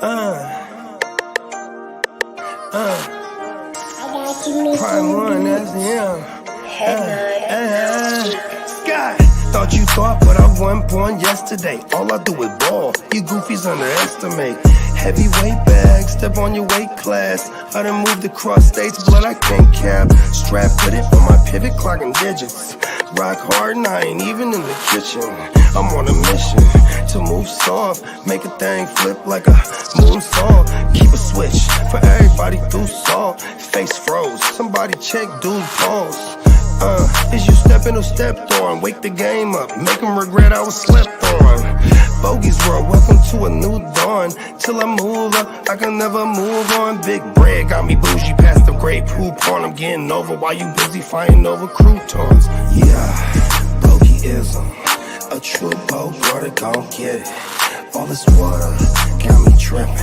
Prime one, that's him. God, thought you thought, but I wasn't born yesterday. All I do is ball. You goofies underestimate. Heavyweight bag, step on your weight class. I done moved across states, blood I can't cap. Strap with it on my pivot, clocking digits. Rock hard and I ain't even in the kitchen. I'm on a mission to move soft, make a thing flip like a moonsault. Keep a switch for everybody through salt. Face froze, somebody check dude pulse. Is you stepping or stepped on? Wake the game up, make them regret I was slept on. Bogey's world, welcome to a new dawn. Till I move up, I can never move on. Big bread got me bougie past the great poop on. I'm getting over while you busy fighting over croutons. Yeah, bogeyism, a true Bogart, gon' get it. All this water got me tripping.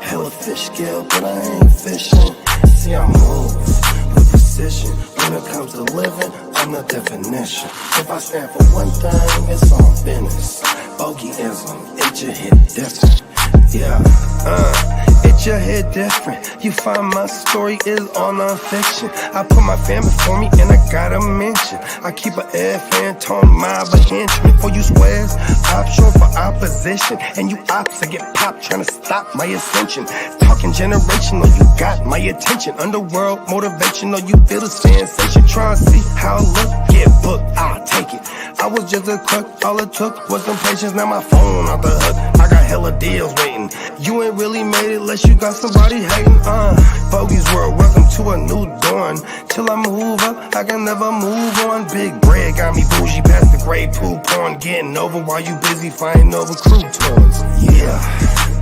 Hella fish scale, but I ain't fishing. See, I move with precision. When it comes to living, I'm the definition. If I stand for one thing, it's all business. Bogeyism, it just hit different. Yeah, it just hit different. You find my story is all non-fiction. I put my family for me and I gotta mention. I keep an air fan, tone mob, a henchman for you squares. Option for opposition. And you ops, I get popped trying to stop my ascension. Talking generational, you got my attention. Underworld motivational, you feel the sensation. Try to see how I look, get booked, I'll take it. I was just a crook, all it took was some patience. Now my phone out the hook, I got hella deals waiting. You ain't really made it unless you got somebody hating. Bogey's world, welcome to a new dawn. Till I move up, I can never move on. Big bread got me bougie past the great poop on. Getting over while you busy fighting over croutons. Yeah,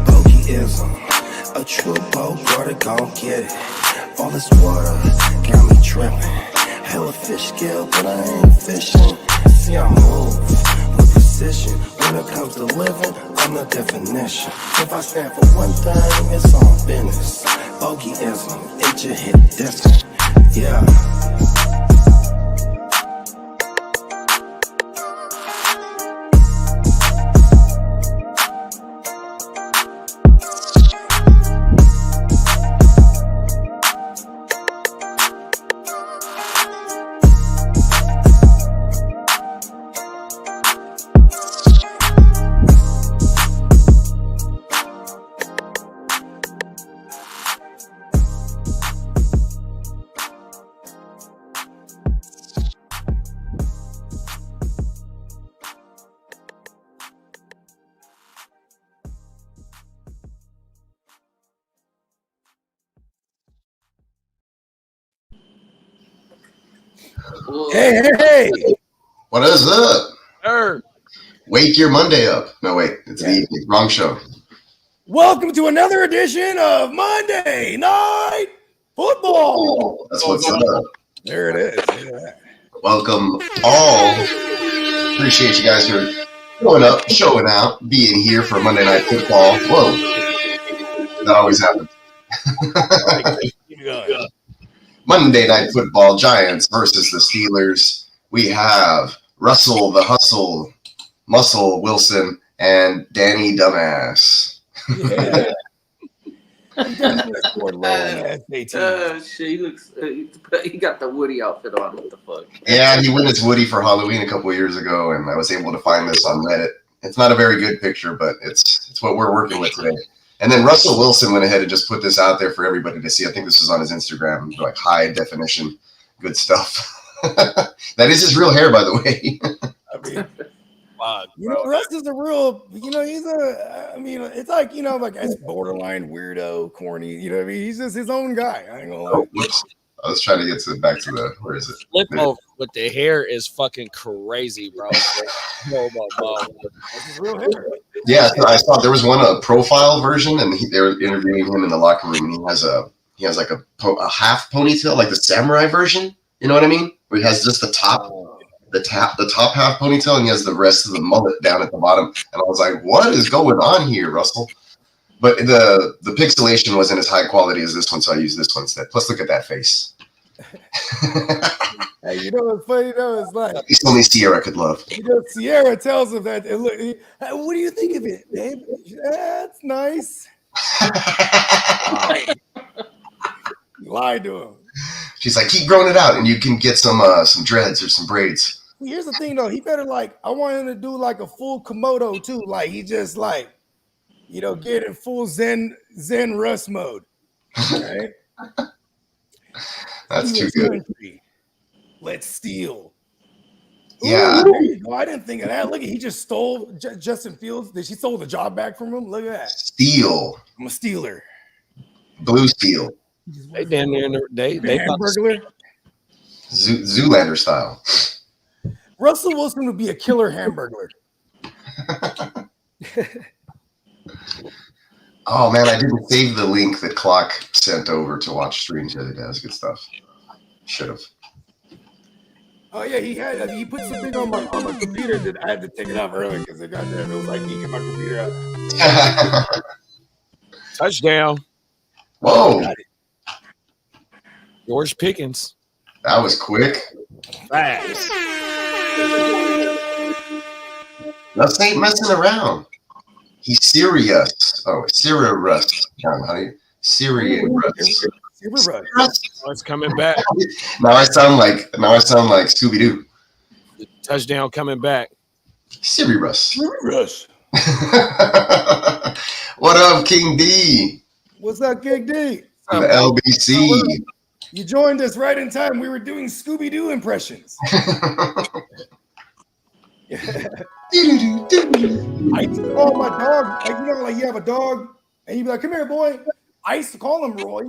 bogeyism, a true Bogart, gon' get it. All this water got me tripping. Hella fish scale, but I ain't fishing. See, I move with precision. When it comes to living, I'm the definition. If I stand for one thing, it's all business. Bogeyism, it just hit different. Yeah. Hey! What is up? Wake your Monday up. No, wait, it's the evening. Wrong show. Welcome to another edition of Monday Night Football. That's what's up. There it is. Welcome all. Appreciate you guys for showing up, showing out, being here for Monday Night Football. Whoa. That always happens. Monday Night Football, Giants versus the Steelers. We have Russell the Hustle, Muscle Wilson, and Danny Dumbass. Yeah. Shit, he looks. He got the Woody outfit on. What the fuck? Yeah, he went as Woody for Halloween a couple of years ago, and I was able to find this on Reddit. It's not a very good picture, but it's what we're working with today. And then Russell Wilson went ahead and just put this out there for everybody to see. I think this was on his Instagram, like high definition, good stuff. That is his real hair, by the way. I mean, Russ is a real, he's it's like, like it's borderline weirdo, corny, what I mean? He's just his own guy. I ain't gonna lie. I was trying to get back to the, where is it? Flip over with the hair is fucking crazy, bro. This is real hair. Yeah, I saw there was one profile version, and they were interviewing him in the locker room, and he has like a half ponytail, like the samurai version. You know what I mean? Where he has just the top half ponytail, and he has the rest of the mullet down at the bottom. And I was like, what is going on here, Russell? But the pixelation wasn't as high quality as this one, so I used this one instead. Plus, look at that face. Hey, you know what's funny though? It's like it's only Sierra could love. Sierra tells him that. Look, what do you think of it, babe? That's nice. You lied to him. She's like, keep growing it out, and you can get some dreads or some braids. Here's the thing, though. He better I want him to do like a full Komodo too. Like he just get in full Zen Russ mode. Right? That's too good. Country. Let's steal. Yeah. Ooh, there you go. I didn't think of that. Look, he just stole Justin Fields. She stole the job back from him. Look at that. Steal. I'm a stealer. Blue steel. They down there. They Hamburglar. Zoolander style. Russell Wilson would be a killer hamburglar. Oh man, I didn't save the link that Clock sent over to watch streams the other day. That's good stuff. Should have. Oh yeah, he put something on my computer that I had to take it off earlier because it was like geeking my computer out. touchdown. Whoa. George Pickens. That was quick. Fast. Russ ain't messing around. He's serious. Oh, Syria Rust. How do you? Syria Rust. Oh, it's coming back. Now I sound like Scooby Doo. Touchdown coming back. Syria Rust. Rush. What up, King D? What's up, King D? From the LBC. You joined us right in time. We were doing Scooby Doo impressions. I used to call my dog, you have a dog, and you'd be like, come here, boy. I used to call him Roy.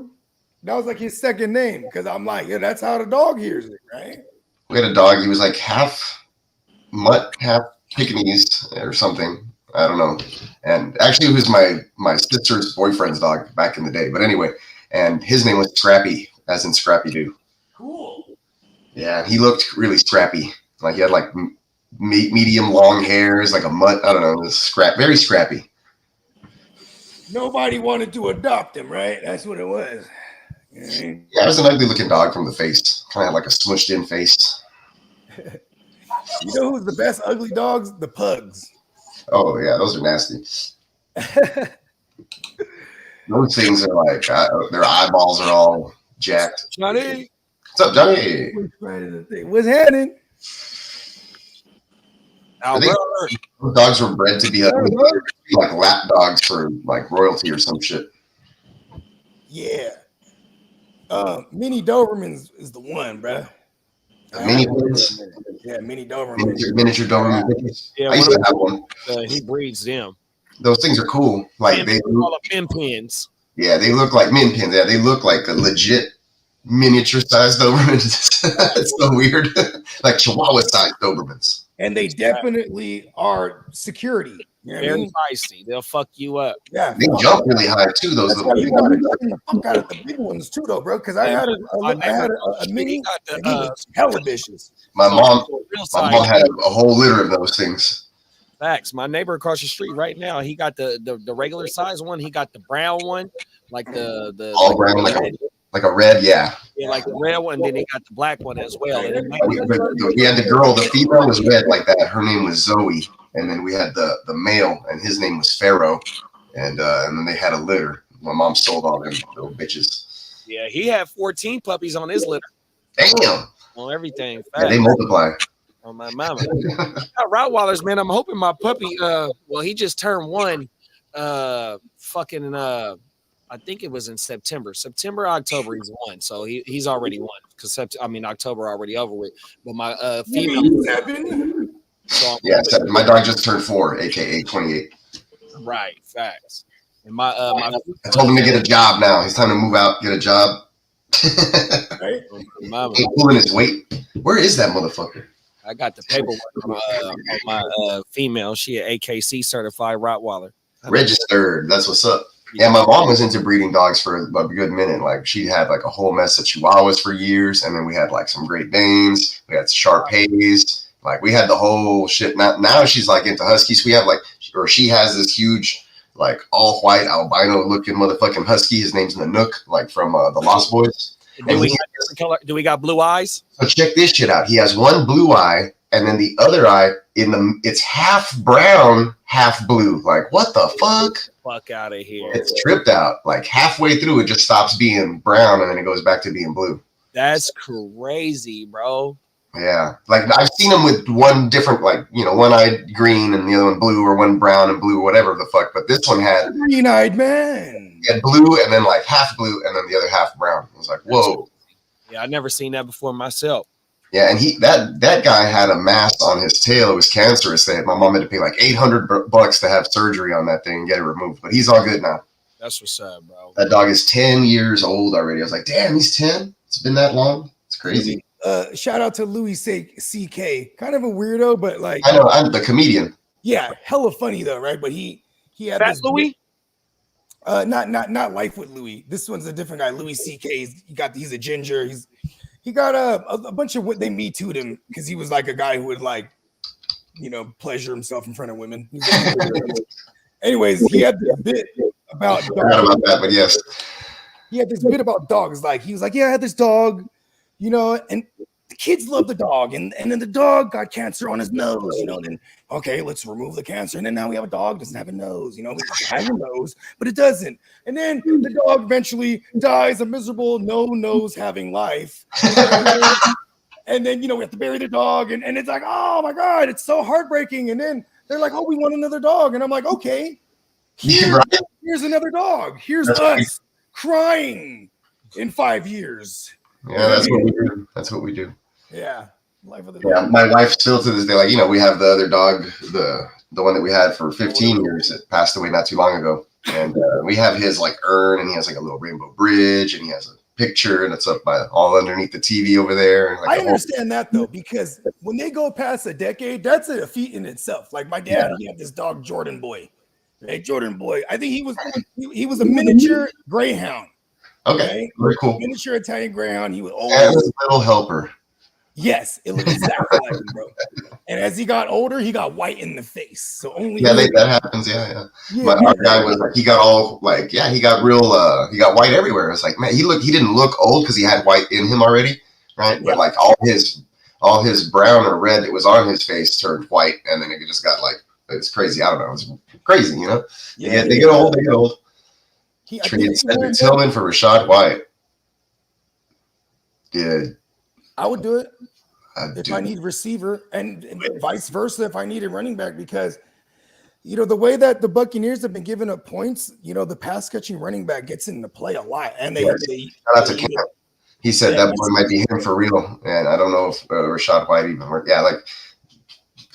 That was like his second name because I'm like, yeah, that's how the dog hears it, right? We had a dog. He was like half mutt, half Pekingese or something. I don't know. And actually, it was my sister's boyfriend's dog back in the day. But anyway, and his name was Scrappy, as in Scrappy Doo. Cool. Yeah, he looked really scrappy. Like he had like medium long hairs, like a mutt. I don't know. Very scrappy. Nobody wanted to adopt him, right? That's what it was. Yeah, it was an ugly looking dog from the face. Kind of had like a smushed in face. You know who's the best ugly dogs? The pugs. Oh yeah, those are nasty. Those things are like their eyeballs are all jacked. Johnny. What's up, Johnny? What's happening? Those dogs were bred to be like lap dogs for like royalty or some shit. Yeah. Mini Dobermans is the one, bro. Mini pins? Yeah, mini Dobermans. Miniature Doberman pins. Yeah, I used to have one. He breeds them. Those things are cool. Like they call them min pins. Yeah, they look like min pins. Yeah, they look like a legit miniature sized Dobermans. It's so weird. Like Chihuahua sized Dobermans. And they definitely are security. You know Very feisty. They'll fuck you up. Yeah, they jump really high too. Those little you gotta the fuck out of the big ones too, though, bro. Because I had a mini. And he was hella vicious. My mom had a whole litter of those things. Facts. My neighbor across the street right now, he got the regular size one. He got the brown one, like the all brown, like a red, yeah. Yeah, like the red one. Then he got the black one as well. And we had the girl. The female was red like that. Her name was Zoe. And then we had the male, and his name was Pharaoh. And then they had a litter. My mom sold all them little bitches. Yeah, he had 14 puppies on his litter. Damn. On everything. Yeah, they multiply. On my mama. Rottweilers, man. I'm hoping my puppy. Well, he just turned one. I think it was in September, October. He's one, so he's already won. Because October already over with. But my female. So yeah, my dog just turned 4, aka 28. Right, facts. And my I told him to get a job now. It's time to move out, get a job. Right? Ain't pulling his weight. Where is that motherfucker? I got the paperwork on my female. She an AKC certified Rottweiler. Registered. That's what's up. Yeah, my mom was into breeding dogs for a good minute. Like she had like a whole mess of Chihuahuas for years, and then we had like some Great Danes. We had Shar-Peis. Like we had the whole shit. Now she's like into Huskies. We have she has this huge, like all white albino looking motherfucking husky. His name's Nanook, like from the Lost Boys. Do we got different color? Do we got blue eyes? So check this shit out. He has one blue eye, and then the other eye it's half brown, half blue. Like, what the fuck? Fuck out of here. It's tripped out. Like halfway through, it just stops being brown, and then it goes back to being blue. That's crazy, bro. Yeah, like I've seen him with one different, like, one eye green and the other one blue, or one brown and blue, or whatever the fuck. But this one had green-eyed man. He had blue, and then like half blue, and then the other half brown. I was like, whoa. Yeah, I've never seen that before myself. Yeah, and that guy had a mass on his tail. It was cancerous. My mom had to pay like $800 to have surgery on that thing and get it removed. But he's all good now. That's what's up, bro. That dog is 10 years old already. I was like, damn, he's 10. It's been that long. It's crazy. Shout out to Louis C.K. Kind of a weirdo, but like I know, I'm the comedian. Yeah, hella funny though, right? But he had Fat this Louis. Not Life with Louis. This one's a different guy. Louis C.K. He's a ginger. He got a bunch of what they Me Too'd him because he was like a guy who would like, pleasure himself in front of women. Anyways, he had this bit about dogs. Not about that, but yes. He had this bit about dogs. Like he was like, yeah, I had this dog, and the kids love the dog, and then the dog got cancer on his nose, and then okay, let's remove the cancer, and then now we have a dog that doesn't have a nose, it has a nose, but it doesn't, and then the dog eventually dies a miserable no nose having life, and then we have to bury the dog, and it's like, oh my god, it's so heartbreaking, and then they're like, oh, we want another dog, and I'm like, okay, here's another dog, here's us crying in 5 years. Yeah, that's what we do. That's what we do. Yeah. Life of the yeah, my wife still to this day, like, we have the other dog, the one that we had for 15 years that passed away not too long ago. And we have his like urn, and he has like a little rainbow bridge, and he has a picture, and it's up by all underneath the TV over there. And, like, I understand that though, because when they go past a decade, that's a feat in itself. Like my dad, he had this dog, Jordan Boy. Hey, Jordan Boy. I think he was a miniature greyhound. Okay, right? Very cool. Miniature Italian greyhound. He was old. And a little helper. Yes, it looked exactly like him, bro. And as he got older, he got white in the face. So only that happens. Yeah. But our guy was like, he got all like, he got real. He got white everywhere. It's like, man, he didn't look old because he had white in him already, right? But like all his brown or red that was on his face turned white, and then it just got like, it's crazy. I don't know. It's crazy, Yeah, they get old. They get old. Traded Cedric Tillman for Rashad White. Dude. I would do it if I need receiver, and vice versa if I need a running back, because the way that the Buccaneers have been giving up points, the pass catching running back gets into play a lot, and they shout out to Cam. He said that boy might be him for real, and I don't know if Rashad White even worked. Yeah, like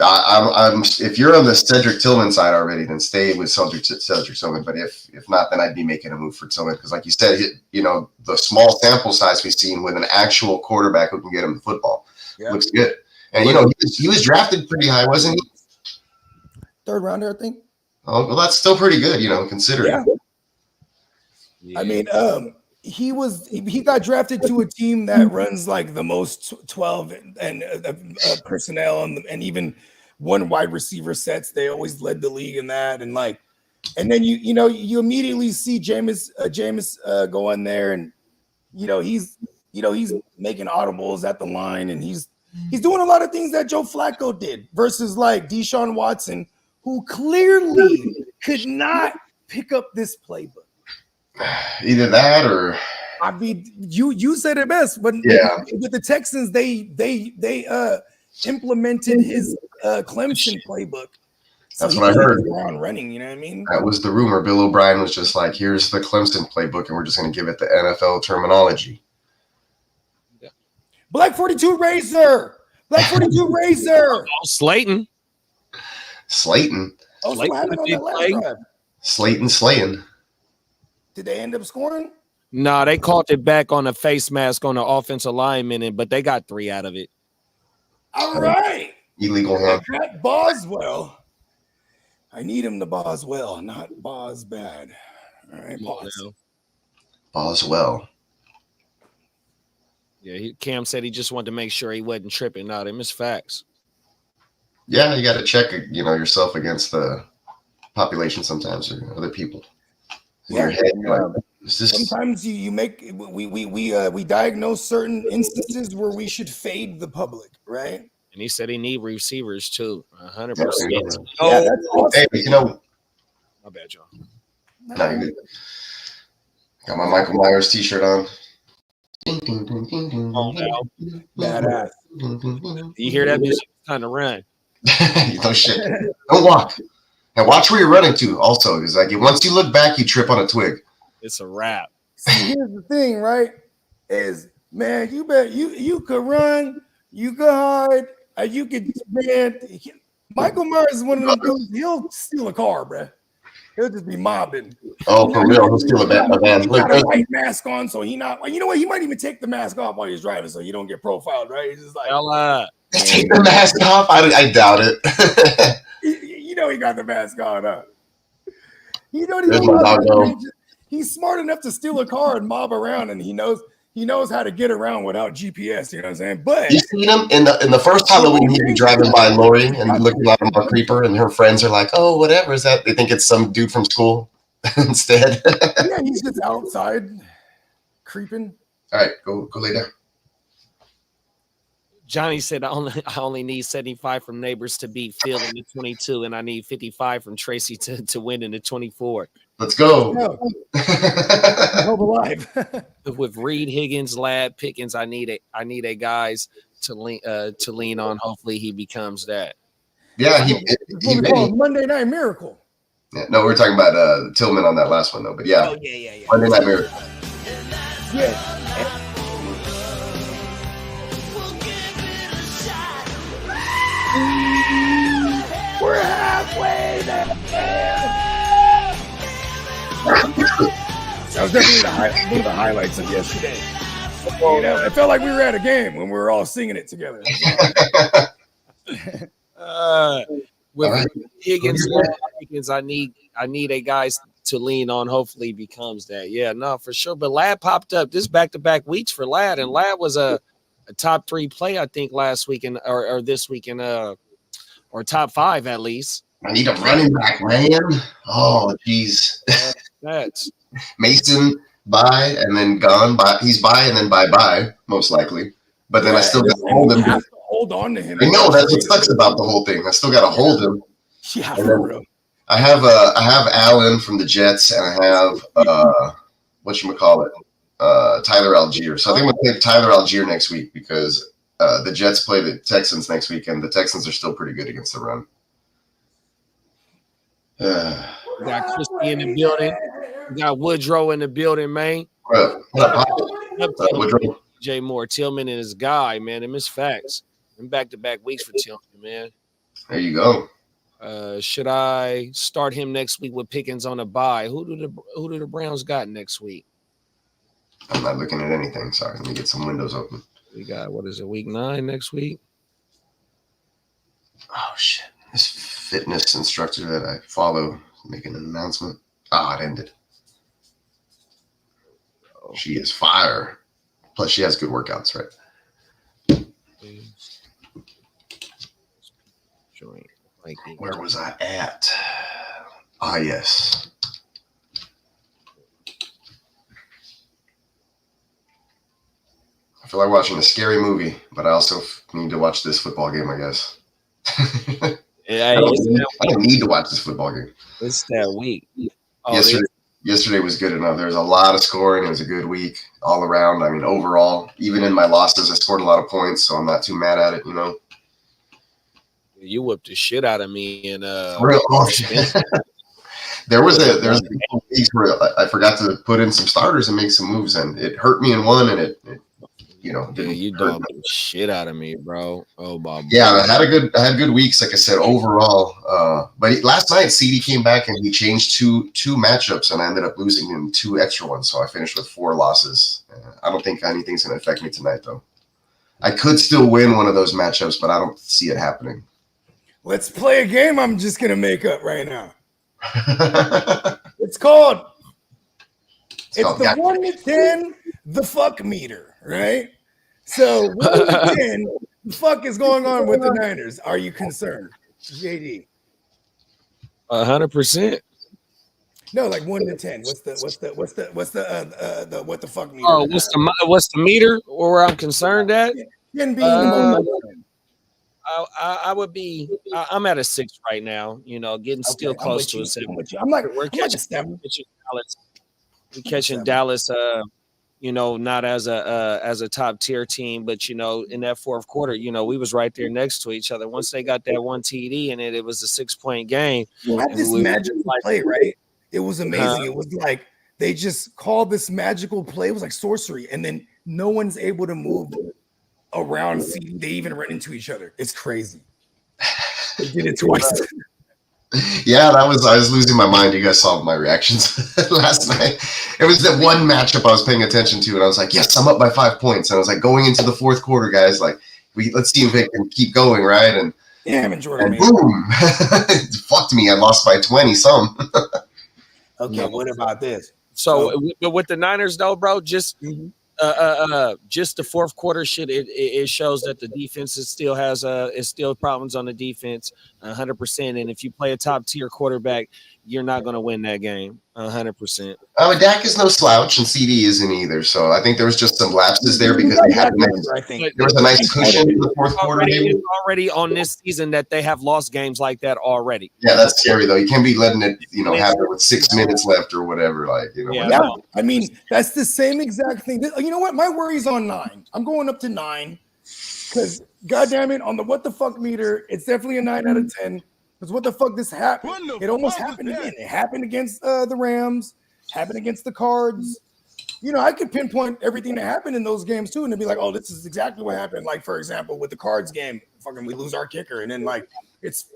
I'm if you're on the Cedric Tillman side already, then stay with Cedric Tillman. But if not, then I'd be making a move for Tillman, because like you said, the small sample size we've seen with an actual quarterback who can get him the football looks good. And he was drafted pretty high, wasn't he? 3rd rounder, I think. Oh, well, that's still pretty good, considering. Yeah. I mean, he got drafted to a team that runs like the most 12 and personnel and even one wide receiver sets. They always led the league in that, and then you immediately see Jameis go in there, and he's making audibles at the line, and he's doing a lot of things that Joe Flacco did versus like Deshaun Watson, who clearly could not pick up this playbook. Either that or I mean, you said it best, but with the Texans, they implemented his Clemson playbook. So that's what I heard. On running, you know what I mean? That was the rumor. Bill O'Brien was just like, "Here's the Clemson playbook, and we're just going to give it the NFL terminology." Yeah. Black 42 Razor, Black 42 Razor. Slayton. Oh, Slayton slaying. Did they end up scoring? No, they called it back on the face mask on the offensive lineman, but they got 3 out of it. All right. Illegal hand. Pat Boswell. I need him to Boswell, not Bos bad. All right, Boswell. Yeah, Cam said he just wanted to make sure he wasn't tripping. No, them is facts. Yeah, you got to check, yourself against the population sometimes or other people. in your head. Like, sometimes you make we diagnose certain instances where we should fade the public, right? And he said he need receivers too. 100%. Yeah, that's awesome. Hey, you know, my bad, y'all. No, you're good. Got my Michael Myers t-shirt on. Badass. You hear that music? It's time to run. No shit. Don't walk. And watch where you're running to also. Because like once you look back, you trip on a twig. It's a wrap. See, here's the thing, right? Is man, you bet you could run, you could hide, you could man. Michael Myers is one of them dudes. He'll steal a car, bruh. He'll just be mobbing. Oh, for real? He'll steal a van. He got a white mask on, so he not. You know what? He might even take the mask off while he's driving, so you don't get profiled, right? He's just like, take the mask off. I doubt it. You know he got the mask on, huh? You know he's smart enough to steal a car and mob around, and he knows how to get around without GPS. You know what I'm saying? But you seen him in the first Halloween, he'd be driving by Lori and looking like a creeper, and her friends are like, "Oh, whatever is that?" They think it's some dude from school instead. Yeah, he's just outside creeping. All right, go lay down. Johnny said, I only need 75 from Neighbors to beat Phil in the 22, and I need 55 from Tracy to win in the 24. Let's go. Hope alive. With Reed, Higgins, Ladd, Pickens, I need a guys to lean on. Hopefully he becomes that. Yeah, he Monday Night Miracle. Yeah, no, we were talking about Tillman on that last one though, but yeah. Oh, yeah. Monday Night Miracle. Yeah. We're halfway there. That was definitely one of the highlights of yesterday. You know, it felt like we were at a game when we were all singing it together. With Higgins, I need a guys to lean on. Hopefully, becomes that. Yeah, no, for sure. But Ladd popped up this back-to-back weeks for Ladd, and Ladd was a top 3 play, I think, last week or this week or top 5 at least. I need a running back, man. Oh, jeez. That's Mason bye and then gone. He's bye and then bye, most likely. But then I still got to hold him. Have to hold on to him. I know that's what sucks about the whole thing. I still got to hold him. Yeah, for real. I have Allen from the Jets, and I have Tyler Algier. So I think we'll play Tyler Algier next week because the Jets play the Texans next week, and the Texans are still pretty good against the run. We got Christie in the building. We got Woodrow in the building, man. Woodrow. Jay Moore, Tillman and his guy, man. Them is facts. And back-to-back weeks for Tillman, man. There you go. Should I start him next week with Pickens on a bye? Who do the Browns got next week? I'm not looking at anything. Sorry, let me get some windows open. We got week 9 next week? Oh shit! This fitness instructor that I follow making an announcement. It ended. She is fire. Plus, she has good workouts, right? Where was I at? Yes. I feel like watching a scary movie, but I also need to watch this football game, I guess. Yeah, I don't need to watch this football game. It's that week. Yesterday was good enough. There was a lot of scoring. It was a good week all around. I mean, overall, even in my losses, I scored a lot of points, so I'm not too mad at it, you know. You whipped the shit out of me in there was a weeks where I forgot to put in some starters and make some moves, and it hurt me in one, and it didn't you hurt dogged the shit out of me, bro. Oh my God. Yeah, I had good weeks, like I said, overall. But last night CD came back and he changed two matchups, and I ended up losing him 2 extra ones, so I finished with 4 losses. I don't think anything's gonna affect me tonight, though. I could still win one of those matchups, but I don't see it happening. Let's play a game I'm just going to make up right now. It's called the 1 to 10, the fuck meter, right? So 1 to 10, the fuck is going on with the Niners? Are you concerned, JD? 100%. No, like 1 to 10. What's the what the fuck meter? Oh, what's the meter or where I'm concerned at? Can be the most. I would be. I'm at a 6 right now. You know, getting still close to a 7. I'm like We're a catching 7. Dallas. We're catching Dallas. You know, not as a top tier team, but you know, in that fourth quarter, you know, we was right there next to each other. Once they got that one TD in it, it was a 6-point game. You had this magical play, right? It was amazing. It was like they just called this magical play. It was like sorcery, and then no one's able to move around. See, they even run into each other. It's crazy. They did it twice. Yeah, I was losing my mind. You guys saw my reactions last night. It was that one matchup I was paying attention to, and I was like, "Yes, I'm up by 5 points." And I was like, going into the fourth quarter, guys, like, let's see if they can keep going, right? And yeah, and boom, it fucked me. I lost by 20 some. Okay, what about this? So, with the Niners, though, bro, just the fourth quarter shit. It shows that the defense is still problems on the defense, 100%. And if you play a top tier quarterback, you're not going to win that game, 100%. Dak is no slouch, and CD isn't either. So I think there was just some lapses there because they had there was a nice cushion in the fourth quarter. It's already on this season that they have lost games like that already. Yeah, that's scary though. You can't be letting it, happen with 6 minutes left or whatever. Like, Yeah, I mean, that's the same exact thing. You know what? My worry's on 9. I'm going up to 9 because, goddamn it, on the what the fuck meter, it's definitely a 9 out of 10. Because what the fuck this happened? It almost happened again. It happened against the Rams, happened against the Cards. I could pinpoint everything that happened in those games too, and it'd be like, oh, this is exactly what happened. Like, for example, with the Cards game, fucking we lose our kicker, and then like it's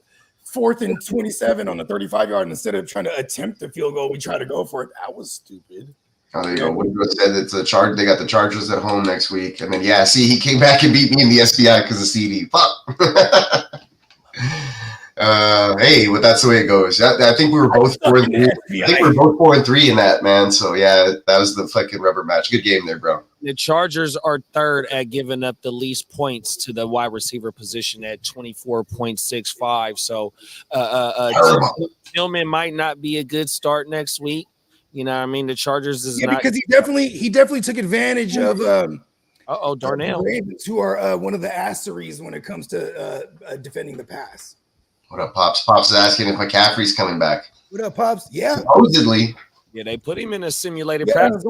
4th and 27 on the 35-yard, and instead of trying to attempt the field goal, we try to go for it. That was stupid. Oh, there you go. Woodrow said it's a charge. They got the Chargers at home next week, and then he came back and beat me in the SBI because of CD. Fuck. Hey, but that's the way it goes. I think we were both 4-3. I think we were both 4-3 in that, man. So yeah, that was the fucking rubber match. Good game there, bro. The Chargers are 3rd at giving up the least points to the wide receiver position at 24.65. So Tillman might not be a good start next week. You know what I mean? The Chargers is not because he definitely took advantage of Darnell, Ravens, who are one of the asseries when it comes to defending the pass. What up, Pops? Pops is asking if McCaffrey's coming back. What up, Pops? Yeah. Supposedly. Yeah, they put him in a simulated practice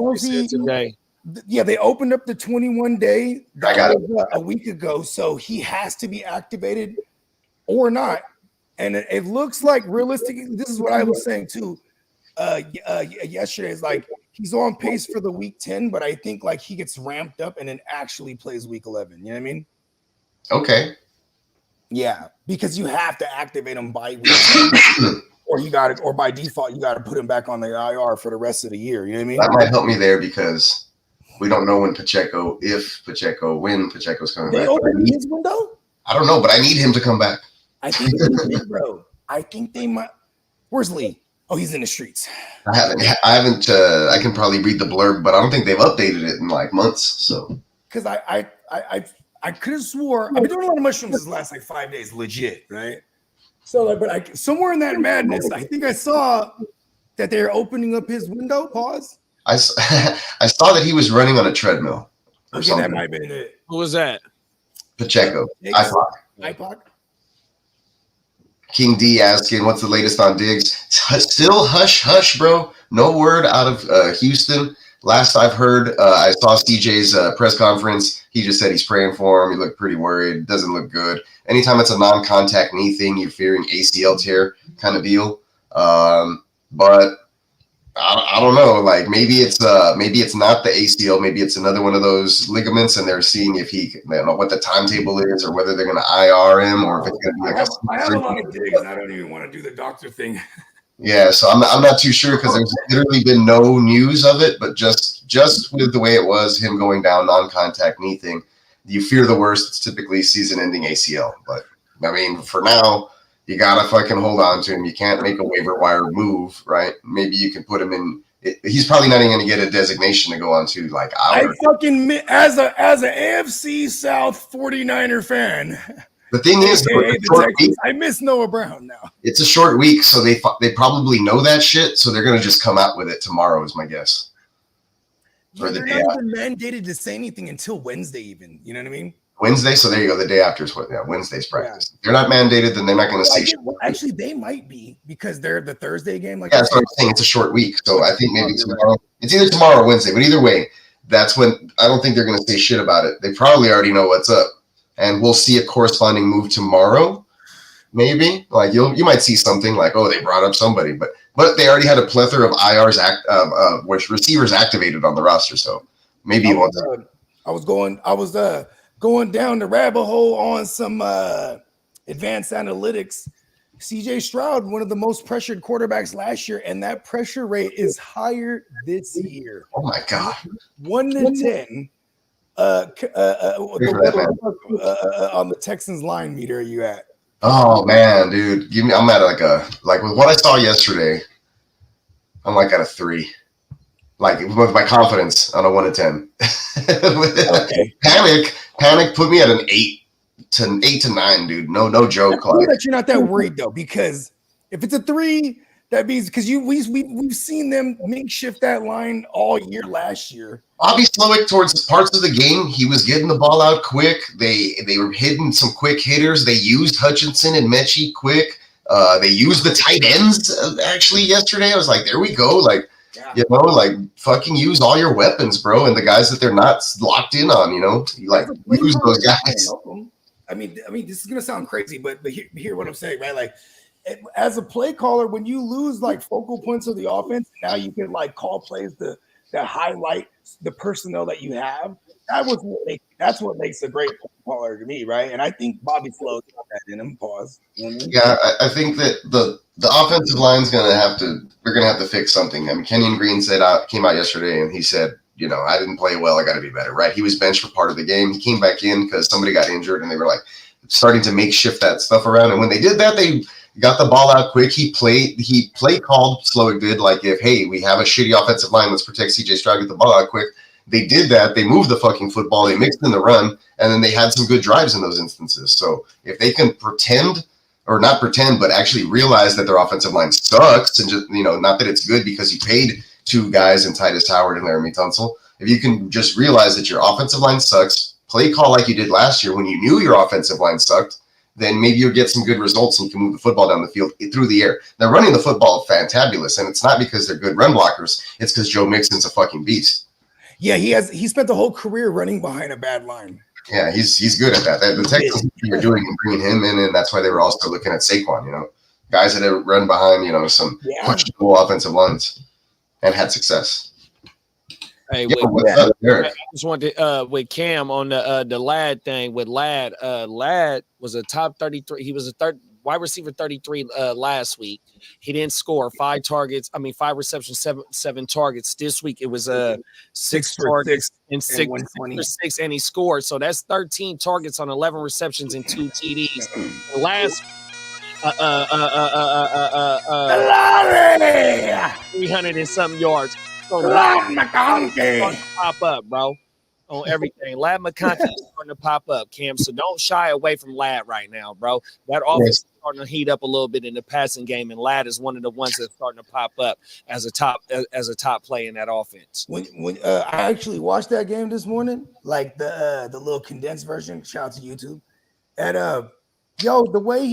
today. Yeah, they opened up the 21-day a week ago, so he has to be activated or not. And it looks like realistically, this is what I was saying too. Yesterday is like he's on pace for the week 10, but I think like he gets ramped up and then actually plays week 11. You know what I mean? Okay. Yeah, because you have to activate him by week 10, or by default you got to put him back on the IR for the rest of the year. You know what I mean? That might help me there because we don't know when Pacheco's coming back. They opened his window? I don't know, but I need him to come back. I think they did, bro. I think they might. Where's Lee? Oh, he's in the streets. I haven't. I can probably read the blurb, but I don't think they've updated it in like months. So because I could have swore I've been doing a lot of mushrooms this last like 5 days, legit, right? So like, but somewhere in that madness, I think I saw that they're opening up his window. Pause. I saw that he was running on a treadmill. Or something. That might have been it. Who was that? Pacheco. IPOC. King D asking, what's the latest on Diggs? Still hush, hush, bro. No word out of Houston. Last I've heard, I saw CJ's press conference. He just said he's praying for him. He looked pretty worried. Doesn't look good. Anytime it's a non-contact knee thing, you're fearing ACL tear kind of deal. But I don't know. Like maybe it's not the ACL. Maybe it's another one of those ligaments, and they're seeing if he, I don't know what the timetable is, or whether they're going to IR him, or if it's going to be like I have a lot of digs. I don't even want to do the doctor thing. Yeah, so I'm not too sure because there's literally been no news of it, but just with the way it was, him going down non-contact knee thing, you fear the worst. It's typically season-ending ACL, but I mean, for now, you gotta fucking hold on to him. You can't make a waiver wire move, right? Maybe you can put him in. He's probably not even going to get a designation to go on to like our. I fucking as a AFC South 49er fan, The thing is, I miss Noah Brown now. It's a short week, so they probably know that shit, so they're gonna just come out with it tomorrow, is my guess. Yeah, they're not even mandated to say anything until Wednesday, even. You know what I mean? Wednesday, so there you go. The day after is Wednesday's practice. If they're not mandated, then they're not going to say shit. Actually, they might be because they're the Thursday game. Like that's what I'm saying. It's a short week, so I think maybe tomorrow. It's either tomorrow or Wednesday, but either way, that's when I don't think they're going to say shit about it. They probably already know what's up, and we'll see a corresponding move tomorrow. Maybe like you might see something like, oh, they brought up somebody, but they already had a plethora of IRs which receivers activated on the roster, so maybe I was going down the rabbit hole on some advanced analytics. CJ Stroud, one of the most pressured quarterbacks last year, and that pressure rate is higher this year. Oh my god, 1 to 10. On the Texans line meter, are you at? Oh man, dude, I'm at like with what I saw yesterday. I'm like at a 3. Like with my confidence on a 1 to 10. Okay. Panic put me at an 8 to 9, dude. No joke. I that you're not that worried though, because if it's a 3, that means because we've seen them makeshift that line all year last year. Bobby Slowick, towards parts of the game, he was getting the ball out quick. They were hitting some quick hitters. They used Hutchinson and Mechie quick. They used the tight ends actually yesterday. I was like, there we go. Like, you know, like fucking use all your weapons, bro. And the guys that they're not locked in on, you know, like use those guys. I mean, this is gonna sound crazy, but hear what I'm saying, right? Like, as a play caller, when you lose like focal points of the offense, now you can like call plays that highlight the personnel that you have. That's what makes a great play caller to me, right? And I think Bobby Slowick got that in him. Pause. Yeah, I think that the offensive line's we're gonna have to fix something. I mean, Kenyon Green came out yesterday and he said, you know, I didn't play well. I got to be better, right? He was benched for part of the game. He came back in because somebody got injured, and they were like starting to makeshift that stuff around. And when they did that, they got the ball out quick. He play called Slowick did like, if hey, we have a shitty offensive line, let's protect CJ Stroud, get the ball out quick. They did that. They moved the fucking football. They mixed in the run, and then they had some good drives in those instances. So if they can pretend, or not pretend, but actually realize that their offensive line sucks, and just, you know, not that it's good because you paid 2 guys in Titus Howard and Laramie Tunsil. If you can just realize that your offensive line sucks, play call like you did last year when you knew your offensive line sucked, then maybe you'll get some good results and you can move the football down the field through the air. They're running the football fantabulous, and it's not because they're good run blockers. It's because Joe Mixon's a fucking beast. Yeah, he spent the whole career running behind a bad line. Yeah, he's good at that. The Texans are doing and bringing him in, and that's why they were also looking at Saquon, you know, guys that have run behind, you know, some questionable offensive lines and had success. Hey, I just wanted to, with Cam on the Ladd thing. With Ladd, Ladd was a top 33. He was a wide receiver 33 last week. He didn't score 5 receptions, seven targets. This week it was 6 targets and 6 for 6, and he scored. So that's 13 targets on 11 receptions and 2 TDs. Last 300 and something yards. So Ladd McConkey pop up, bro, on everything. Ladd McConkey is starting to pop up, Cam. So don't shy away from Ladd right now, bro. That offense is starting to heat up a little bit in the passing game, and Ladd is one of the ones that's starting to pop up as a top play in that offense. When I actually watched that game this morning, like the little condensed version. Shout out to YouTube. And the way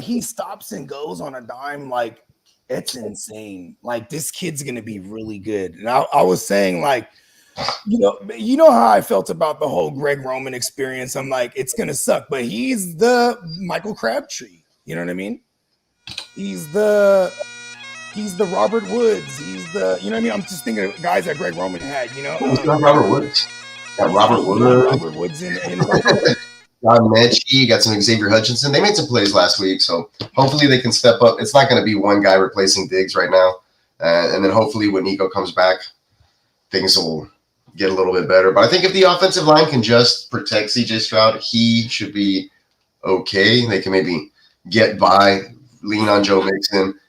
he stops and goes on a dime, like, it's insane. Like, this kid's gonna be really good. And I was saying, like, you know how I felt about the whole Greg Roman experience. I'm like, it's gonna suck, but he's the Michael Crabtree. You know what I mean? He's the Robert Woods. He's the, you know what I mean? I'm just thinking of guys that Greg Roman had. You know, Robert Woods. Got Robert Woods in John Mechie, got some Xavier Hutchinson. They made some plays last week, so hopefully they can step up. It's not going to be one guy replacing Diggs right now. And then hopefully when Nico comes back, things will get a little bit better. But I think if the offensive line can just protect CJ Stroud, he should be okay. They can maybe get by, lean on Joe Mixon,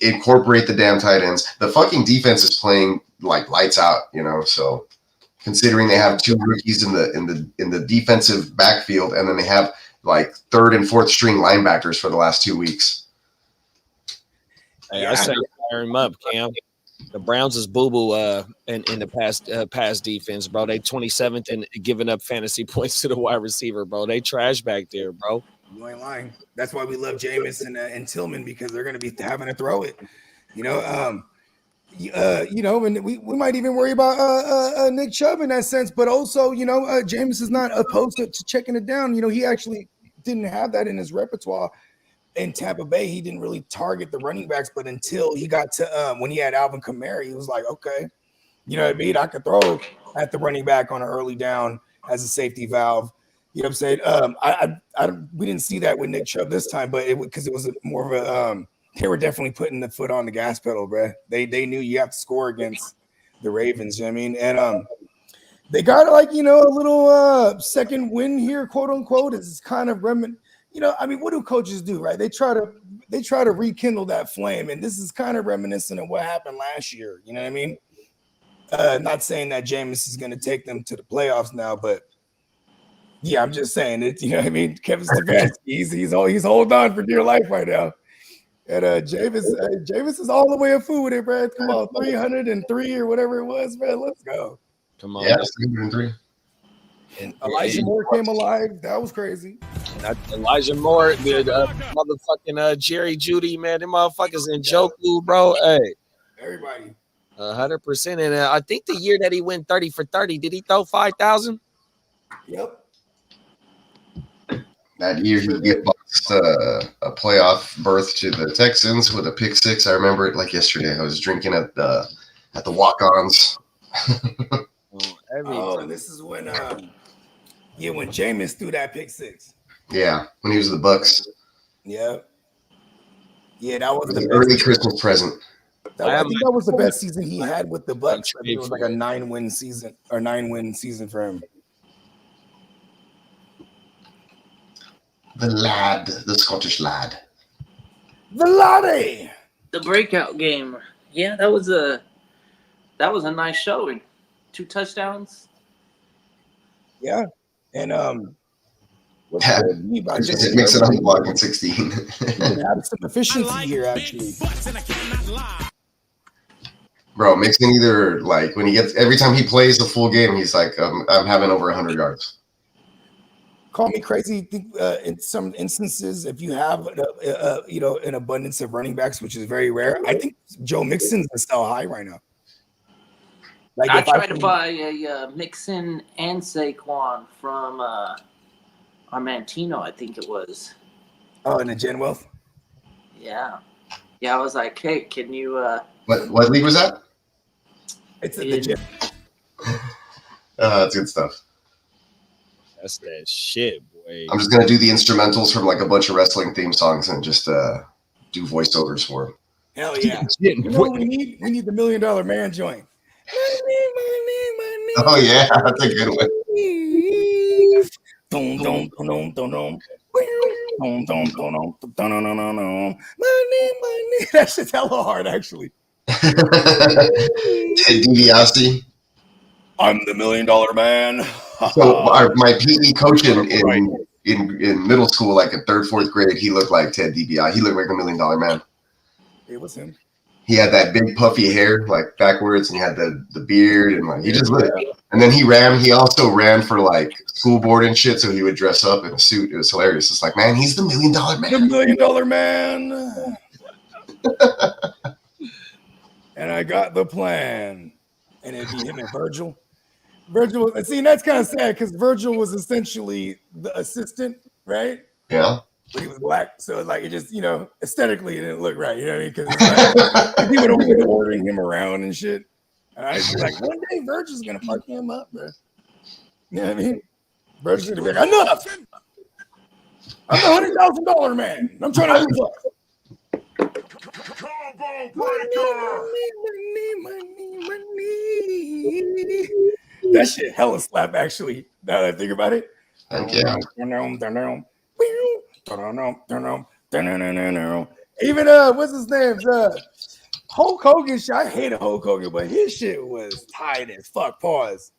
incorporate the damn tight ends. The fucking defense is playing like lights out, you know, so considering they have 2 rookies in the defensive backfield, and then they have like third and fourth string linebackers for the last 2 weeks. Hey, I say fire him up, Cam. The Browns is boo-boo in the pass defense, bro. They 27th and giving up fantasy points to the wide receiver, bro. They trash back there, bro. You ain't lying. That's why we love Jameis and Tillman, because they're going to be having to throw it. You know, and we might even worry about Nick Chubb in that sense, but also, Jameis is not opposed to checking it down. You know, he actually didn't have that in his repertoire. In Tampa Bay, he didn't really target the running backs, but until he got to when he had Alvin Kamara, he was like, okay, you know what I mean? I could throw at the running back on an early down as a safety valve. You know what I'm saying? We didn't see that with Nick Chubb this time, but because it was more of a they were definitely putting the foot on the gas pedal, bro. They knew you have to score against the Ravens. You know what I mean? And they got a little second win here, quote unquote. It's kind of what do coaches do, right? They try to rekindle that flame, and this is kind of reminiscent of what happened last year. You know what I mean? Not saying that Jameis is going to take them to the playoffs now, but yeah, I'm just saying it. You know what I mean? Kevin Stefanski, he's holding on for dear life right now, and Jameis is all the way a fool with it, bro. Come on, 303 or whatever it was, man. Let's go. Come on, yeah, 303. And Elijah Moore came alive. That was crazy. Elijah Moore, motherfucking Jerry Judy, man. Them motherfuckers in Joku, bro. Hey, everybody, 100%. And I think the year that he went 30 for 30, did he throw 5,000? Yep. That year he gave Bucks a playoff berth to the Texans with a pick six. I remember it like yesterday. I was drinking at the walk-ons. This is when when Jameis threw that pick six. Yeah, when he was with the Bucks. Yeah, that was the early Christmas present. I think that was the best season he had with the Bucks. I think it was like a 9-win season for him. The Scottish lad. The laddie. The breakout game. Yeah, that was a nice showing. 2 touchdowns. Yeah, and it makes it on the block in 16. Have some efficiency here, actually. Bro, Mixon either like when he gets every time he plays the full game, he's like, I'm having over 100 yards. Call me crazy. In some instances, if you have an abundance of running backs, which is very rare, I think Joe Mixon's a sell high right now. Like I tried to buy a Mixon and Saquon from Armantino, I think it was. Oh, in the Gen Wealth? Yeah. Yeah, I was like, hey, can you What league was that? It's in the Gen. That's good stuff. That's that shit, boy. I'm just gonna do the instrumentals from like a bunch of wrestling theme songs and just do voiceovers for them. Hell yeah! You know what we need? We need the $1 Million Man joint. Oh yeah, that's a good one. That shit's hella hard, actually. Ted DiBiase. I'm the $1 Million Man. So my PE coach in middle school, like in 3rd, 4th grade, he looked like Ted DiBiase. He looked like $1 Million Man. It was him. He had that big puffy hair, like backwards, and he had the beard, and like he just looked. And then he also ran for like school board and shit, so he would dress up in a suit. It was hilarious. It's like, man, he's the $1 Million Man. The $1 Million Man. And I got the plan. And it'd be him and Virgil. See, that's kind of sad because Virgil was essentially the assistant, right? Yeah. But he was black, so like it just, aesthetically it didn't look right. You know what I mean? Because like, he would always be ordering him around and shit. And I was like, one day Virgil's gonna fuck him up, bro. You know what I mean? Virgil's gonna be like, enough. I'm the $100,000 man. I'm trying to move up. Money. That shit hella slap, actually. Now that I think about it. Thank you. Even what's his name? Hulk Hogan shit. I hated Hulk Hogan, but his shit was tight as fuck. Pause.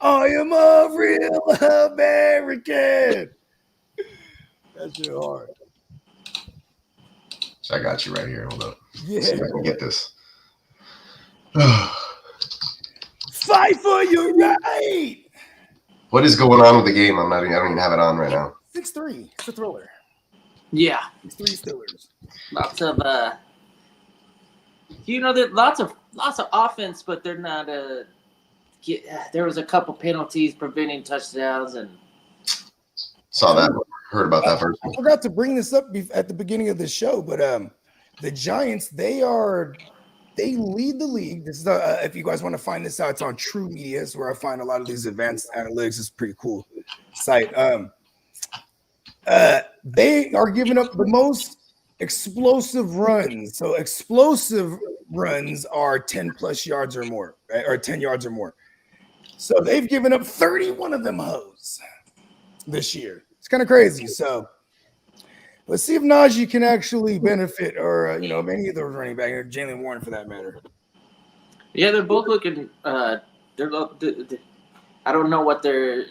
I am a real American. That shit hard. So I got you right here. Hold up. Yeah. See if I can get this. Fight for your right. What is going on with the game? I don't even have it on right now. 6-3. It's a thriller. Yeah, 6-3 Steelers. lots of there's lots of offense, but they're not there was a couple penalties preventing touchdowns, and Saw that. Heard about that first. I forgot to bring this up at the beginning of the show, but the Giants, they lead the league. This is if you guys want to find this out, it's on True Media. It's where I find a lot of these advanced analytics. It's a pretty cool site. They are giving up the most explosive runs. So explosive runs are 10 plus yards or more, right? Or 10 yards or more. So they've given up 31 of them hoes this year. It's kind of crazy. So let's see if Najee can actually benefit, or any of those running back, or Jalen Warren for that matter. yeah, they're both looking. I don't know what their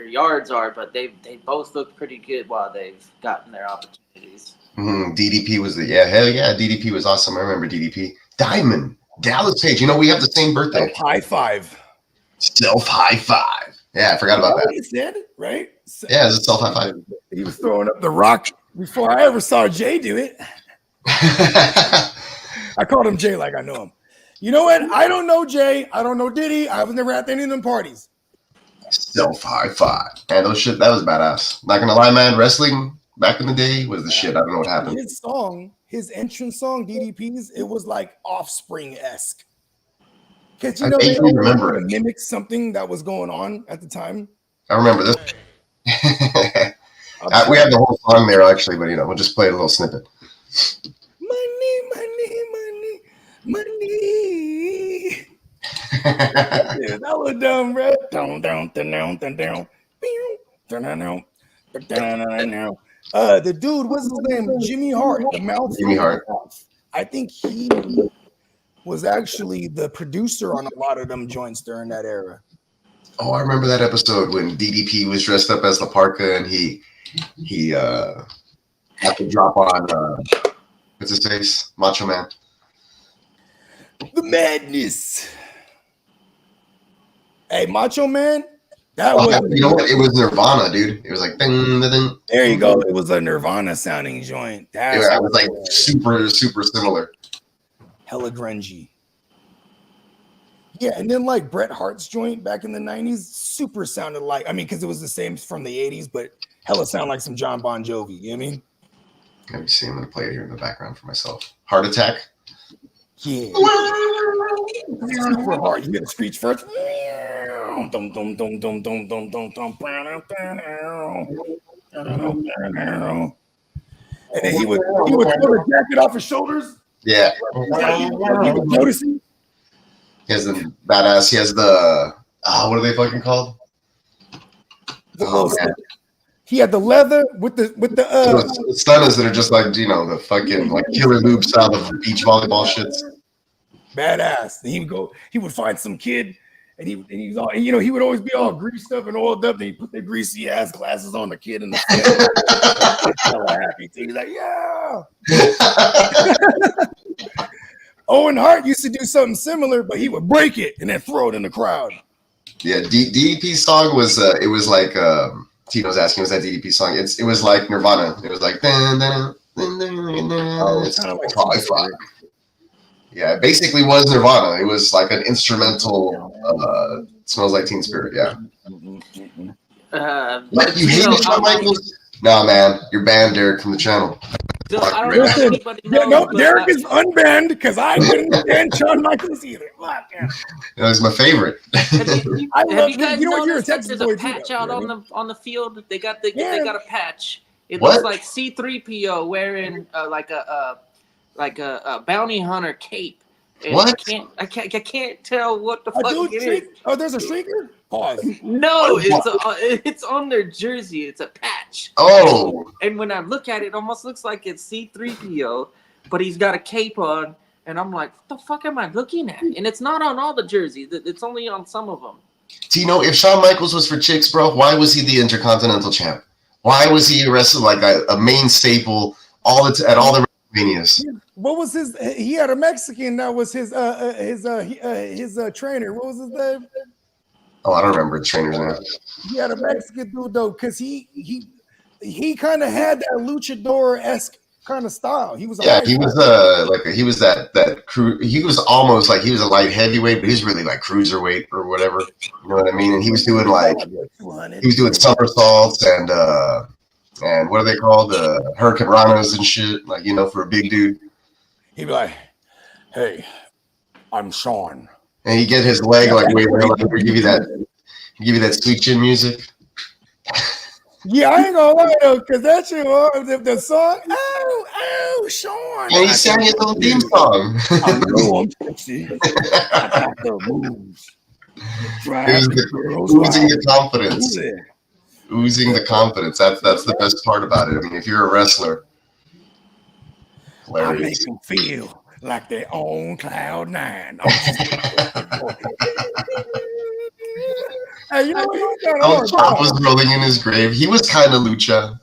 yards are, but they both look pretty good while they've gotten their opportunities. DDP was hell yeah, DDP was awesome. I remember DDP. Diamond, Dallas Page. We have the same birthday. High five. Self high five. Yeah, I forgot about that. He said, right? So, Yeah, it's a self high five. he was throwing up the rock before I ever saw Jay do it. I called him Jay like I know him. You know what? I don't know Jay. I don't know Diddy. I was never at any of them parties. Self high five. Man, that was badass. Not gonna lie, man. Wrestling back in the day was the shit. I don't know what happened. His entrance song, DDP's, it was like Offspring-esque. Because I they remember it. mimic something that was going on at the time. I remember this. We have the whole song there actually, but we'll just play a little snippet. Money, money, money, money. Yeah, that was dumb, bro. The dude, what's his name? Jimmy Hart. The mouth. Jimmy Hart. I think he was actually the producer on a lot of them joints during that era. Oh, I remember that episode when DDP was dressed up as the parka and he had to drop on what's his face? Macho Man. The madness. Hey, Macho Man. That was what? It was Nirvana, dude. It was like ding, ding, ding. There you go. It was a Nirvana sounding joint. It was like super, super similar. Hella grungy. Yeah, and then like Bret Hart's joint back in the 90s, super sounded like, because it was the same from the 80s, but hella sound like some John Bon Jovi. You know what I mean? Let me see. I'm gonna play it here in the background for myself. Heart Attack. Yeah. Super hard. You get a screech first. And then he would pull the jacket off his shoulders. Yeah. Noticing. He has the badass. He has the what are they fucking called? Man. He had the leather with the stunners that are just like the fucking like Killer Lube style of beach volleyball shits. Badass. And he would find some kid, and he was all, and he would always be all greased up and oiled up. And he put the greasy ass glasses on the kid and the happy too. He's like, yeah. Owen Hart used to do something similar, but he would break it and then throw it in the crowd. Yeah, DDP's song was it was like Tino's asking, was that DDP song? It was like Nirvana. It was like dun, dun, dun, dun, dun, dun. It's kind of like yeah, it basically was Nirvana. It was like an instrumental Smells Like Teen Spirit, yeah. Like you hated Shawn Michaels? No, man, you're banned, Derek, from the channel. So I don't know if anybody knows, Derek is unbanned because I couldn't stand Shawn Michaels either. It was my favorite. Have you guys noticed that there's a patch out on the field? They got a patch. It looks like C-3PO wearing like a bounty hunter cape. And what? I can't tell what the fuck it is. Oh, there's a streaker? Pause. No, it's on their jersey. It's a patch. Oh. And when I look at it, it almost looks like it's C-3PO, but he's got a cape on, and I'm like, what the fuck am I looking at? And it's not on all the jerseys. It's only on some of them. Tino, if Shawn Michaels was for chicks, bro, why was he the Intercontinental Champ? Why was he wrestling like a main staple at all the WrestleManias? What was his? He had a Mexican that was his trainer. What was his name? Oh, I don't remember the trainer's name. He had a Mexican dude though, because he kind of had that luchador-esque kind of style. He was he was that crew. He was almost like he was a light heavyweight, but he's really like cruiserweight or whatever. You know what I mean? And he was doing somersaults and what are they called? Hurricane Ranas and shit. Like, you know, for a big dude. He'd be like, "Hey, I'm Sean," and he get his leg like way like give you that sweet chin music. Yeah, I ain't gonna lie though, because that shit was the song. Oh, Sean. And he sang his little theme song. I know I'm sexy. I got the moves. Oozing the confidence. Oozing the confidence. That's the best part about it. I mean, if you're a wrestler, hilarious. I make them feel like they're on cloud 9. Hey, you know what? Chop was rolling in his grave. He was kind of lucha.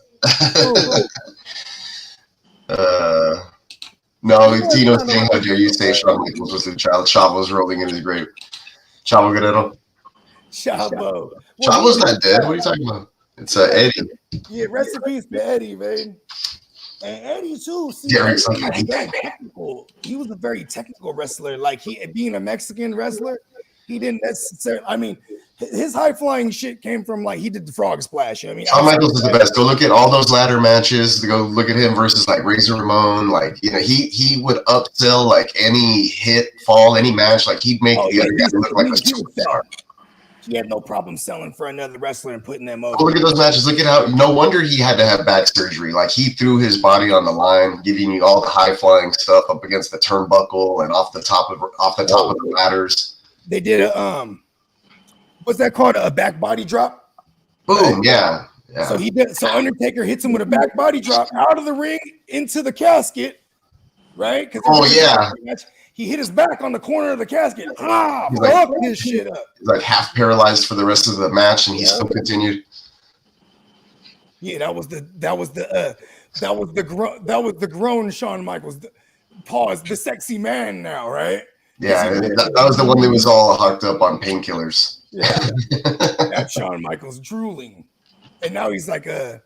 No, Tino's saying, how dare you say Shawn Michaels was lucha? Chop was rolling in his grave. Chavo Guerrero. Chavo. Chavo's not dead. What are you talking about? It's Eddie. Yeah, rest in peace to Eddie, man. And Eddie too. See, he was a very technical wrestler. Like being a Mexican wrestler, he didn't necessarily. I mean, his high flying shit came from like he did the frog splash. You know what I mean, Shawn Michaels is the best. Go look at all those ladder matches. Go look at him versus like Razor Ramon. Like, you know, he would upsell like any fall, any match. Like he'd make the other guy look like a superstar. He had no problem selling for another wrestler and putting them over. Look at those matches. Look at how. No wonder he had to have back surgery. Like he threw his body on the line, giving you all the high flying stuff up against the turnbuckle and off the top of the ladders. They did a what's that called? A back body drop. Boom! Yeah. So he did. So Undertaker hits him with a back body drop out of the ring into the casket, right? He hit his back on the corner of the casket. Fuck his shit up. He's like half paralyzed for the rest of the match, and he still continued. Yeah, that was the grown Shawn Michaels. The sexy man now, right? Yeah, that was the one that was all hooked up on painkillers. Yeah, that's Shawn Michaels drooling, and now he's a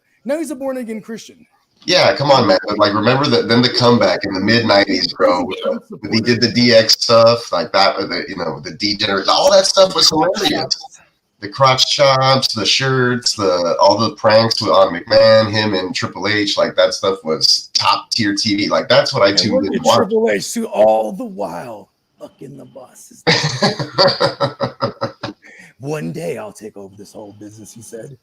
born again Christian. Yeah, come on, man. Like, remember then the comeback in the mid-90s, bro. When he did the DX stuff, like that, the degenerate, all that stuff was hilarious. The crotch chops, the shirts, all the pranks on McMahon, him and Triple H, like that stuff was top tier TV. Like that's what I tuned in to watch. Triple H to all the while fucking the bosses. One day I'll take over this whole business, he said.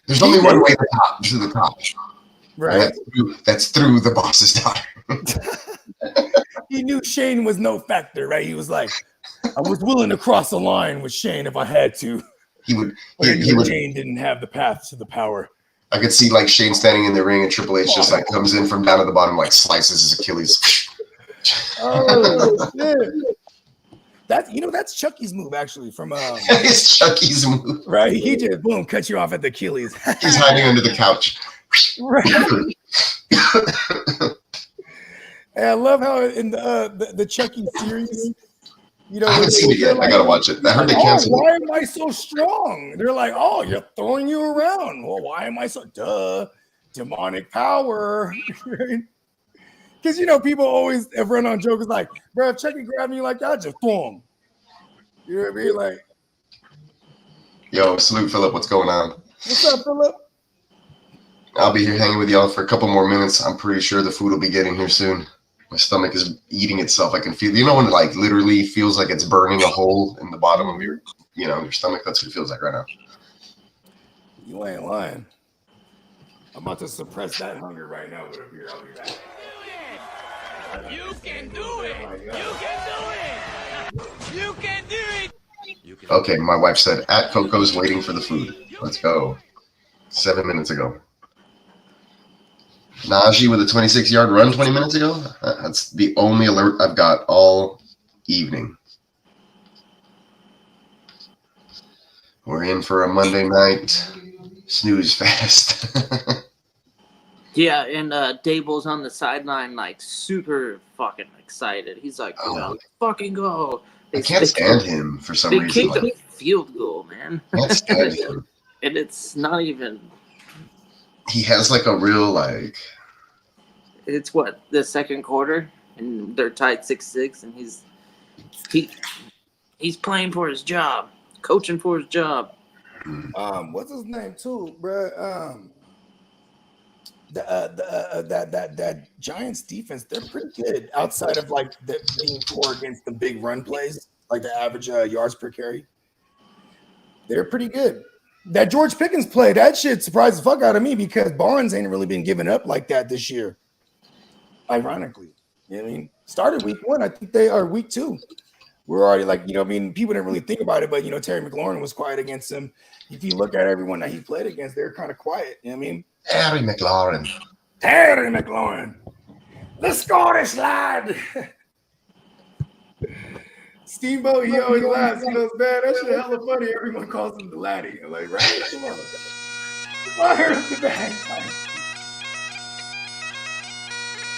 There's only one way to the top. Right. That's through the boss's daughter. He knew Shane was no factor, right? He was like, I was willing to cross the line with Shane if I had to. Shane didn't have the path to the power. I could see like Shane standing in the ring and Triple H just like comes in from down at the bottom, like slices his Achilles. Oh shit. That's Chucky's move actually from it's Chucky's move. Right. He just cut you off at the Achilles. He's hiding under the couch. Right. And I love how in the Chucky series, I haven't seen it yet. I gotta watch it. I heard they canceled it. Why am I so strong? They're like, oh, you're throwing you around. Well, why am I so demonic power? Because people always have run on jokes like, bro, if Chucky grabbed me like that, I'd just throw him. You know what I mean? Like, yo, salute Philip. What's going on? What's up, Philip? I'll be here hanging with y'all for a couple more minutes. I'm pretty sure the food will be getting here soon. My stomach is eating itself. I can feel, when it like literally feels like it's burning a hole in the bottom of your stomach. That's what it feels like right now. You ain't lying. I'm about to suppress that hunger right now with a beer. I'll be back. You can do it. You can do it. You can do it. Okay, my wife said, at Coco's waiting for the food. Let's go. 7 minutes ago. Najee with a 26-yard run 20 minutes ago. That's the only alert I've got all evening. We're in for a Monday night snooze fest. Yeah, and Dable's on the sideline, like super fucking excited. He's like, "Let's fucking go!" I can't stand him for some reason. They kicked a field goal, man. I can't stand him. And it's not even. He has like a real like. It's what, the second quarter, and they're tied 6-6, and he's playing for his job, coaching for his job. What's his name too, bro? That Giants defense, they're pretty good outside of like being poor against the big run plays, like the average yards per carry. They're pretty good. That George Pickens play, that shit surprised the fuck out of me because Barnes ain't really been giving up like that this year. Ironically, you know what I mean? Started week 1, I think they are week 2. We're already like, you know, I mean, people didn't really think about it, but you know, Terry McLaurin was quiet against him. If you look at everyone that he played against, they're kind of quiet. You know what I mean? Terry McLaurin. The Scottish lad. Steamboat, he always laughs. He goes, man, that shit hella funny. Everyone calls him the laddie. I'm like, right? Come on. I heard the bag.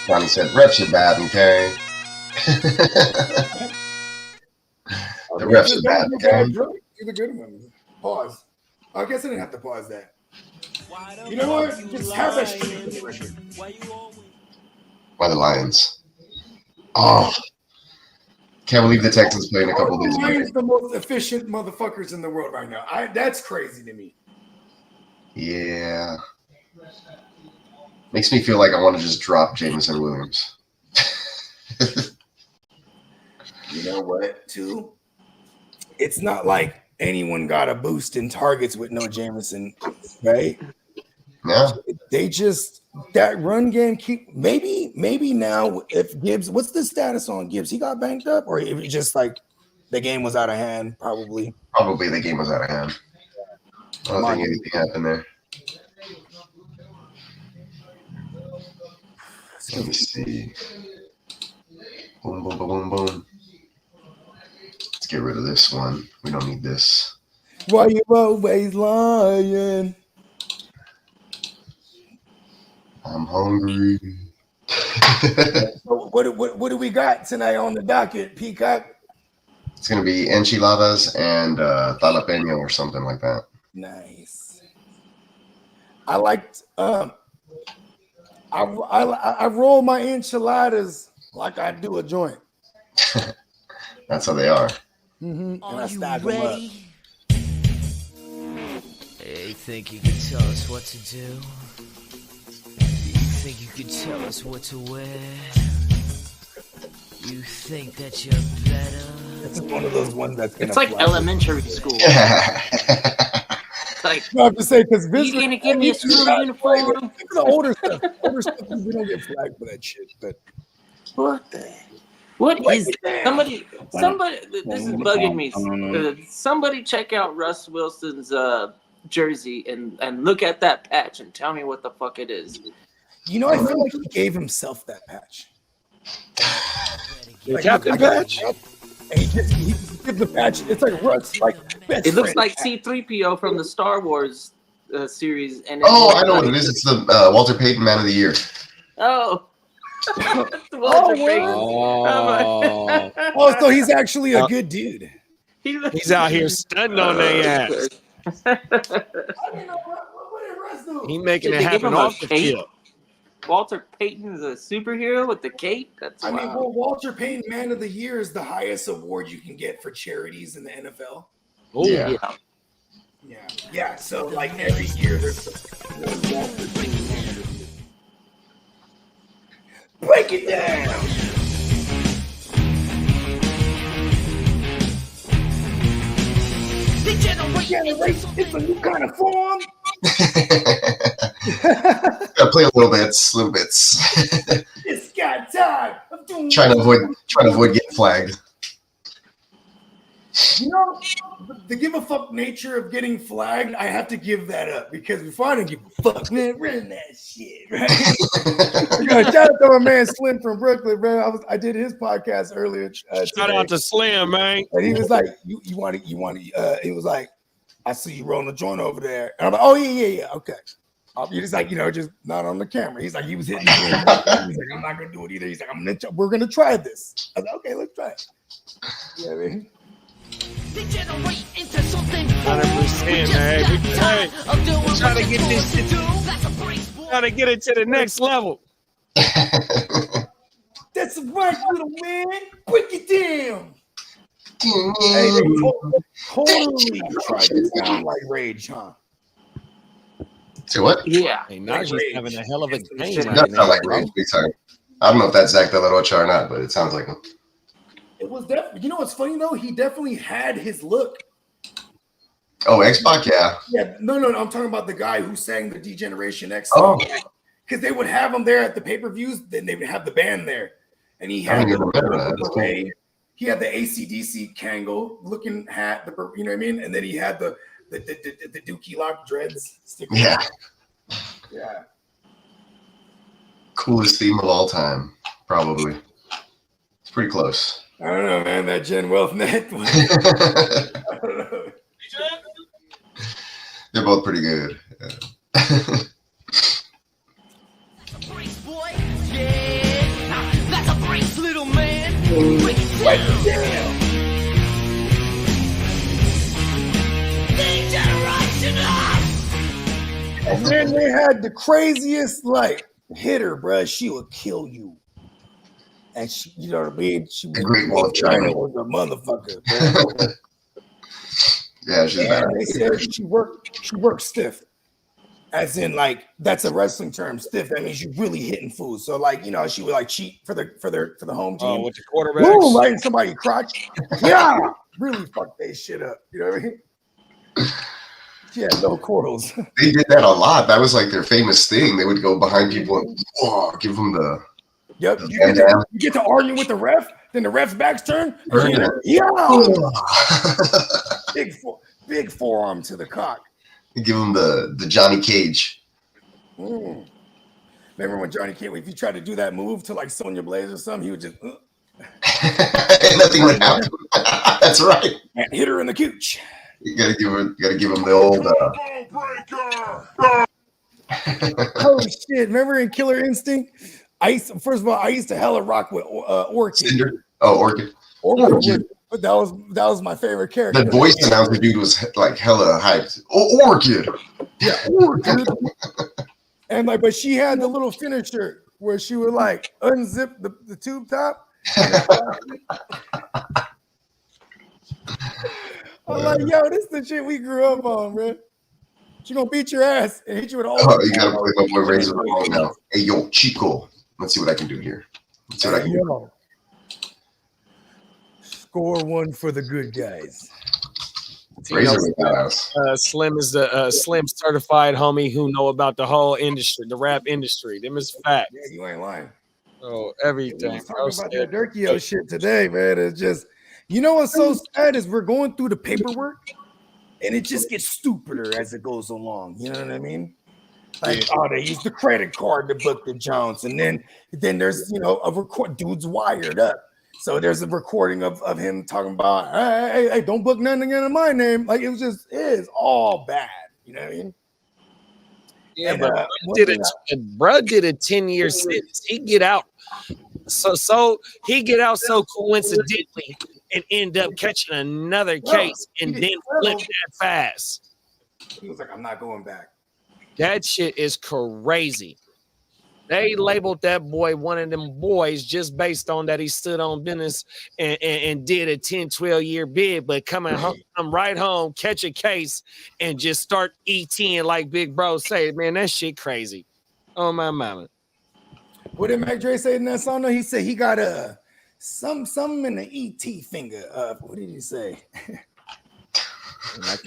Johnny said, refs are bad, okay? The refs are bad, okay? You're the good one. Pause. I guess I didn't have to pause that. You know what? Just have that shit. Why the Lions? Oh. Can't believe the Texans playing a couple days ago. Lions the most efficient motherfuckers in the world right now. That's crazy to me. Yeah. Makes me feel like I want to just drop Jameson Williams. You know what, too? It's not like anyone got a boost in targets with no Jameson, right? Yeah. They just, that run game maybe now if Gibbs, what's the status on Gibbs? He got banked up or it just like the game was out of hand, probably? Probably the game was out of hand. I don't think anything happened there. Let me see. Boom, boom, boom, boom, boom. Let's get rid of this one. We don't need this. Why you always lying? I'm hungry. So what do we got tonight on the docket, Peacock? It's going to be enchiladas and jalapeño or something like that. Nice. I liked I roll my enchiladas like I do a joint. That's how they are. And I stack them up. Hey, think you can tell us what to do? You think you can tell us what to wear? You think that you're better? It's one of those ones that's it's like elementary school. Like, I have to say, because you gonna give me a school uniform? The older stuff, we don't get flagged for that shit. But what the? What is somebody? This is bugging me. Somebody check out Russ Wilson's jersey and look at that patch and tell me what the fuck it is. You know, I feel like he gave himself that patch. The captain patch. And he gives the patch. It's like Russ, like it looks like C-3PO from the Star Wars series. And I know what it is. It's the Walter Payton Man of the Year. Oh. Walter Payton. Oh, so he's actually a good dude. He's out here stunting on their ass. He making it happen off the field. Walter Payton is a superhero with the cape. That's well, Walter Payton Man of the Year is the highest award you can get for charities in the NFL. Oh yeah. So like every year there's Walter Payton Man of the Year. Break it down. Degeneration, it's a new kind of form. Gotta play a little bits. It's got time. I'm doing trying to avoid getting flagged. You know, the give a fuck nature of getting flagged, I have to give that up because if I didn't give a fuck, man, run that shit, right? Shout out to my man Slim from Brooklyn, bro. I did his podcast earlier. Shout out to Slim, man. And he was like, "You want to?" He was like, I see you rolling the joint over there. And I'm like, oh, yeah, okay. You're just like, just not on the camera. He's like, he was hitting me. He's like, I'm not going to do it either. He's like, we're going to try this. I was like, okay, let's try it. Yeah, man. Degenerate into something 100%, man. Hey, we're trying to get this shit, trying to get it to the next level. That's right, little man. Break it down. Hey, they totally tried to sound like Rage, huh? Say what? Yeah. Hey, Najee's having a hell of a game It right does now. sound like Rage big time. I don't know if that's Zach De La Rocha or not, but it sounds like him. It was definitely. You know what's funny though? He definitely had his look. Oh, X-Pac, yeah. Yeah, no. I'm talking about the guy who sang the Degeneration X Oh. song. Because they would have him there at the pay-per-views, then they would have the band there. And he had the beret. He had the AC/DC Kangol looking hat, you know what I mean? And then he had the Dookie Lock dreads. Yeah. Yeah. Coolest theme of all time, probably. It's pretty close. I don't know, man. That Gen Wealth net. I don't know. They're both pretty good. Yeah. That's a brace, little man. And then they had the craziest hitter, bruh. She would kill you. And she, you know what I mean? She was Great Wall of China. was a motherfucker. Yeah, she's bad. They said she worked stiff. As in, that's a wrestling term, stiff. That means you're really hitting fools. So, she would cheat for the home team. Oh, with the quarterbacks. Boom, right in somebody's crotch. Yeah, really fuck that shit up. You know what I mean? She had no quarrels. They did that a lot. That was their famous thing. They would go behind people and give them the. Yep, you get to argue with the ref, then the ref's back's turned. Yeah, big forearm to the cock. Give him the Johnny Cage. Remember when Johnny Cage, if you tried to do that move to Sonya Blaze or something, he would just nothing would happen. That's right. And hit her in the cooch. You gotta give him the old. Holy shit! Remember in Killer Instinct? First of all, I used to hella rock with Orchid. Cinder? Oh, Orchid. But that was my favorite character. The voice announcer dude was hella hyped. Oh, Orchid. Yeah, Orchid. And but she had the little finisher where she would unzip the tube top. I'm like, yo, this is the shit we grew up on, man. She gonna beat your ass and hit you with all. Oh, you gotta play my boy Razor Ramon now. Hey, yo, Chico. Let's see what I can do here. Let's see what I can do. Score one for the good guys. Razor Slim is the Slim certified homie who know about the whole industry, the rap industry. Them is facts. Yeah, you ain't lying. Oh, everything. We talking about that Durkio shit today, man. It's just, what's so sad is we're going through the paperwork, and it just gets stupider as it goes along. You know what I mean? They use the credit card to book the Jones, and then there's a record. Dude's wired up, so there's a recording of him talking about, hey, don't book nothing again in my name. It's all bad. You know what I mean? Yeah, and, but bro did a 10-year sentence. He get out so coincidentally and end up catching another case and then flip that fast. He was like, I'm not going back. That shit is crazy. They labeled that boy one of them boys just based on that he stood on business and did a 10, 12-year bid, but come right home, catch a case, and just start ETing like Big Bro say, man, that shit crazy. Oh, my mama. What did Mac Dre say in that song? No, he said he got something in the ET finger. What did he say? I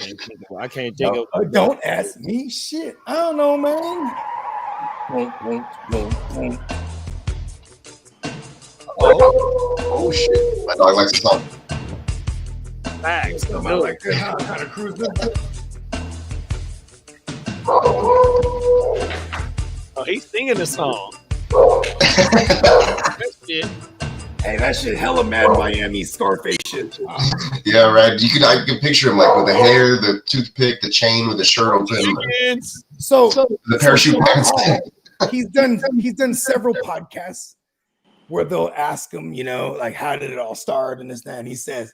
can't think of. Don't ask me shit. I don't know, man. Oh shit! My dog likes the song. Facts. Kind of cruising. Oh, he's singing the song. That shit. Hey, that shit hella Mad Miami Scarface shit. Yeah, right. I could picture him like with the hair, the toothpick, the chain with the shirt open, So the parachute pants. He's done several podcasts where they'll ask him, you know, like, how did it all start and this, that. And he says,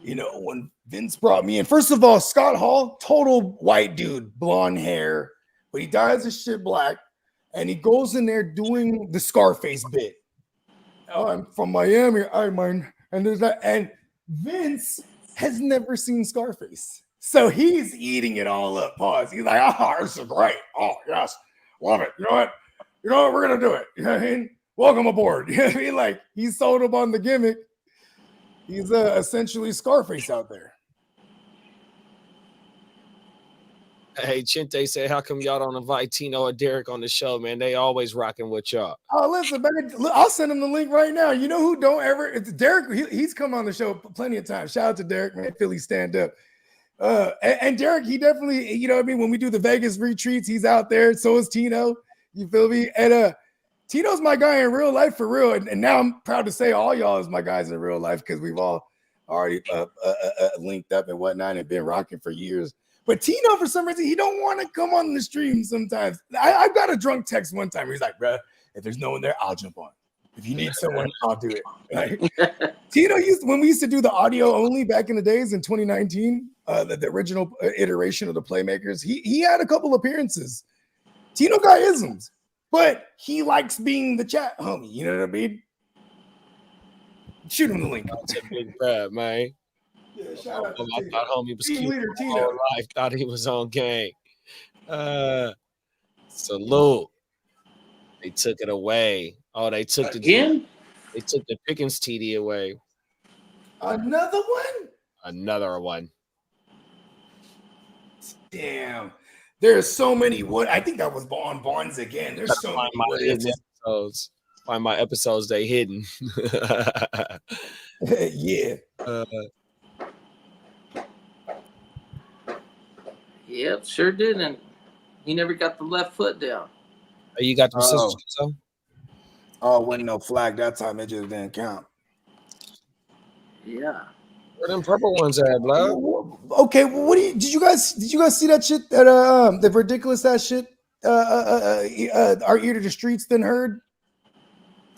you know, when Vince brought me in, first of all, Scott Hall, total white dude, blonde hair, but he dyes his shit black, and he goes in there doing the Scarface bit. Oh, I'm from Miami, I mind, and there's that, and Vince has never seen Scarface, so he's eating it all up. Pause. He's like, oh, this is great. Oh, yes, love it. You know what? We're gonna do it. You know what I mean? Welcome aboard. You know what I mean? Like, he sold him on the gimmick. He's essentially Scarface out there. Hey, Chinte said, how come y'all don't invite Tino or Derek on the show, man? They always rocking with y'all. Oh, listen, man, I'll send him the link right now. You know who don't ever? It's Derek. He's come on the show plenty of times. Shout out to Derek, man. Philly stand up. And Derek, he definitely, you know what I mean? When we do the Vegas retreats, he's out there. So is Tino. You feel me? And Tino's my guy in real life for real. And now I'm proud to say all y'all is my guys in real life because we've all already linked up and whatnot and been rocking for years. But Tino, for some reason, he don't want to come on the stream sometimes. I've got a drunk text one time. He's like, bro, if there's no one there, I'll jump on. If you need someone, I'll do it. Like, Tino when we used to do the audio only back in the days in 2019, the original iteration of the Playmakers, he had a couple appearances. Tino got isms, but he likes being the chat homie. You know what I mean? Shoot him the link. That's a big grab, man. Yeah, shout out to I thought homie was cute. leader Tino. I thought he was on gang. Salute. They took it away. Oh, they took again? They took the Pickens TD away. Another one? Another one. Damn. There's so many. What I think that was on Barnes again. There's so many episodes. Find my episodes they hidden. Yeah. Yep, sure did. And he never got the left foot down. Oh, you got the sisters, so? Oh, wasn't no flag that time. It just didn't count. Yeah. Where them purple ones at, blood? Okay, well, did you guys see that shit that the ridiculous ass shit our ear to the streets then heard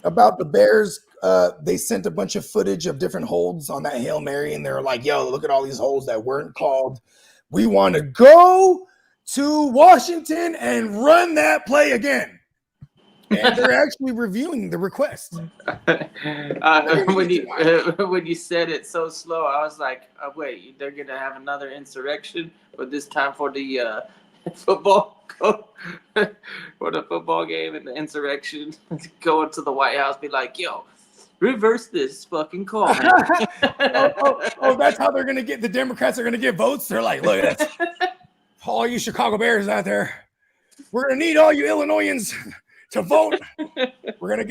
about the Bears? They sent a bunch of footage of different holds on that Hail Mary, and they're like, yo, look at all these holds that weren't called. We want to go to Washington and run that play again. And they're actually reviewing the request. When you said it so slow, I was like, oh, wait, they're gonna have another insurrection, but this time for the football for the football game and the insurrection, going to the White House, be like, yo, reverse this fucking call. oh, that's how they're gonna get the Democrats are gonna get votes. They're like, look at all you Chicago Bears out there. We're gonna need all you Illinoisans to vote. We're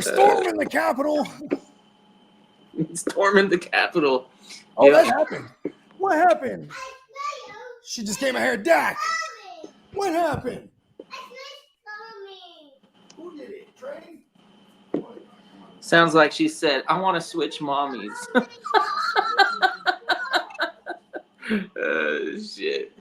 storming the Capitol. Storming the Capitol. Oh, that happened. What happened? She just came out here, Dak. What happened? Who did it? Train? Sounds like she said, I want to switch mommies. Shit.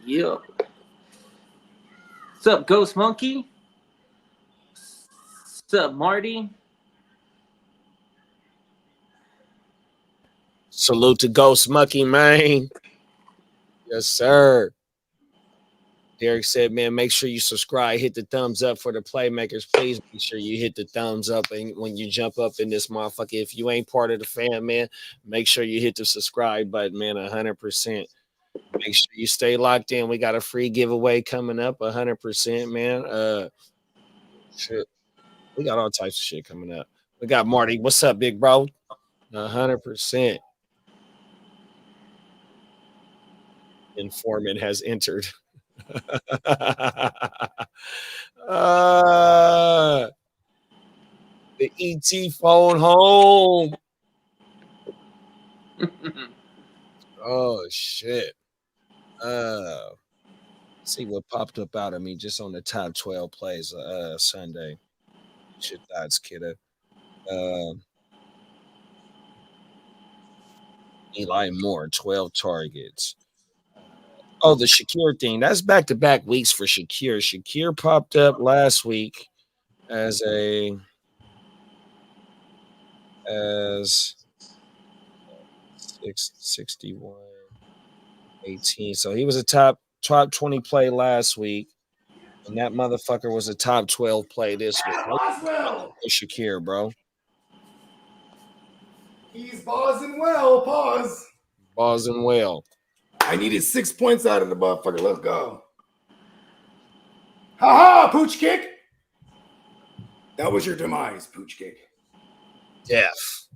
Yep. What's up, Ghost Monkey? What's up, Marty? Salute to Ghost Monkey, man. Yes, sir. Derek said, man, make sure you subscribe, hit the thumbs up for the Playmakers. Please make sure you hit the thumbs up. And when you jump up in this motherfucker, if you ain't part of the fam, man, make sure you hit the subscribe button, man, 100%. Make sure you stay locked in. We got a free giveaway coming up, 100%, man. Shit. We got all types of shit coming up. We got Marty. What's up, big bro? 100%. Informant has entered. The ET phone home. Oh, shit. See what popped up out of me just on the top 12 plays Sunday. Your thoughts, kiddo. Eli Moore, 12 targets. Oh, the Shakir thing. That's back-to-back weeks for Shakir. Shakir popped up last week as 61, 18. So he was a top 20 play last week. And that motherfucker was a top 12 play this week. Shakir, bro. He's buzzing well. Pause. Buzzing well. I needed 6 points out of the motherfucker. Let's go. Ha ha, pooch kick. That was your demise, pooch kick. Death.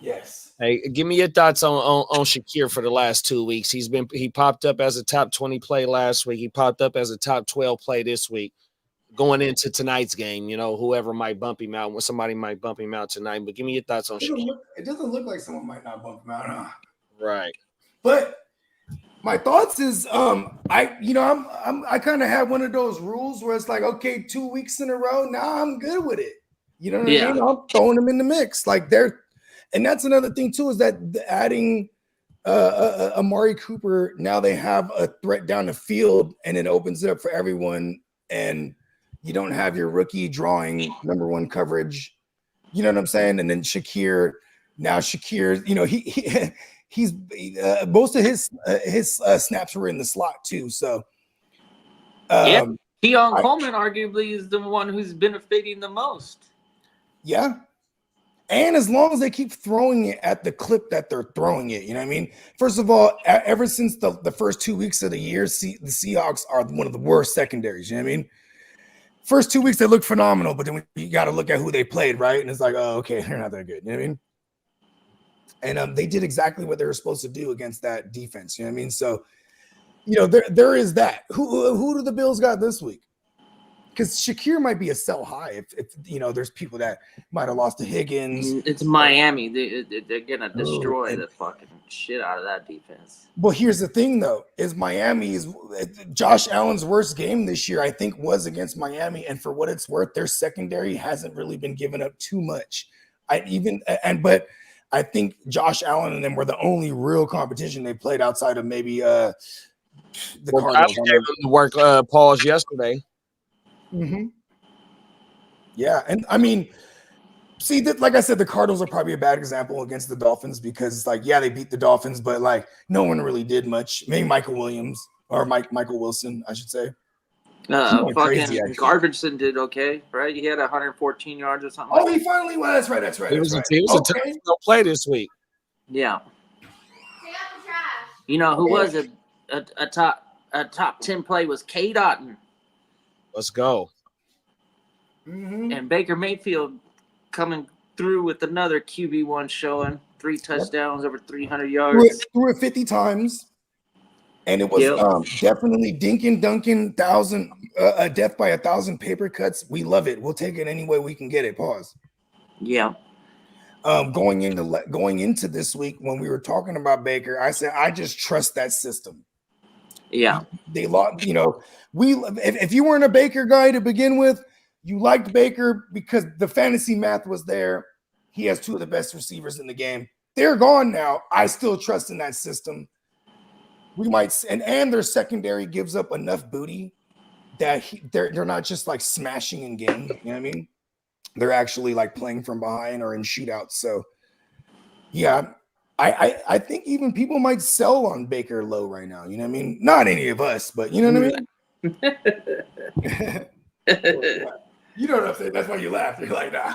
Yes. Hey, give me your thoughts on Shakir for the last 2 weeks. He popped up as a top 20 play last week. He popped up as a top 12 play this week. Going into tonight's game, whoever might bump him out, somebody might bump him out tonight. But give me your thoughts on Shakir. It doesn't look like someone might not bump him out, huh? Right. But my thoughts is I kind of have one of those rules where it's like, okay, 2 weeks in a row, now I'm good with it. You know what I mean? I'm throwing them in the mix. And that's another thing too, is that adding Amari Cooper, now they have a threat down the field and it opens it up for everyone, and you don't have your rookie drawing number one coverage. You know what I'm saying? And then Shakir, he's most of his snaps were in the slot too. So Keon Coleman arguably is the one who's benefiting the most. Yeah. And as long as they keep throwing it at the clip that they're throwing it, you know what I mean? First of all, ever since the first 2 weeks of the year, the Seahawks are one of the worst secondaries, you know what I mean? First 2 weeks, they look phenomenal, but then you got to look at who they played, right? And it's like, oh, okay, they're not that good, you know what I mean? And they did exactly what they were supposed to do against that defense, you know what I mean? So, there is that. Who do the Bills got this week? Because Shakir might be a sell high if there's people that might have lost to Higgins. It's Miami. They're gonna destroy the fucking shit out of that defense. Well, here's the thing, though, is Josh Allen's worst game this year, I think, was against Miami, and for what it's worth, their secondary hasn't really been giving up too much. But I think Josh Allen and them were the only real competition they played outside of maybe the Cardinals. I gave them the work pause yesterday. Mm-hmm. Yeah, and I mean, see that, like I said, the Cardinals are probably a bad example against the Dolphins because, they beat the Dolphins, but no one really did much. Maybe Michael Wilson, I should say. Fucking Garbagson did okay, right? He had 114 yards or something. Oh, he finally was. That's right. He was a top play this week. Yeah. You know who was a top 10 play was K. Dotton. Let's go. Mm-hmm. And Baker Mayfield coming through with another QB1 showing 3 touchdowns, over 300 yards. Threw it 50 times. And it was definitely Dinkin Duncan, death by 1,000 paper cuts. We love it. We'll take it any way we can get it. Pause. Yeah. Going into this week when we were talking about Baker, I said I just trust that system. Yeah, they lost. If you weren't a Baker guy to begin with, you liked Baker because the fantasy math was there. He has 2 of the best receivers in the game. They're gone now. I still trust in that system. We might, and their secondary gives up enough booty that they're not just smashing in games. You know what I mean? They're actually playing from behind or in shootouts. So, yeah. I think even people might sell on Baker low right now. You know what I mean? Not any of us, but you know what I mean? You know what I'm saying? That's why you laugh. You're like, nah.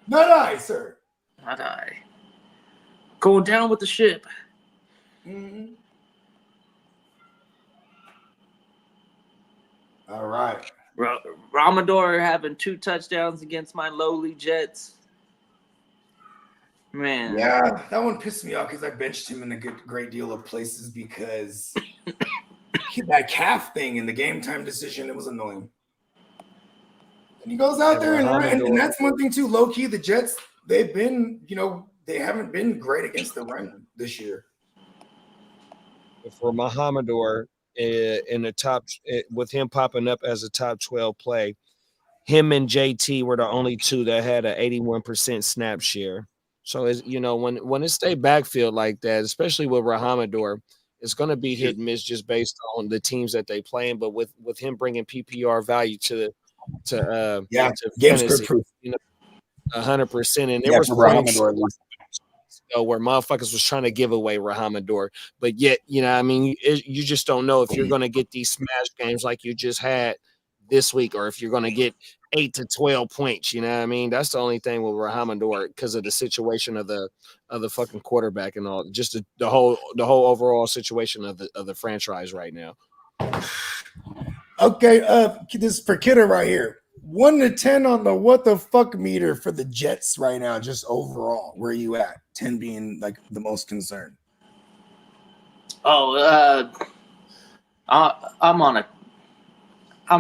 Not I, sir. Not I. Going down with the ship. Mm-hmm. All right. Ramador having 2 touchdowns against my lowly Jets. Man, yeah, that one pissed me off because I benched him in a great deal of places because that calf thing in the game time decision, it was annoying. And he goes out there and that's one thing too. Low key, the Jets, they've been, they haven't been great against the run this year. for Mohamedor in the top with him popping up as a top 12 play. Him and JT were the only two that had an 81% snap share. So it's, you know, when it stay backfield like that, especially with Rahamador, it's going to be hit and miss just based on the teams that they playing. But with him bringing PPR value to game fantasy, script proof. you know, 100%. And there Yeah, was for points Rahamador at least. where motherfuckers was trying to give away Rahamador, but yet, you know, I mean, you just don't know if you're going to get these smash games like you just had this week, or if you're going to get 8 to 12 points. You know what I mean? That's the only thing with Rahamador because of the situation of the fucking quarterback and all, just the whole overall situation of the franchise right now. Okay, this is for Kidder right here. 1 to 10 on the what the fuck meter for the Jets right now, just overall. Where are you at? 10 being like the most concerned. Oh, I'm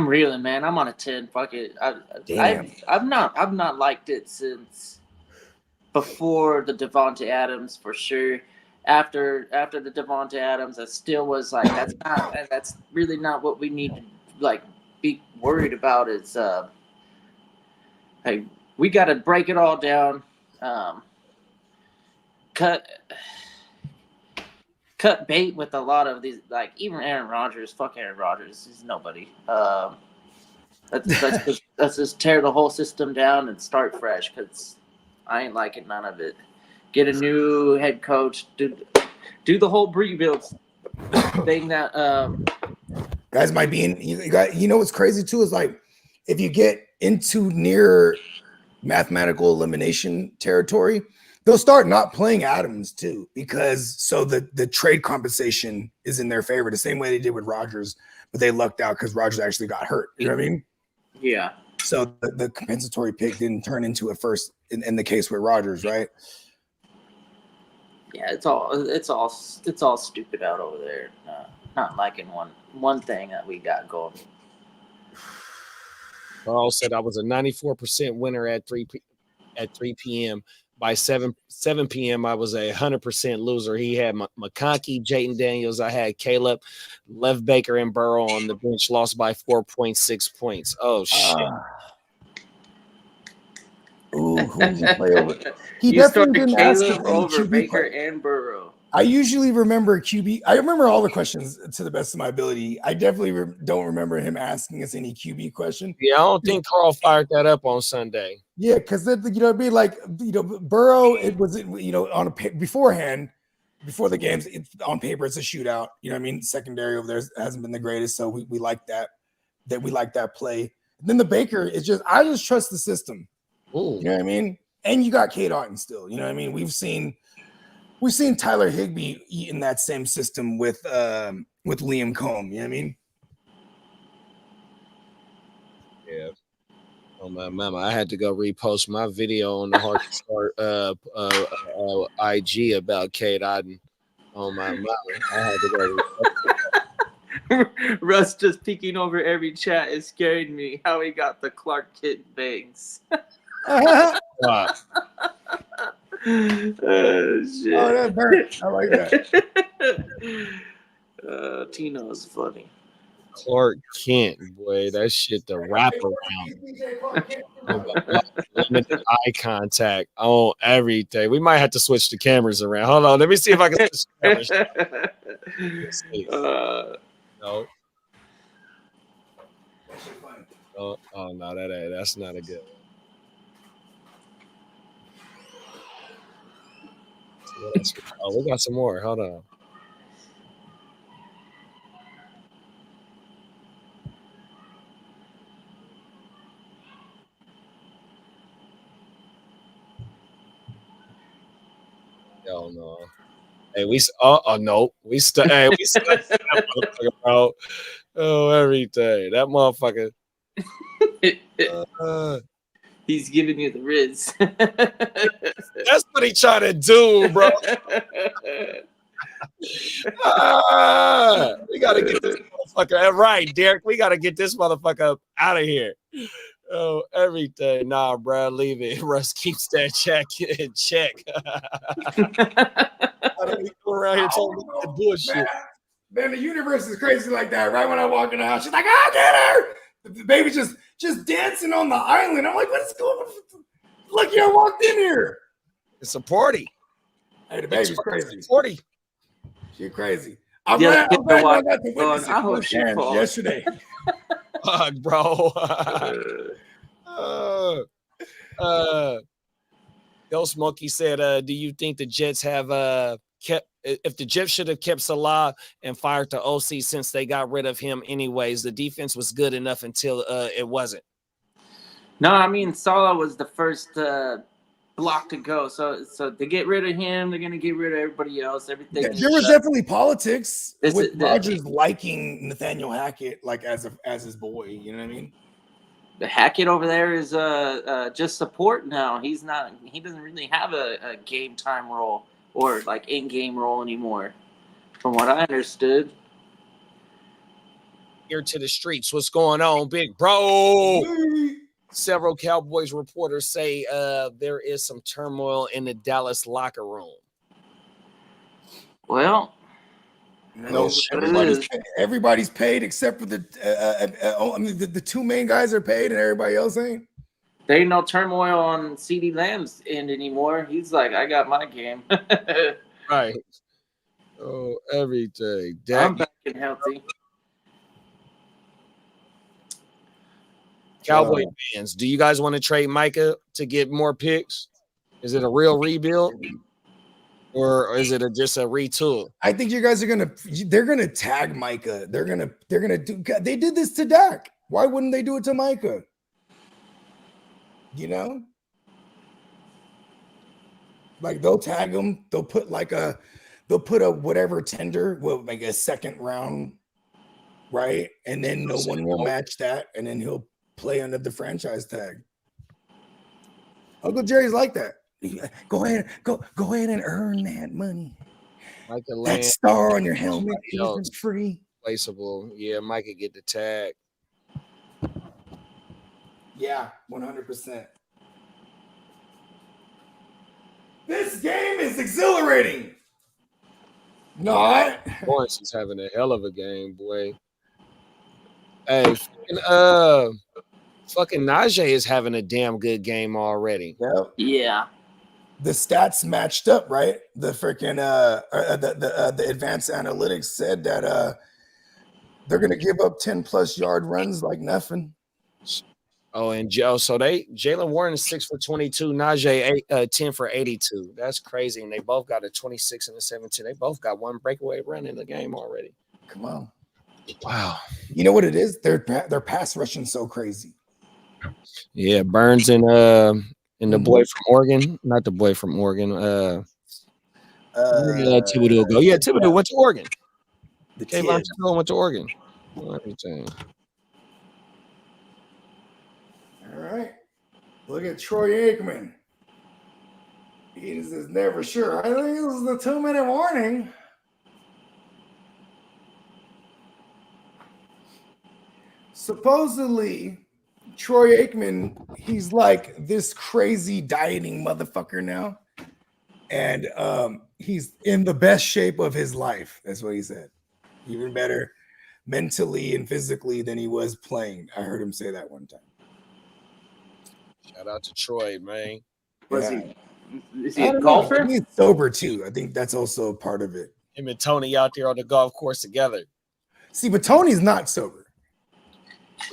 reeling, man. I'm on a 10. Fuck it. I've not liked it since before the Devontae Adams for sure. After the Devontae Adams, I still was like, that's really not what we need to like be worried about. It's hey, we got to break it all down. Cut bait with a lot of these, like even Aaron Rodgers. Fuck Aaron Rodgers. He's nobody. Let's just tear the whole system down and start fresh because I ain't liking none of it. Get a new head coach. Do the whole rebuild thing that guys might be in. You know what's crazy too is like if you get into near mathematical elimination territory, they'll start not playing Adams too, because so the trade compensation is in their favor the same way they did with Rodgers, but they lucked out because Rodgers actually got hurt. You know what I mean? Yeah. So the compensatory pick didn't turn into a first in the case with Rodgers, right? Yeah, it's all stupid out over there. Not liking one thing that we got going. Carl said I was a 94% winner at 3 p.m. By 7 p.m. I was a 100% loser. He had McConkey, Jayden Daniels. I had Caleb, left Baker and Burrow on the bench. Lost by 4.6 points. Oh shit! Ooh, who did you play over? He definitely didn't ask Caleb over Baker and Burrow. I usually remember QB. I remember all the questions to the best of my ability. I definitely don't remember him asking us any QB question. Yeah, I don't think Carl fired that up on Sunday. Yeah, because you know, it'd be like, you know, Burrow. It was, you know, on beforehand, before the games, on paper it's a shootout. You know what I mean? Secondary over there hasn't been the greatest, so we like that. That we like that play. And then the Baker is just, I just trust the system. Ooh. You know what I mean? And you got Kate Otten still. You know what I mean? We've seen Tyler Higbee eat in that same system with Liam Combs. You know what I mean? Yeah. Oh my mama, I had to go repost my video on the Hard Start IG about Kate Otten. Oh my mama, I had to go. Russ just peeking over every chat is scaring me. How he got the Clark Kent bangs. Wow. Shit. Oh, that burnt. I like that. Tino's funny. Clark Kent, boy, that shit the wrap around. Limited eye contact on everything. We might have to switch the cameras around. Hold on, let me see if I can switch the cameras. No. Oh no, that's not a good one. Oh, we got some more. Hold on. Hell no. Hey, no. We stuck bro. Oh, everything. That motherfucker. He's giving you the Riz. That's what he trying to do, bro. We gotta get this motherfucker right, Derek. We gotta get this motherfucker out of here. Oh, everything. Nah, bro, leave it. Russ keeps that check in check. I don't be going around here talking about bullshit. Man, the universe is crazy like that. Right when I walk in the house, she's like, "I'll get her." The baby's just dancing on the island. I'm like, "What is going on?" Look, I walked in here. It's a party. Hey, the baby's crazy. 40. She's crazy. I'm Yeah, glad I got to witness I hope she falls. yesterday. Fuck, bro. Yo, Smokey said, "Do you think the Jets have kept? If the Jets should have kept Salah and fired the OC since they got rid of him anyways, the defense was good enough until it wasn't." No, I mean Salah was the first block to go. So to get rid of him, they're gonna get rid of everybody else. Everything. There was definitely politics This with is- Rodgers liking Nathaniel Hackett like as his boy. You know what I mean? The Hackett over there is just support now. He doesn't really have a game time role or like in game role anymore, from what I understood. Here to the streets. What's going on, big bro? Several Cowboys reporters say there is some turmoil in the Dallas locker room. Well, No, everybody's paid except for the two main guys are paid and everybody else ain't. there ain't no turmoil on CeeDee Lamb's end anymore. He's like, I got my game. Right. Oh, everything. I'm back and healthy. Cowboy fans, do you guys want to trade Micah to get more picks? Is it a real rebuild? Or is it just a retool? I think you guys they're gonna tag Micah. They're gonna do. They did this to Dak. Why wouldn't they do it to Micah? You know, like they'll tag him. They'll put a whatever tender, well, like a second round, right? And then no one will match that, and then he'll play under the franchise tag. Uncle Jerry's like that. Go ahead and earn that money. That star on your helmet isn't free. Placeable. Yeah, Mike could get the tag. Yeah, 100%. This game is exhilarating. Not. Lawrence is having a hell of a game, boy. Hey, fucking Najee is having a damn good game already. Yep. Yeah. The stats matched up, right? The freaking the advanced analytics said that they're gonna give up 10+ yard runs like nothing. Oh, and Joe, so Jalen Warren is 6 for 22, Najee 10 for 82. That's crazy. And they both got a 26 and a 17. They both got one breakaway run in the game already. Come on. Wow. You know what it is? Their pass rushing so crazy. Yeah, Burns and the boy from Oregon, not the boy from Oregon. Thibodeau go. Yeah, Thibodeau went to Oregon. The Kayvon kid. Thibodeau went to Oregon. Everything. All right. Look at Troy Aikman. He is never sure. I think this is the 2-minute warning. Supposedly, Troy Aikman, he's like this crazy dieting motherfucker now. And he's in the best shape of his life. That's what he said. Even better mentally and physically than he was playing. I heard him say that one time. Shout out to Troy, man. Is he a golfer? He's sober too. I think that's also a part of it. Him and Tony out there on the golf course together. See, but Tony's not sober.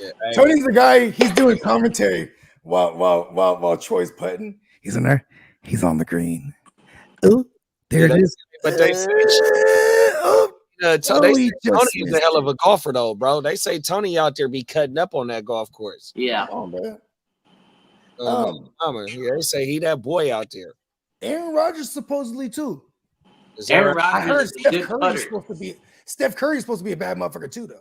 Yeah, Tony's the guy. He's doing commentary while Troy's putting. He's in there. He's on the green. Oh, there it is. But they say Tony's a hell of a golfer, though, bro. They say Tony out there be cutting up on that golf course. Yeah. Oh man. Yeah, they say he that boy out there. Aaron Rodgers supposedly too. Aaron I heard Rodgers Steph Curry's supposed to be a bad motherfucker too, though.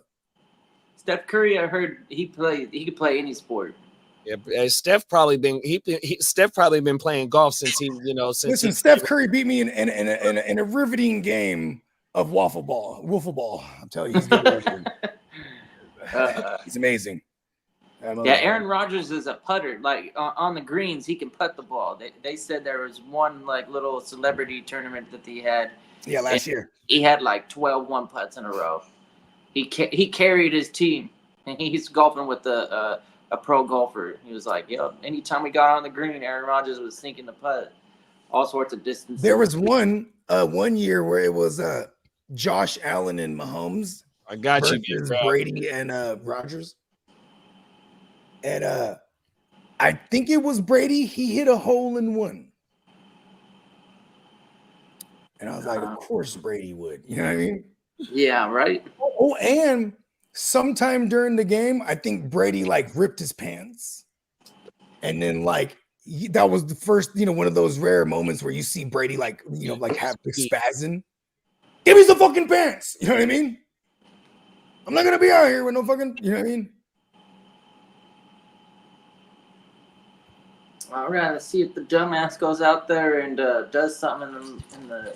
Steph Curry, I heard he could play any sport. Yeah, Steph probably been playing golf since Listen, Steph Curry beat me in a riveting game of wiffle ball. I'm telling you, he's good. He's amazing. Yeah, Aaron Rodgers is a putter. Like on the greens, he can putt the ball. They said there was one like little celebrity tournament that he had, Yeah, last year. He had like 12 one-putts in a row. He carried his team, and he's golfing with a pro golfer. He was like, yo, anytime we got on the green, Aaron Rodgers was sinking the putt. All sorts of distance. There was one year where it was Josh Allen and Mahomes. I got you, Brady and Rodgers. And I think it was Brady. He hit a hole in one. And I was like, of course Brady would. You know what I mean? Yeah, right. Oh, and sometime during the game, I think Brady like ripped his pants. And then like that was the first, one of those rare moments where you see Brady like, like have the spasm. Give me some fucking pants. You know what I mean? I'm not gonna be out here with no fucking, you know what I mean? All right, let's see if the dumbass goes out there and does something in the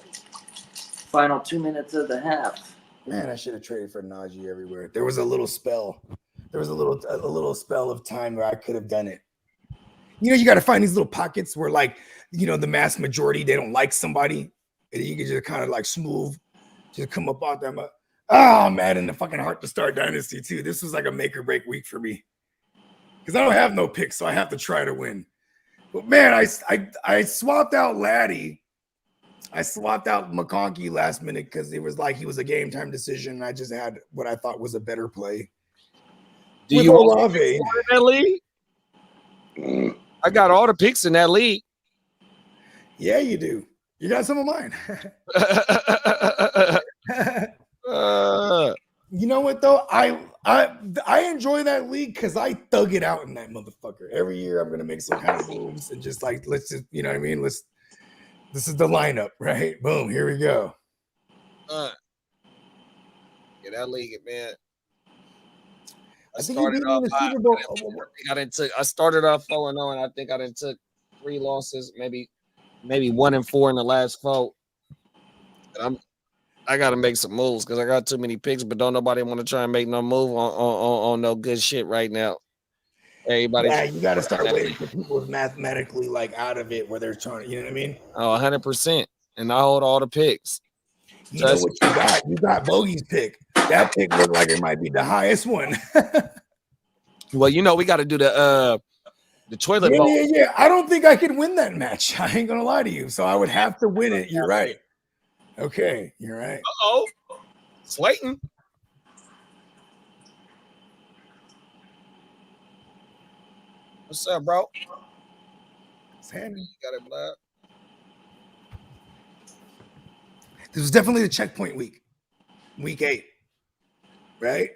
final 2 minutes of the half. Man, I should have traded for Najee everywhere. There was a little spell. There was a little spell of time where I could have done it. You got to find these little pockets where, like, the mass majority, they don't like somebody, and you can just kind of like smooth, just come up out there. Oh man, in the fucking Heart to Start Dynasty too. This was like a make or break week for me because I don't have no picks, so I have to try to win. But man, I swapped out Laddie. I swapped out McConkey last minute because it was like he was a game time decision. I just had what I thought was a better play. Do you want in that league? I got all the picks in that league. Yeah, you do. You got some of mine. You know what though? I enjoy that league because I thug it out in that motherfucker. Every year I'm gonna make some kind of moves and just like let's just, you know what I mean? This is the lineup, right? Boom, here we go. Yeah, that league, man. I started off 4-0, and I think I done took 3 losses, maybe 1 and 4 in the last 4. And I got to make some moves because I got too many picks, but don't nobody want to try and make no move on no good shit right now. Everybody, yeah, you got to start waiting for people who's mathematically like out of it where they're trying. You know what I mean? Oh, 100%. And I hold all the picks. You know what you got? You got Bogey's pick. That pick looked like it might be the highest one. Well, we got to do the toilet bowl. Yeah. I don't think I could win that match. I ain't gonna lie to you. So I would have to win it. You're right. Okay, you're right. Uh-oh. Slayton. What's up, bro? It's happening. You got it, blood. This was definitely the checkpoint week. Week 8. Right?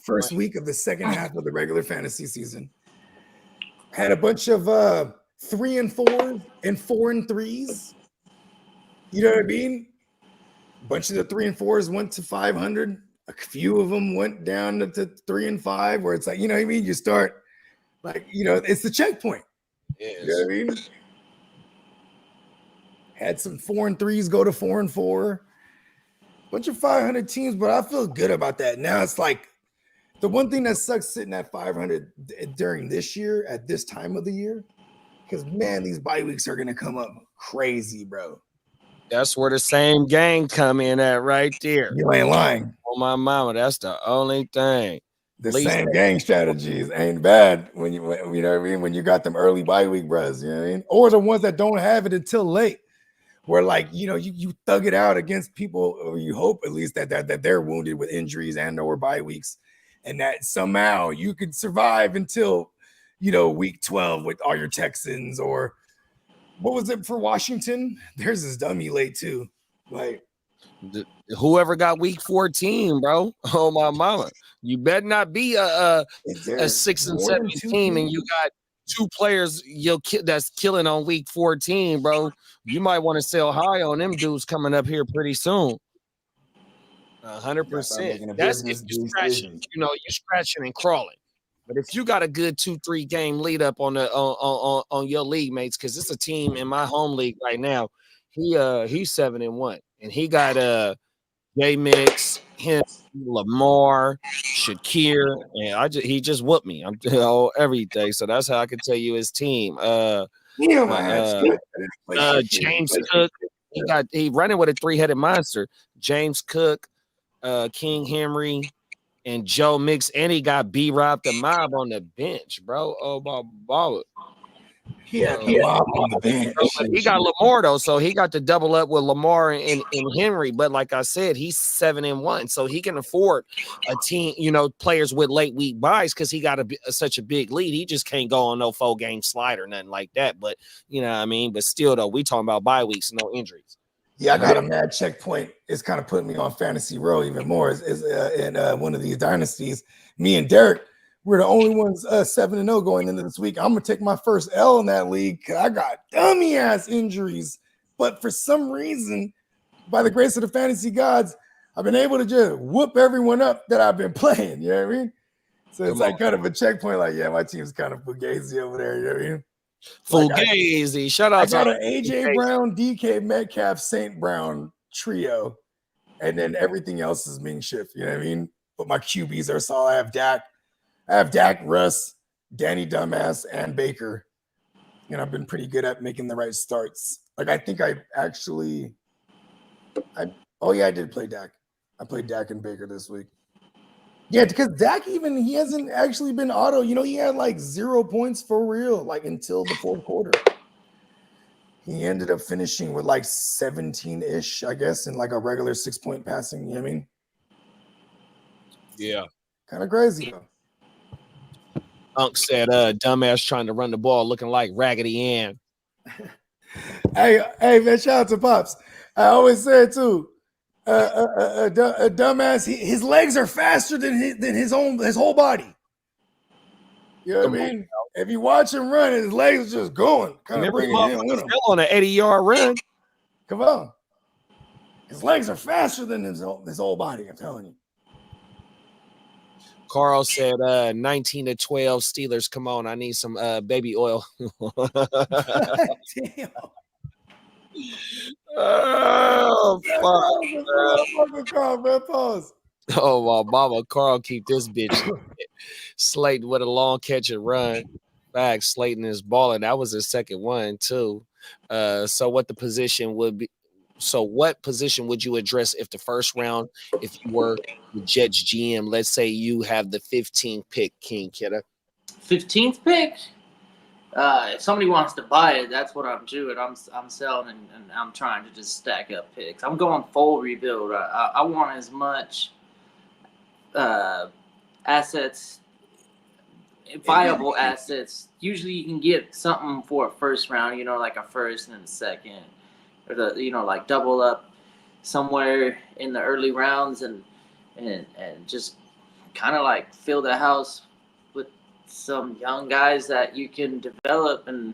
First week of the second half of the regular fantasy season. Had a bunch of 3 and 4 and 4 and 3s. You know what I mean? A bunch of the 3 and 4s went to 500. A few of them went down to 3 and 5, where it's like, you know what I mean? You start like, it's the checkpoint. Yes. You know what I mean? Had some 4 and 3s go to 4 and 4. Bunch of 500 teams, but I feel good about that. Now it's like the one thing that sucks sitting at 500 during this year at this time of the year, because man, these bye weeks are gonna come up crazy, bro. That's where the same gang come in at right there. You ain't lying. Oh my mama, that's the only thing. The same gang strategies ain't bad when you know what I mean, when you got them early bye week bros, you know what I mean? Or the ones that don't have it until late. Where like you thug it out against people, or you hope at least that they're wounded with injuries and or bye weeks, and that somehow you could survive until week 12 with all your Texans. Or what was it for Washington? Theirs is dummy late too. Like whoever got week 14, bro. Oh my mama, you better not be a 6 and 7 team, and you got 2 players that's killing on week 14, bro. You might want to sell high on them dudes coming up here pretty soon. 100%. That's if you're scratching, you're scratching and crawling. But if you got a good 2-3 game lead up on the on your league mates, because it's a team in my home league right now. He's 7-1, and he got J Mix, him, Lamar, Shakir, and he just whooped me. I'm everything. So that's how I can tell you his team. James Cook, he running with a 3-headed monster. James Cook, King Henry, and Joe Mix, and he got B-Rob the Mob on the bench, bro. Oh my baller. He had the mob on the bench. He got Lamar though, so he got to double up with Lamar and Henry. But like I said, he's 7-1, so he can afford a team, players with late week buys because he got such a big lead. He just can't go on no 4-game slide or nothing like that. But you know what I mean. But still, though, we talking about bye weeks, no injuries. Yeah, I got a mad checkpoint. It's kind of putting me on fantasy row even more. In one of these dynasties, me and Derek, we're the only ones 7-0 going into this week. I'm gonna take my first L in that league because I got dummy ass injuries. But for some reason, by the grace of the fantasy gods, I've been able to just whoop everyone up that I've been playing. You know what I mean? So it's like kind of a checkpoint. Like, yeah, my team's kind of fugazi over there. You know what I mean? Fugazi. Shout out to I got an AJ Brown, DK Metcalf, St. Brown trio, and then everything else is Ming shift. You know what I mean? But my QBs are solid. I have Dak, Russ, Danny Dumbass, and Baker. And I've been pretty good at making the right starts. Like I think I did play Dak. I played Dak and Baker this week. Yeah, because Dak he hasn't actually been auto. He had like 0 points for real, like until the fourth quarter. He ended up finishing with like 17-ish, I guess, in like a regular 6-point passing. You know what I mean? Yeah. Kind of crazy though. Unc said, dumbass trying to run the ball looking like Raggedy Ann. Hey, man, shout out to Pops. I always say too, a dumbass, his legs are faster than his whole body. You know what I mean? If you watch him run, his legs are just going, kind of bringing it in with him. Still on an 80-yard run. Come on. His legs are faster than his whole body, I'm telling you. Carl said 19-12 Steelers. Come on, I need some baby oil. Damn. Oh, fuck. Carl, man, pause. Oh, well, mama, Carl keep this bitch Slayton with a long catch and run. Back, Slayton is balling. That was his second one, too. So what position would you address if the first round, if you were the Jets GM, let's say you have the 15th pick, King Kidder? 15th pick? If somebody wants to buy it, that's what I'm doing. I'm selling and I'm trying to just stack up picks. I'm going full rebuild. I want as much assets, viable assets. Usually you can get something for a first round, like a first and a second. Or like double up somewhere in the early rounds and just kind of like fill the house with some young guys that you can develop and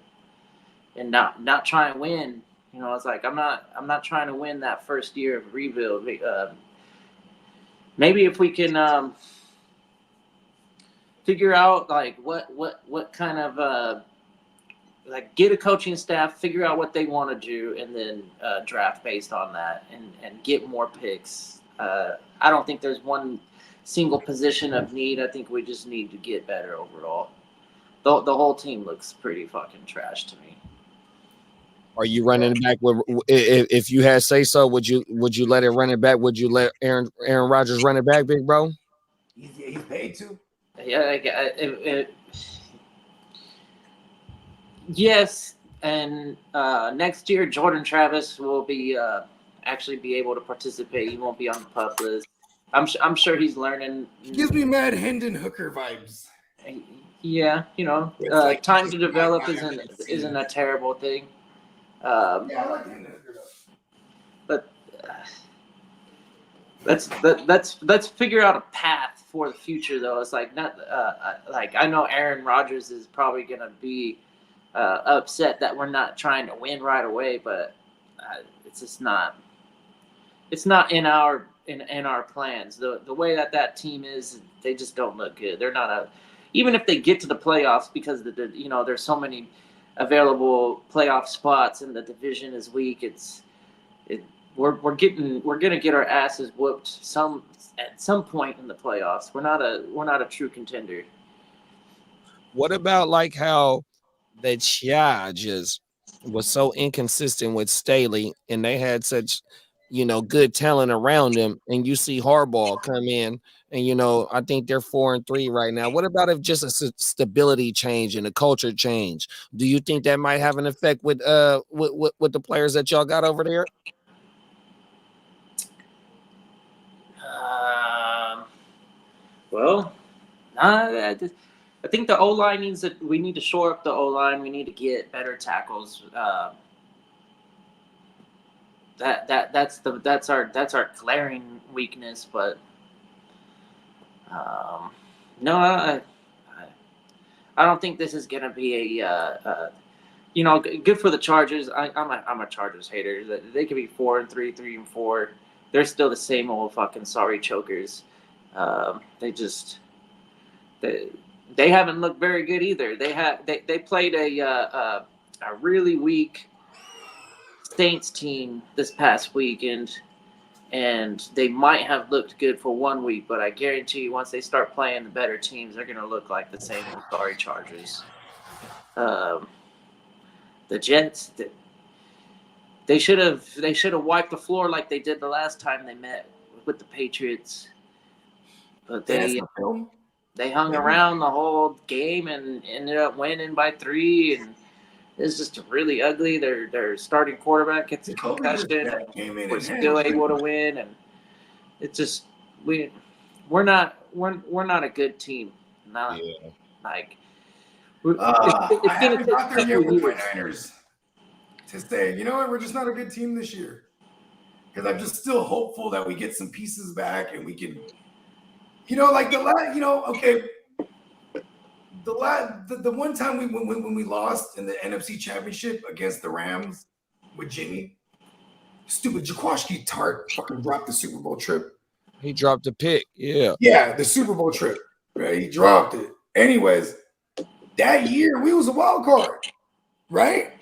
not try and win. It's like I'm not trying to win that first year of rebuild. Maybe if we can figure out like what kind of like get a coaching staff, figure out what they want to do, and then draft based on that and get more picks. I don't think there's one single position of need. I think we just need to get better overall. The whole team looks pretty fucking trash to me. Are you running back with? If you had say so, would you let it run it back? Would you let Aaron Rodgers run it back, big bro? He's paid to. Yeah, yes, and next year Jordan Travis will be actually be able to participate. He won't be on the pup list. I'm sure he's learning. He gives me mad Hendon Hooker vibes. Yeah, time to develop isn't a terrible thing. I like Hendon Hooker though. But let's figure out a path for the future though. It's like not like I know Aaron Rodgers is probably gonna be upset that we're not trying to win right away, but it's just not. It's not in our plans. The way that team is, they just don't look good. They're not even if they get to the playoffs because there's so many available playoff spots and the division is weak. We're gonna get our asses whooped at some point in the playoffs. We're not a true contender. What about like how the Chargers was so inconsistent with Staley, and they had such, good talent around them. And you see Harbaugh come in, and I think they're 4-3 right now. What about if just a stability change and a culture change? Do you think that might have an effect with with the players that y'all got over there? Well, I think the O line needs to. We need to shore up the O line. We need to get better tackles. That's our glaring weakness. But no, I don't think this is gonna be good for the Chargers. I'm a Chargers hater. They could be 4-3, 3-4. They're still the same old fucking sorry chokers. They just they haven't looked very good either. They played a really weak Saints team this past weekend, and they might have looked good for 1 week, but I guarantee you, once they start playing the better teams, they're going to look like the same sorry Chargers. The Jets, they should have wiped the floor like they did the last time they met with the Patriots, but they hung around the whole game and ended up winning by 3, and it's just really ugly. Their starting quarterback gets a concussion and we're still able to win, and it's just we're not a good team. Not like I haven't got there yet with my Niners to say, you know what, we're just not a good team this year. Because I'm just still hopeful that we get some pieces back and we can, like the one time when we lost in the NFC Championship against the Rams with Jimmy, stupid Jaquashki Tart fucking dropped the Super Bowl trip. He dropped a pick. Yeah, the Super Bowl trip. Right, he dropped it. Anyways, that year we was a wild card, right?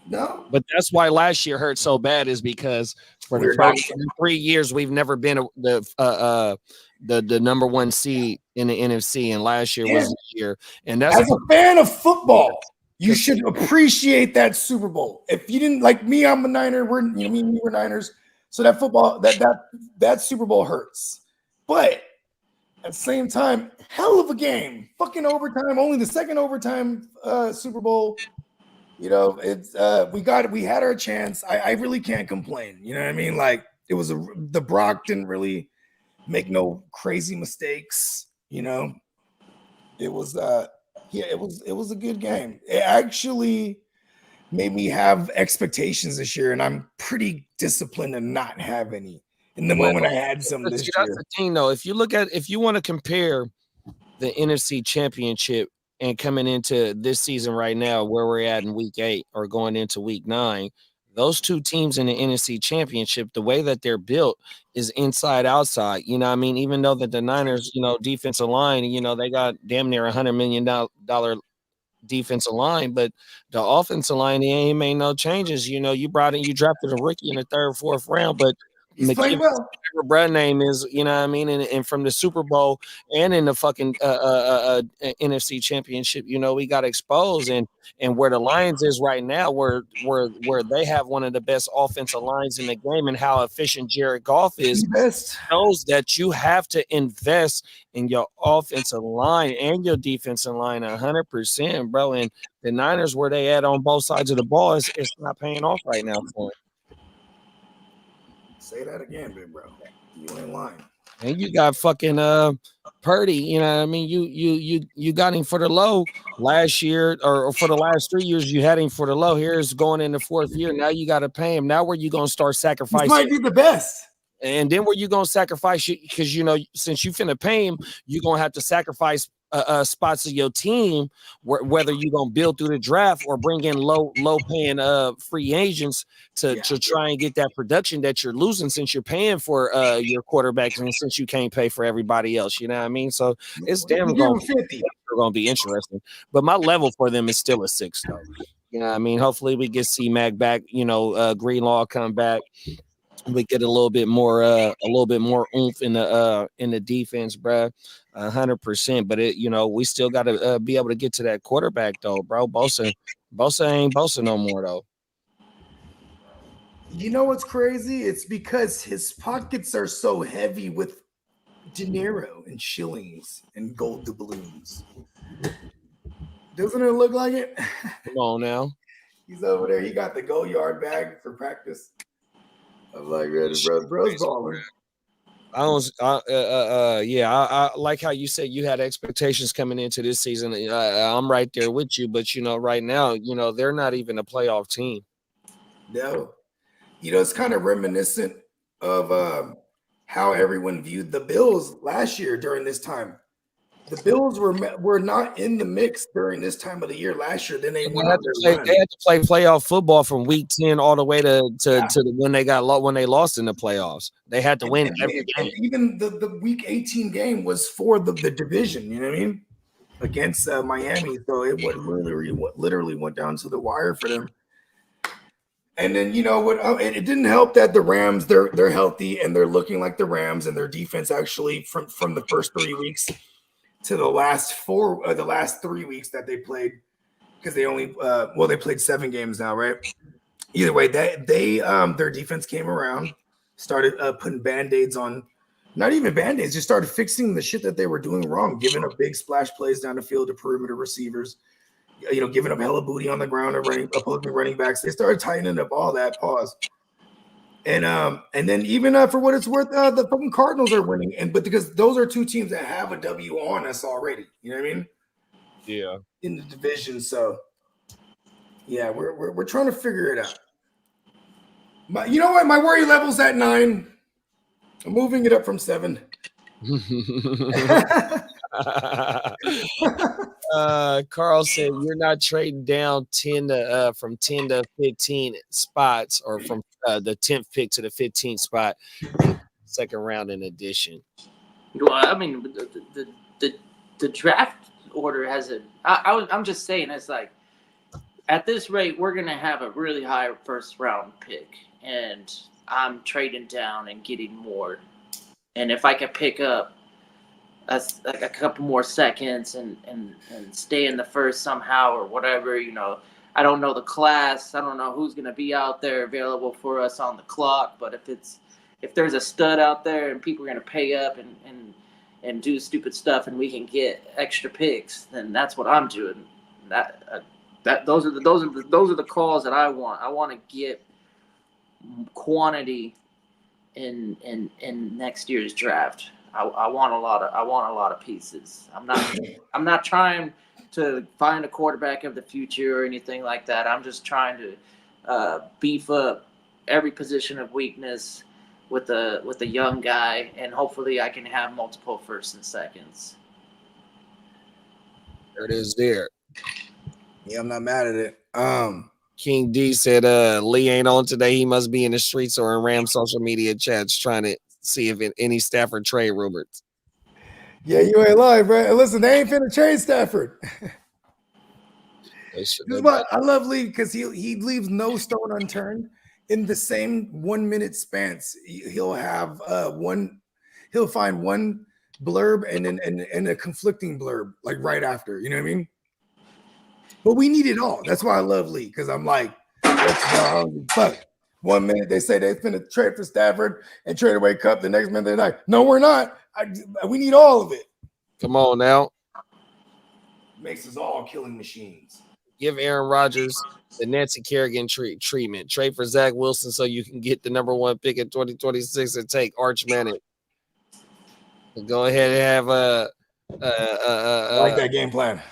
No, but that's why last year hurt so bad, is because for the first 3 years we've never been the number 1 seed in the NFC, and last year was the year. And that's as a fan of football, you should appreciate that Super Bowl. If you didn't, like me, I'm a Niner. Me and you were Niners. So that football, that Super Bowl hurts. But at the same time, hell of a game. Fucking overtime. Only the second overtime Super Bowl. It's we had our chance. I really can't complain. You know what I mean? Like, it was the Brock didn't really make no crazy mistakes. It was it was a good game. It actually made me have expectations this year, and I'm pretty disciplined to not have any. In the moment I had some this year. That's the thing, though. If you want to compare the NFC Championship and coming into this season right now, where we're at in week 8 or going into week 9, those two teams in the NFC Championship, the way that they're built is inside outside. You know what I mean? Even though that the Niners, defensive line, they got damn near $100 million defensive line, but the offensive line, they ain't made no changes. You drafted a rookie in the 3rd, 4th round, but he's playing well. Whatever Brad name is, you know what I mean, and from the Super Bowl and in the fucking NFC Championship, we got exposed, and where the Lions is right now, where they have one of the best offensive lines in the game, and how efficient Jared Goff is, knows that you have to invest in your offensive line and your defensive line 100%, bro. And the Niners, where they at on both sides of the ball, it's not paying off right now for them. Say that again, big bro. You ain't lying. And you got fucking Purdy. You know what I mean? You got him for the low last year, or for the last 3 years you had him for the low. Here's going in the 4th year. Now you got to pay him. Now where you gonna start sacrificing? This might be the best. And then where you gonna sacrifice? Because since you finna pay him, you gonna have to sacrifice spots of your team, whether you're gonna build through the draft or bring in low paying free agents to try and get that production that you're losing, since you're paying for your quarterbacks and since you can't pay for everybody else. You know what I mean? So it's damn going to be interesting. But my level for them is still a 6, though. You know what I mean? Hopefully we get C-Mac back. Greenlaw come back. We get a little bit more oomph in the defense, bro. 100%. But we still got to be able to get to that quarterback, though, bro. Bosa Bosa ain't Bosa no more though. You know what's crazy? It's because his pockets are so heavy with dinero and shillings and gold doubloons. Doesn't it look like it? Come on now. He's over there. He got the go yard bag for practice. I'm like, bro's balling. I like how you said you had expectations coming into this season. I'm right there with you, but right now, they're not even a playoff team. No, it's kind of reminiscent of how everyone viewed the Bills last year during this time. The Bills were not in the mix during this time of the year last year. Then they went on their run. They had to play playoff football from week 10 all the way to when they lost in the playoffs. They had to win every game. Even the week 18 game was for the division. You know what I mean? Against Miami, so it literally went down to the wire for them. And then it didn't help that the Rams they're healthy and they're looking like the Rams, and their defense actually from the first 3 weeks to the last 3 weeks that they played, because they only they played 7 games now, right? Either way, their defense came around, started putting band-aids on, not even band-aids, just started fixing the shit that they were doing wrong, giving up big splash plays down the field to perimeter receivers, giving up hella booty on the ground and opposing running backs. They started tightening up all that. And then even for what it's worth, the fucking Cardinals are winning, but because those are 2 teams that have a W on us already, you know what I mean? Yeah. In the division, so yeah, we're trying to figure it out. You know what? My worry level's at 9. I'm moving it up from 7. Carl said you're not trading down 10 to from 10 to 15 spots, or from the 10th pick to the 15th spot, second round in addition. Well, I mean, the draft order has I'm just saying, it's like, at this rate, we're gonna have a really high first round pick, and I'm trading down and getting more. And if I could pick up like a couple more seconds and stay in the first somehow or whatever, I don't know the class. I don't know who's going to be out there available for us on the clock. But if there's a stud out there and people are going to pay up and do stupid stuff and we can get extra picks, then that's what I'm doing. Those are the calls that I want. I want to get quantity in next year's draft. I want a lot of pieces. I'm not trying to find a quarterback of the future or anything like that. I'm just trying to beef up every position of weakness with a young guy, and hopefully I can have multiple firsts and seconds. There it is there. Yeah, I'm not mad at it. King D said Lee ain't on today. He must be in the streets or in Ram social media chats trying to see if any Stafford trade rumors. Yeah, you ain't lying, bro. Listen, they ain't finna trade Stafford. This is why I love Lee, because he leaves no stone unturned. In the same 1 minute spans, he'll have he'll find one blurb and a conflicting blurb like right after. You know what I mean? But we need it all. That's why I love Lee, because I'm like, fuck. 1 minute they say they're finna trade for Stafford and trade away Cup. The next minute they're like, no, we're not. We need all of it. Come on now. Makes us all killing machines. Give Aaron Rodgers the Nancy Kerrigan treatment. Trade for Zach Wilson so you can get the number 1 pick in 2026 and take Arch Manning. Go ahead and have I like that game plan.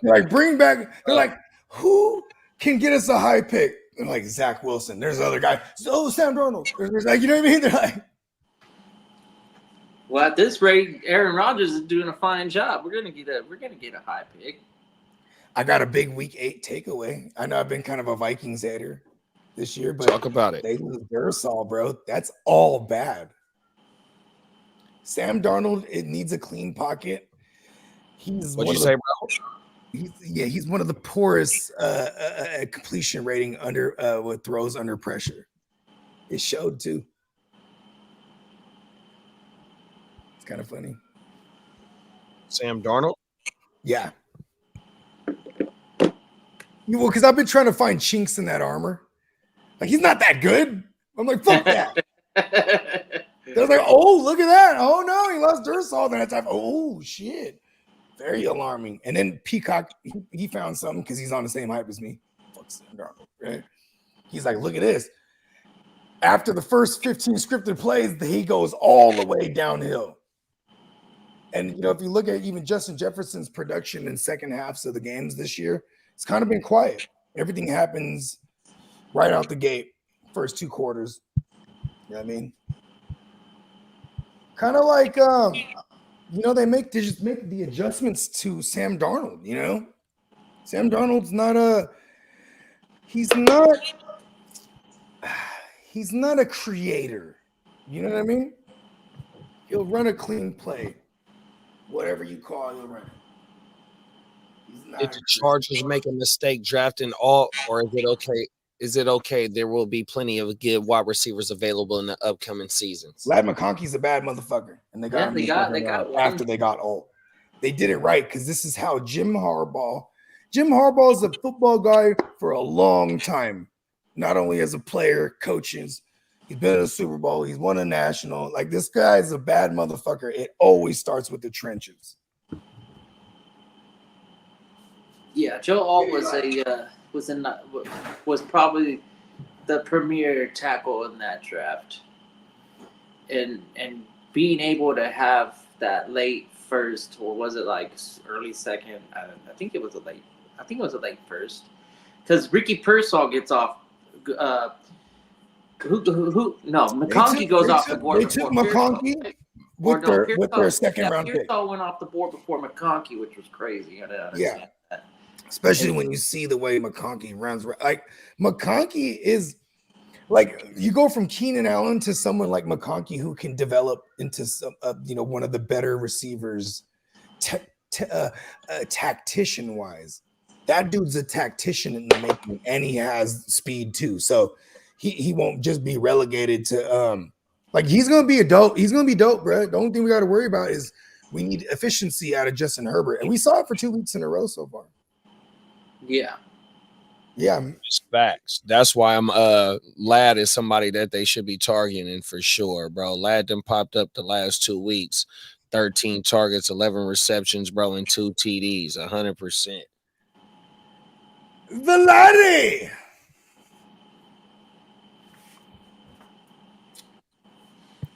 Like, bring back. They're like, who can get us a high pick? They're like, Zach Wilson. There's another guy. Oh, Sam Darnold. There's like, you know what I mean? They're like, well, at this rate, Aaron Rodgers is doing a fine job. We're gonna get a high pick. I got a big week 8 takeaway. I know I've been kind of a Vikings hater this year, but talk about it. They lose Duracell, bro. That's all bad. Sam Darnold, it needs a clean pocket. What'd you say, bro? He's one of the poorest completion rating with throws under pressure. It showed too. It's kind of funny. Sam Darnold? Yeah. Well, because I've been trying to find chinks in that armor. Like, he's not that good. I'm like, fuck that. They're like, oh, look at that. Oh, no, he lost Dursol. Then it's like, oh, shit. Very alarming. And then Peacock, he found something because he's on the same hype as me. Fuck Sam Darnold, right? He's like, look at this. After the first 15 scripted plays, he goes all the way downhill. And, if you look at even Justin Jefferson's production in second halves of the games this year, it's kind of been quiet. Everything happens right out the gate, first 2 quarters. You know what I mean? Kind of like, they just make the adjustments to Sam Darnold, Sam Darnold's he's not a creator. You know what I mean? He'll run a clean play. Whatever you call it, he'll run it. Did the Chargers make a mistake drafting all, or is it okay? Is it okay? There will be plenty of good wide receivers available in the upcoming seasons. Lad McConkey's a bad motherfucker, and they got after they got old. They did it right because this is how Jim Harbaugh is a football guy for a long time. Not only as a player, coaches. He's been in a Super Bowl. He's won a national. Like, this guy's a bad motherfucker. It always starts with the trenches. Yeah, Joe Alt was probably the premier tackle in that draft, and being able to have that late first, or was it like early second? I think it was a late first, because Ricky Pearsall gets off. McConkey goes off the board. They took McConkey with their second round pick. Pearsall went off the board before McConkey, which was crazy. Yeah. Especially when you see the way McConkey runs. Like, McConkey is like, you go from Keenan Allen to someone like McConkey who can develop into some, one of the better receivers, tactician wise. That dude's a tactician in the making, and he has speed too. So he won't just be relegated to he's gonna be dope. He's gonna be dope, bro. The only thing we got to worry about is we need efficiency out of Justin Herbert, and we saw it for 2 weeks in a row so far. Yeah. It's facts. That's why I'm Lad is somebody that they should be targeting for sure, bro. Lad done popped up the last 2 weeks, 13 targets, 11 receptions, bro, and 2 TDs, 100%. The laddie.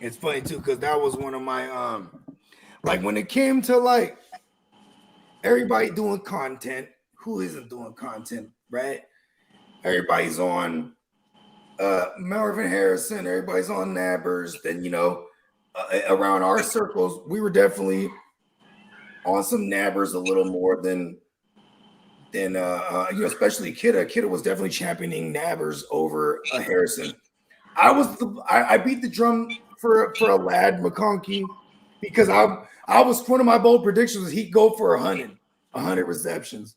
It's funny too, because that was one of my when it came to everybody doing content. Who isn't doing content, right? Everybody's on Marvin Harrison, everybody's on Nabbers. Then around our circles, we were definitely on some Nabbers a little more than especially Kidda. Kidda was definitely championing Nabbers over Harrison. I beat the drum for a Lad McConkey because I was one of my bold predictions was he'd go for 100 receptions.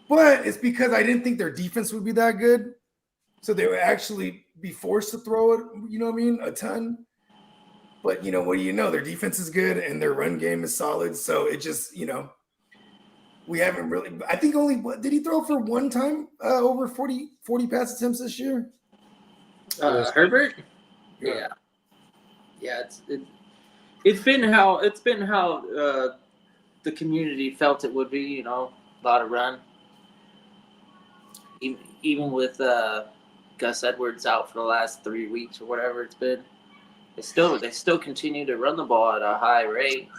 But it's because I didn't think their defense would be that good. So they would actually be forced to throw it, a ton. But what do their defense is good and their run game is solid. So it just, we haven't really, I think only, did he throw for one time over 40 pass attempts this year? Herbert? Yeah. Yeah, it's been how the community felt it would be, a lot of run. Even with Gus Edwards out for the last 3 weeks or whatever it's been, they still continue to run the ball at a high rate.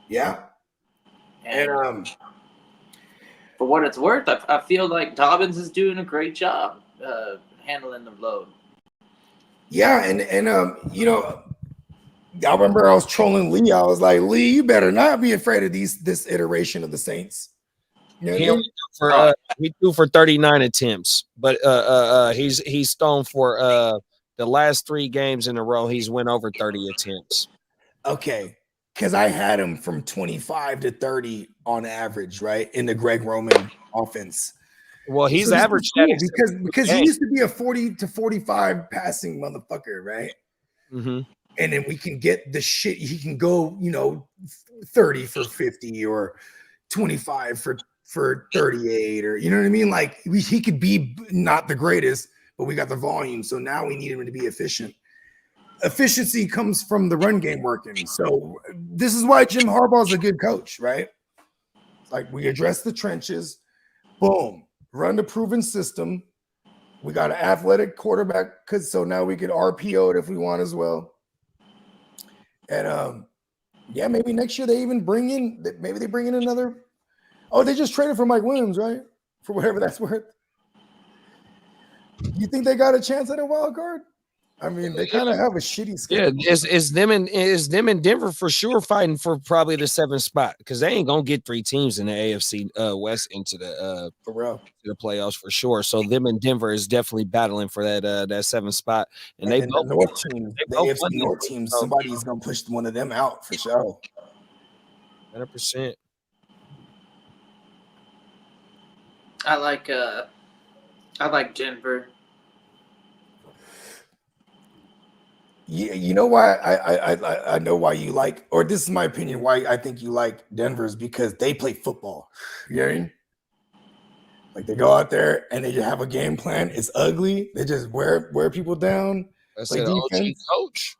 Yeah. And for what it's worth, I feel like Dobbins is doing a great job handling the load. Yeah, and I remember I was trolling Lee. I was like, Lee, you better not be afraid of this iteration of the Saints. He threw for 39 attempts, but he's thrown for the last 3 games in a row. He's went over 30 attempts. Okay, because I had him from 25 to 30 on average, right, in the Greg Roman offense. Well, he's averaged that because he used to be a 40 to 45 passing motherfucker, right? Mm-hmm. And then we can get the shit. He can go, 30 for 50 or 25 for for 38, or you know what I mean? Like he could be not the greatest, but we got the volume. So now we need him to be efficient. Efficiency comes from the run game working. So this is why Jim Harbaugh is a good coach, right? Like we address the trenches, boom, run the proven system. We got an athletic quarterback, because so now we can RPO it if we want as well. And yeah, maybe next year they even bring in another. Oh, they just traded for Mike Williams, right? For whatever that's worth. You think they got a chance at a wild card? I mean, they kind of have a shitty schedule. Yeah, it's them in Denver for sure fighting for probably the 7th spot, because they ain't gonna get 3 teams in the AFC West into the playoffs for sure. So them in Denver is definitely battling for that 7th spot. And they both the North team, the AFC North team, somebody's gonna push one of them out for sure. 100%. I like Denver. Yeah, you know why I know why you like, or this is my opinion, why I think you like Denver is because they play football. You know what I mean? Like they go out there and they just have a game plan. It's ugly. They just wear people down. That's play an OG coach.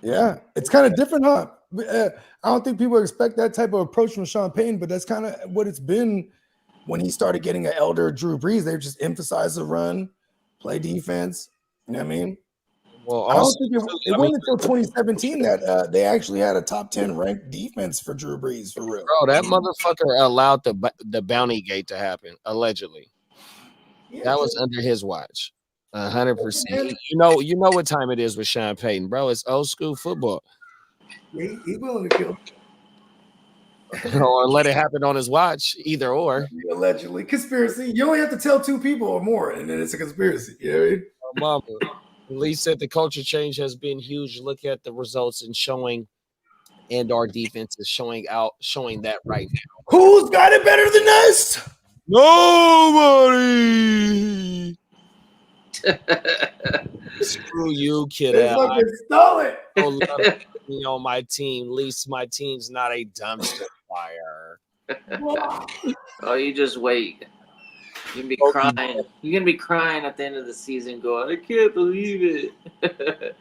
Yeah, it's kind of different, huh? I don't think people expect that type of approach from Sean Payton, but that's kind of what it's been when he started getting an elder Drew Brees. They just emphasize the run, play defense. You know what I mean? Well, I don't think it wasn't until 2017 that they actually had a top 10 ranked defense for Drew Brees, for real. Bro, that motherfucker allowed the bounty gate to happen, allegedly. Yeah, that was under his watch. 100%. You know what time it is with Sean Payton, bro. It's old school football. He willing to kill. Or let it happen on his watch, either or. Allegedly. Conspiracy. You only have to tell 2 people or more, and then it's a conspiracy. You know what I mean? Mama. Lee said the culture change has been huge. Look at the results and showing, and our defense is showing that right now. Who's got it better than us? Nobody. Screw you, kid. Like stole it. Me on my team. At least my team's not a dumpster fire. Oh, you just wait. You're gonna be crying. You're gonna be crying at the end of the season, going, "I can't believe it.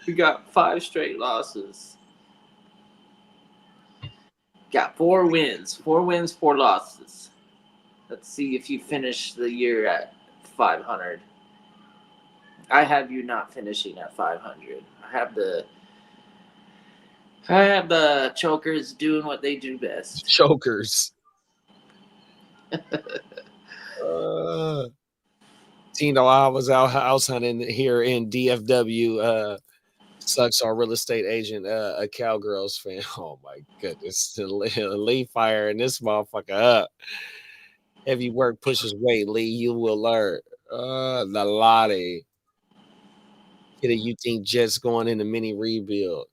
We got 5 straight losses. Got 4 wins. 4 wins, 4 losses. Let's see if you finish the year at 500. I have you not finishing at 500. I have the chokers doing what they do best. Chokers. Tino, I was out house hunting here in DFW. Sucks our real estate agent, a Cowgirls fan. Oh my goodness, Lee firing this motherfucker up. Heavy work pushes weight. Lee, you will learn. The Lottie. You think Jets going in a mini rebuild?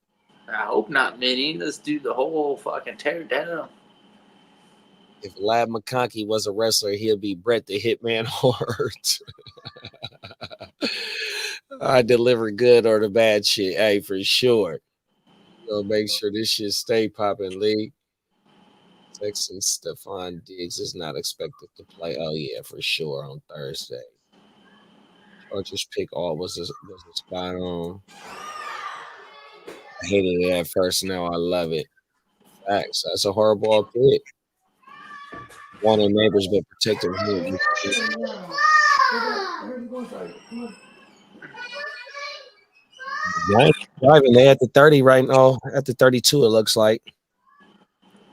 I hope not mini. Let's do the whole fucking tear down. If Lab McConkey was a wrestler, he'll be Bret the Hitman Hart. I deliver good or the bad shit. Hey, for sure. So make sure this shit stay popping, Lee. Texan Stephon Diggs is not expected to play. Oh, yeah, for sure on Thursday. Chargers pick all was a spot on. I hated it at first. Now I love it. Facts. That's a horrible pick. One of the neighbors been protecting him. Driving. They at the 30 right now. At the 32, it looks like.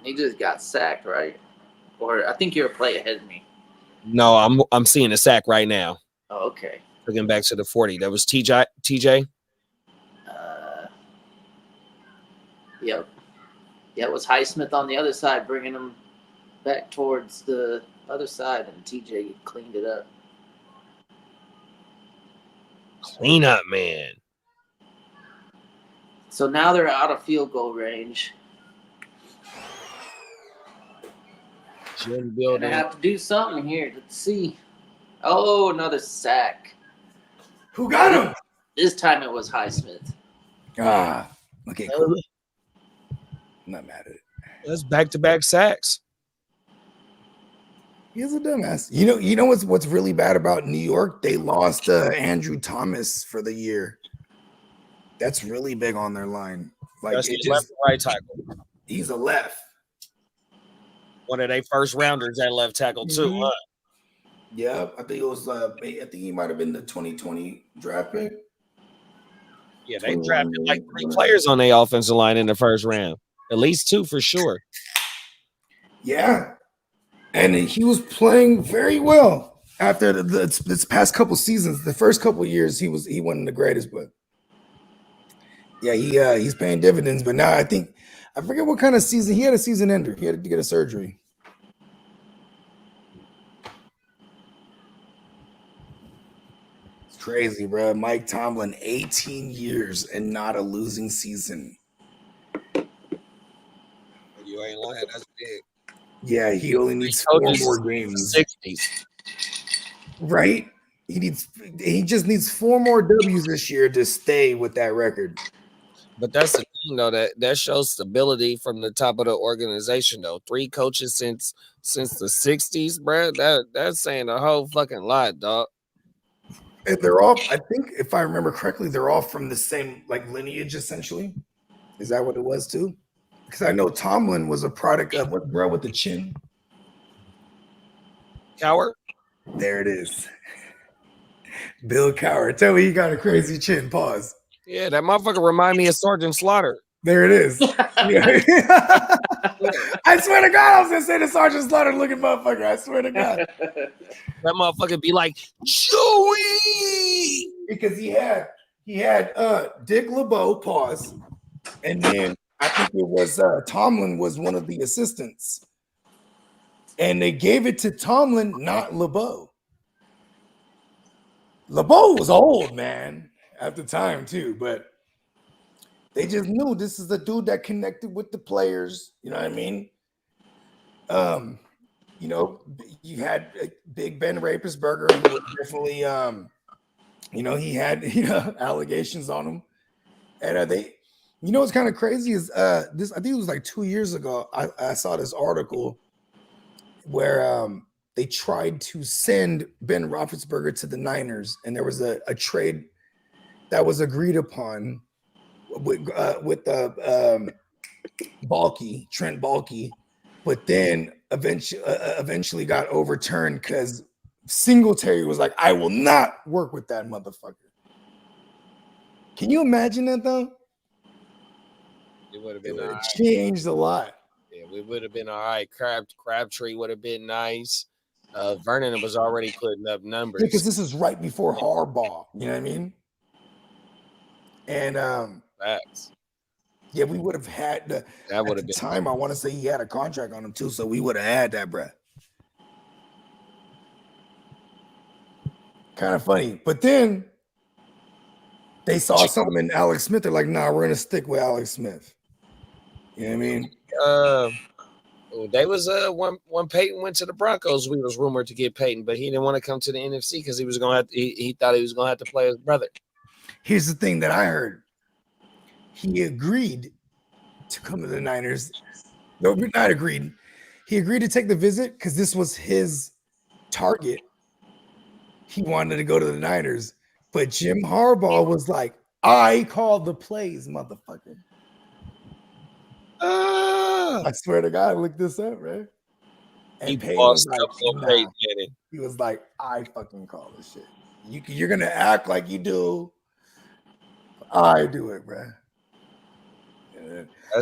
He just got sacked, right? Or I think you're a play ahead of me. No, I'm seeing a sack right now. Oh, okay. Looking back to the 40. That was TJ. Yep. Yeah, it was Highsmith on the other side, bringing him back towards the other side, and TJ cleaned it up. Clean up, man. So now they're out of field goal range. Gonna have to do something here. Let's see. Oh, another sack. Who got him? This time it was Highsmith. Okay, cool. I'm not mad at it. That's back-to-back sacks. He's a dumbass. You know what's really bad about New York? They lost Andrew Thomas for the year. That's really big on their line. Like That's it the left just or right tackle. he's a left. One of their first rounders at left tackle too. Mhm. Huh? Yeah, I think it was. I think he might have been the 2020 draft pick. Yeah, they drafted like 3 players on their offensive line in the first round. At least 2 for sure. Yeah, and he was playing very well after this past couple seasons. The first couple years, he wasn't the greatest, but yeah, he's paying dividends. But now I forget what kind of season he had. A season ender. He had to get a surgery. It's crazy, bro. Mike Tomlin, 18 years and not a losing season. You ain't lying. That's big. Yeah, he only needs 4 more games. 60s. Right? He just needs 4 more W's this year to stay with that record. But that's the thing, though, that shows stability from the top of the organization, though. 3 coaches since the 60s, bro. That's saying a whole fucking lot, dog. And they're all, I think, if I remember correctly, they're all from the same like lineage, essentially. Is that what it was too? Because I know Tomlin was a product of what bro with the chin. Coward? There it is. Bill Cowher. Tell me he got a crazy chin. Pause. Yeah, that motherfucker remind me of Sergeant Slaughter. There it is. I swear to God, I was gonna say the Sergeant Slaughter looking motherfucker. I swear to God. That motherfucker be like, Joey! Because he had Dick LeBeau, pause, and then I think it was Tomlin was one of the assistants. And they gave it to Tomlin, not LeBeau. LeBeau was old, man, at the time too, but they just knew this is the dude that connected with the players. You know what I mean? You know, you had Big Ben Rapersberger, who was definitely, you know, he had allegations on him, and they, you know, what's kind of crazy is this. I think it was like 2 years ago. I saw this article where they tried to send Ben Roethlisberger to the Niners, and there was a trade that was agreed upon with Trent Baalke, but then eventually got overturned because Singletary was like, "I will not work with that motherfucker." Can you imagine that though? It would have been It changed a lot. Yeah, we would have been all right. Crabtree would have been nice. Vernon was already putting up numbers. Because this is right before Harbaugh, you know what I mean? And Facts. yeah, we would have had that would have been time. I want to say he had a contract on him too, so we would have had that, bruh. Kind of funny, but then they saw something in Alex Smith. They're like, "Nah, we're gonna stick with Alex Smith." You know what I mean? They was when Peyton went to the Broncos, we was rumored to get Peyton, but he didn't want to come to the NFC because he was gonna have to, he thought he was gonna have to play his brother. Here's the thing that I heard. He agreed to come to the Niners. No, not agreed. He agreed to take the visit because this was his target. He wanted to go to the Niners, but Jim Harbaugh was like, "I called the plays, motherfucker." I swear to God, look this up, right? And Payne was like, nah. He was like, "I fucking call this shit. You're gonna act like you do. I do it, bro."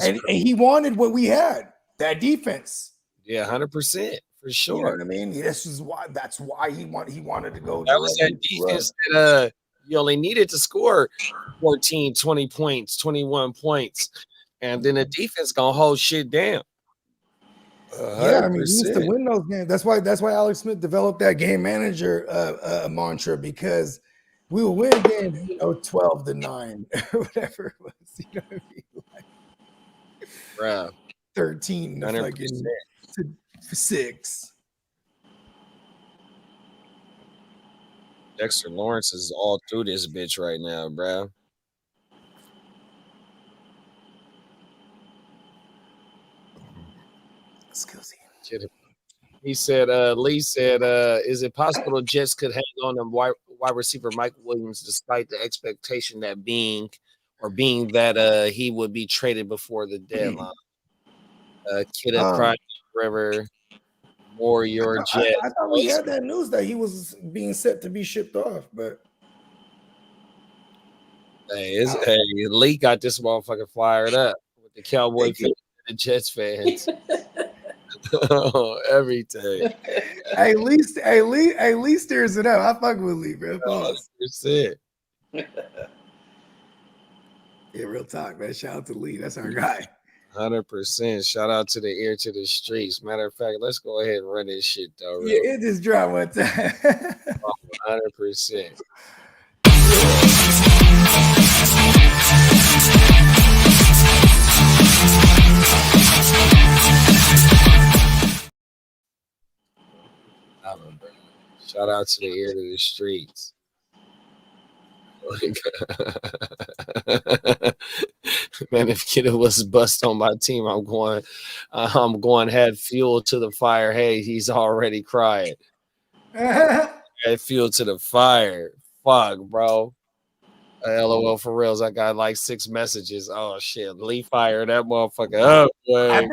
And he wanted what we had, that defense. Yeah, 100% for sure. You know what I mean? That's why he wanted to go. That was that defense that you only needed to score 14, 20 points, 21 points, and then the defense gonna hold shit down. Yeah, I mean, he needs to win those games. That's why Alex Smith developed that game manager mantra, because we will win games, 12-9 or whatever it was. You know what I mean? Like, bro, 13 to 6. Dexter Lawrence is all through this bitch right now, bro. Excuse me. He said, Lee said, is it possible the Jets could hang on to wide receiver Mike Williams despite the expectation that being that he would be traded before the deadline? Kidda crying river, Warrior Jet. I thought we had that news that he was being set to be shipped off, but hey, Lee got this motherfucker fired up with the Cowboy fans and the Jets fans. Everything. At least steers it up. I fuck with Lee, bro. That's it. Yeah, real talk, man. Shout out to Lee. That's our guy. 100%. Shout out to the ear to the streets. Matter of fact, let's go ahead and run this shit though. Yeah, it just dropped one time. 100%. Shout out to the ear to the streets. Man, if Kidda was bust on my team, I'm going head fuel to the fire. Hey, he's already crying. Head fuel to the fire. Fuck, bro. LOL for reals. I got like 6 messages. Oh shit, Lee fired that motherfucker up. Boy. I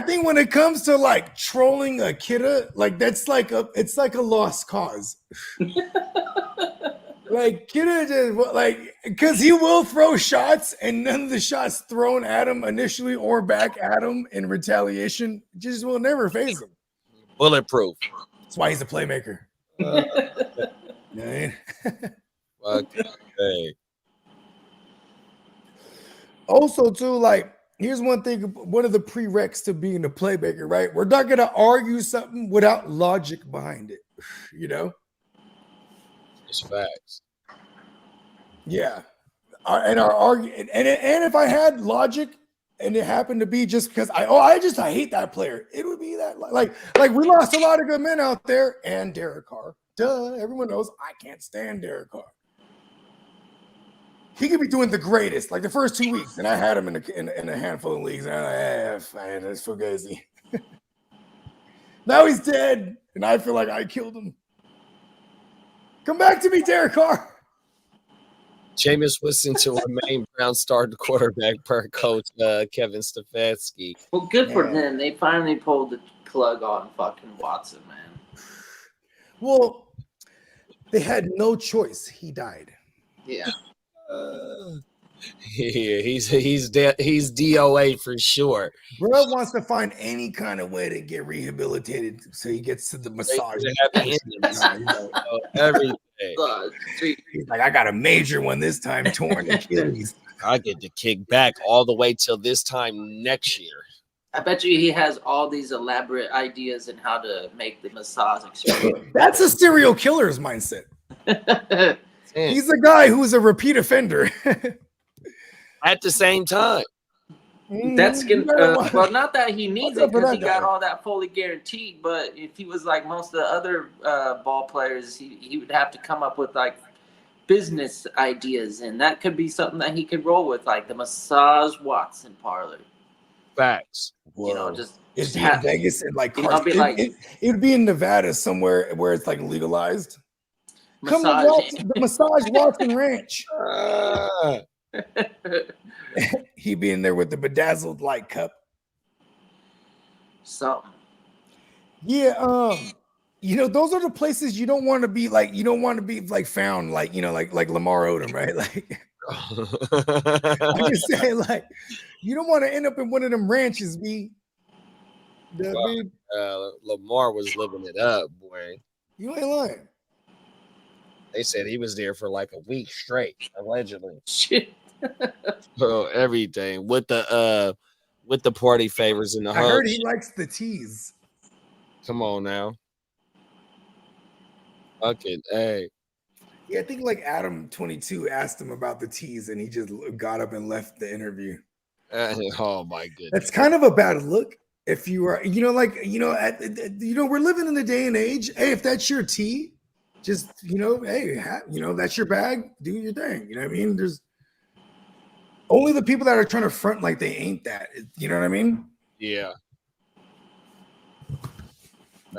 think when it comes to like trolling a kidda, like it's like a lost cause. Like kidda just like because he will throw shots, and none of the shots thrown at him initially or back at him in retaliation just will never phase him. Bulletproof. That's why he's a playmaker. Okay. Also, too, like, here's one thing, one of the prereqs to being a playmaker, right? We're not gonna argue something without logic behind it, you know? It's facts. Yeah. And our argument, and if I had logic and it happened to be just because I hate that player, it would be that like we lost a lot of good men out there, and Derek Carr. Duh, everyone knows I can't stand Derek Carr. He could be doing the greatest, like the first 2 weeks, and I had him in a handful of leagues, and I'm like, fine, that's fugazi. Now he's dead, and I feel like I killed him. Come back to me, Derek Carr. Jameis Winston to remain Brown starting quarterback per coach Kevin Stefanski. Well, good for them. They finally pulled the plug on fucking Watson, man. Well, they had no choice. He died. Yeah. Yeah, he's DOA for sure. Bro wants to find any kind of way to get rehabilitated so he gets to the massage. Everything. He's like, I got a major one this time, torn Achilles. I get to kick back all the way till this time next year. I bet you he has all these elaborate ideas in how to make the massage experience. That's a serial killer's mindset. He's a guy who's a repeat offender. At the same time. That's well, not that he needs it because he got all that fully guaranteed, but if he was like most of the other ball players, he would have to come up with like business ideas, and that could be something that he could roll with, like the massage Watson parlor. Facts. You know, just it'd be in Vegas and like, it would be in Nevada somewhere where it's like legalized. Come to the massage Watson Ranch. He be in there with the bedazzled light cup. Something. Yeah, you know, those are the places you don't want to be like. You don't want to be like found like, you know, like Lamar Odom, right? Like, I'm just saying, like, you don't want to end up in one of them ranches, B. Lamar was living it up, boy. You ain't lying. They said he was there for like a week straight, allegedly. Shit. Everything with the party favors in the I heard he likes the teas. Come on now. Fucking hey. Yeah, I think like Adam 22 asked him about the teas, and he just got up and left the interview. Oh my goodness. That's kind of a bad look. If you are, you know, like, you know, we're living in the day and age. Hey, if that's your tea, just, you know, hey, you know, that's your bag. Do your thing. You know what I mean? There's only the people that are trying to front like they ain't that. You know what I mean? Yeah.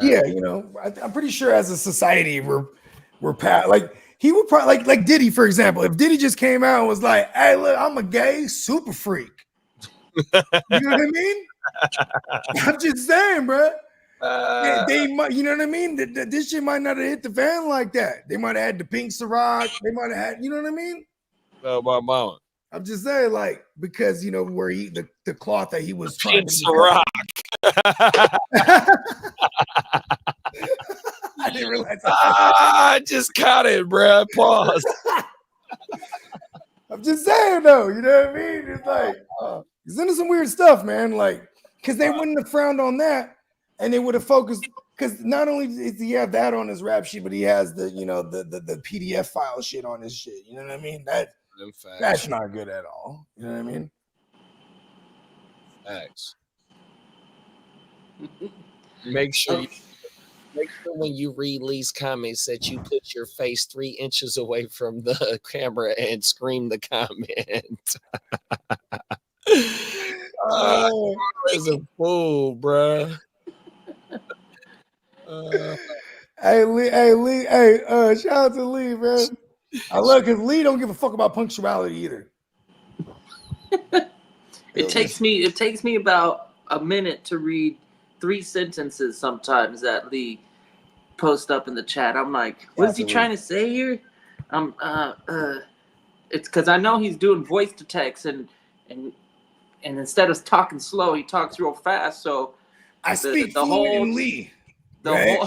Yeah, you know, I'm pretty sure as a society we're past like he would probably like Diddy, for example. If Diddy just came out and was like, "Hey, look, I'm a gay super freak," you know what I mean? I'm just saying, bro. They might, you know what I mean? This shit might not have hit the fan like that. They might have had the pink Ciroc. They might have had, you know what I mean? My mama. I'm just saying, like, because you know where the cloth that he was trying Pink to Ciroc. I didn't realize. I just caught it, bro. Pause. I'm just saying, though. You know what I mean? It's like he's into some weird stuff, man. Like, because they wouldn't have frowned on that, and they would have focused. Because not only does he have that on his rap sheet, but he has the the PDF file shit on his shit. You know what I mean? That's not good at all. You know what I mean? Facts. Make sure when you read Lee's comments that you put your face 3 inches away from the camera and scream the comment. As a fool, bruh. Hey Lee, shout out to Lee, man. I love because Lee don't give a fuck about punctuality either. It takes me about a minute to read 3 sentences sometimes that Lee post up in the chat. I'm like, what is he trying to say here? It's because I know he's doing voice to text and instead of talking slow, he talks real fast. So I speak fluent in Lee. Right?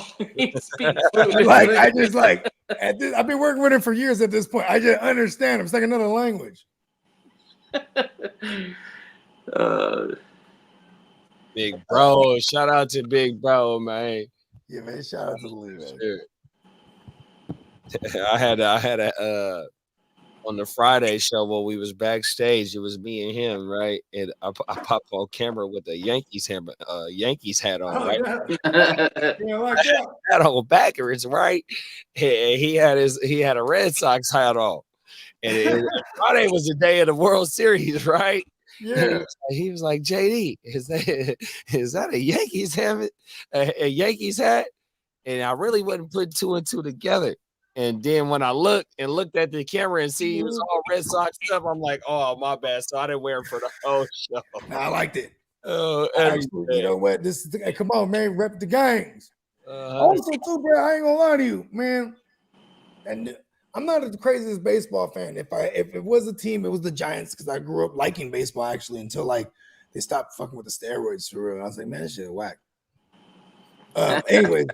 I've been working with him for years at this point. I just understand him. It's like another language. Big bro, shout out to Big Bro, man. Yeah, man. Shout out to Lee, man. Sure. I had a on the Friday show when we was backstage. It was me and him, right? And I popped on camera with a Yankees hat on, right? Hat on backwards, right? And he had a Red Sox hat on. And Friday was the day of the World Series, right? Yeah. He was like, JD, is that a Yankees hat? A Yankees hat? And I really wasn't putting 2 and 2 together. And then when I looked at the camera and see it was all Red Sox stuff, I'm like, oh, my bad. So I didn't wear it for the whole show. I liked it. Actually, you know what? Come on, man, rep the gangs. Also, too, bro, I ain't gonna lie to you, man. And I'm not the craziest baseball fan. If it was a team, it was the Giants because I grew up liking baseball actually until like they stopped fucking with the steroids for real. I was like, man, this shit is whack. Anyway.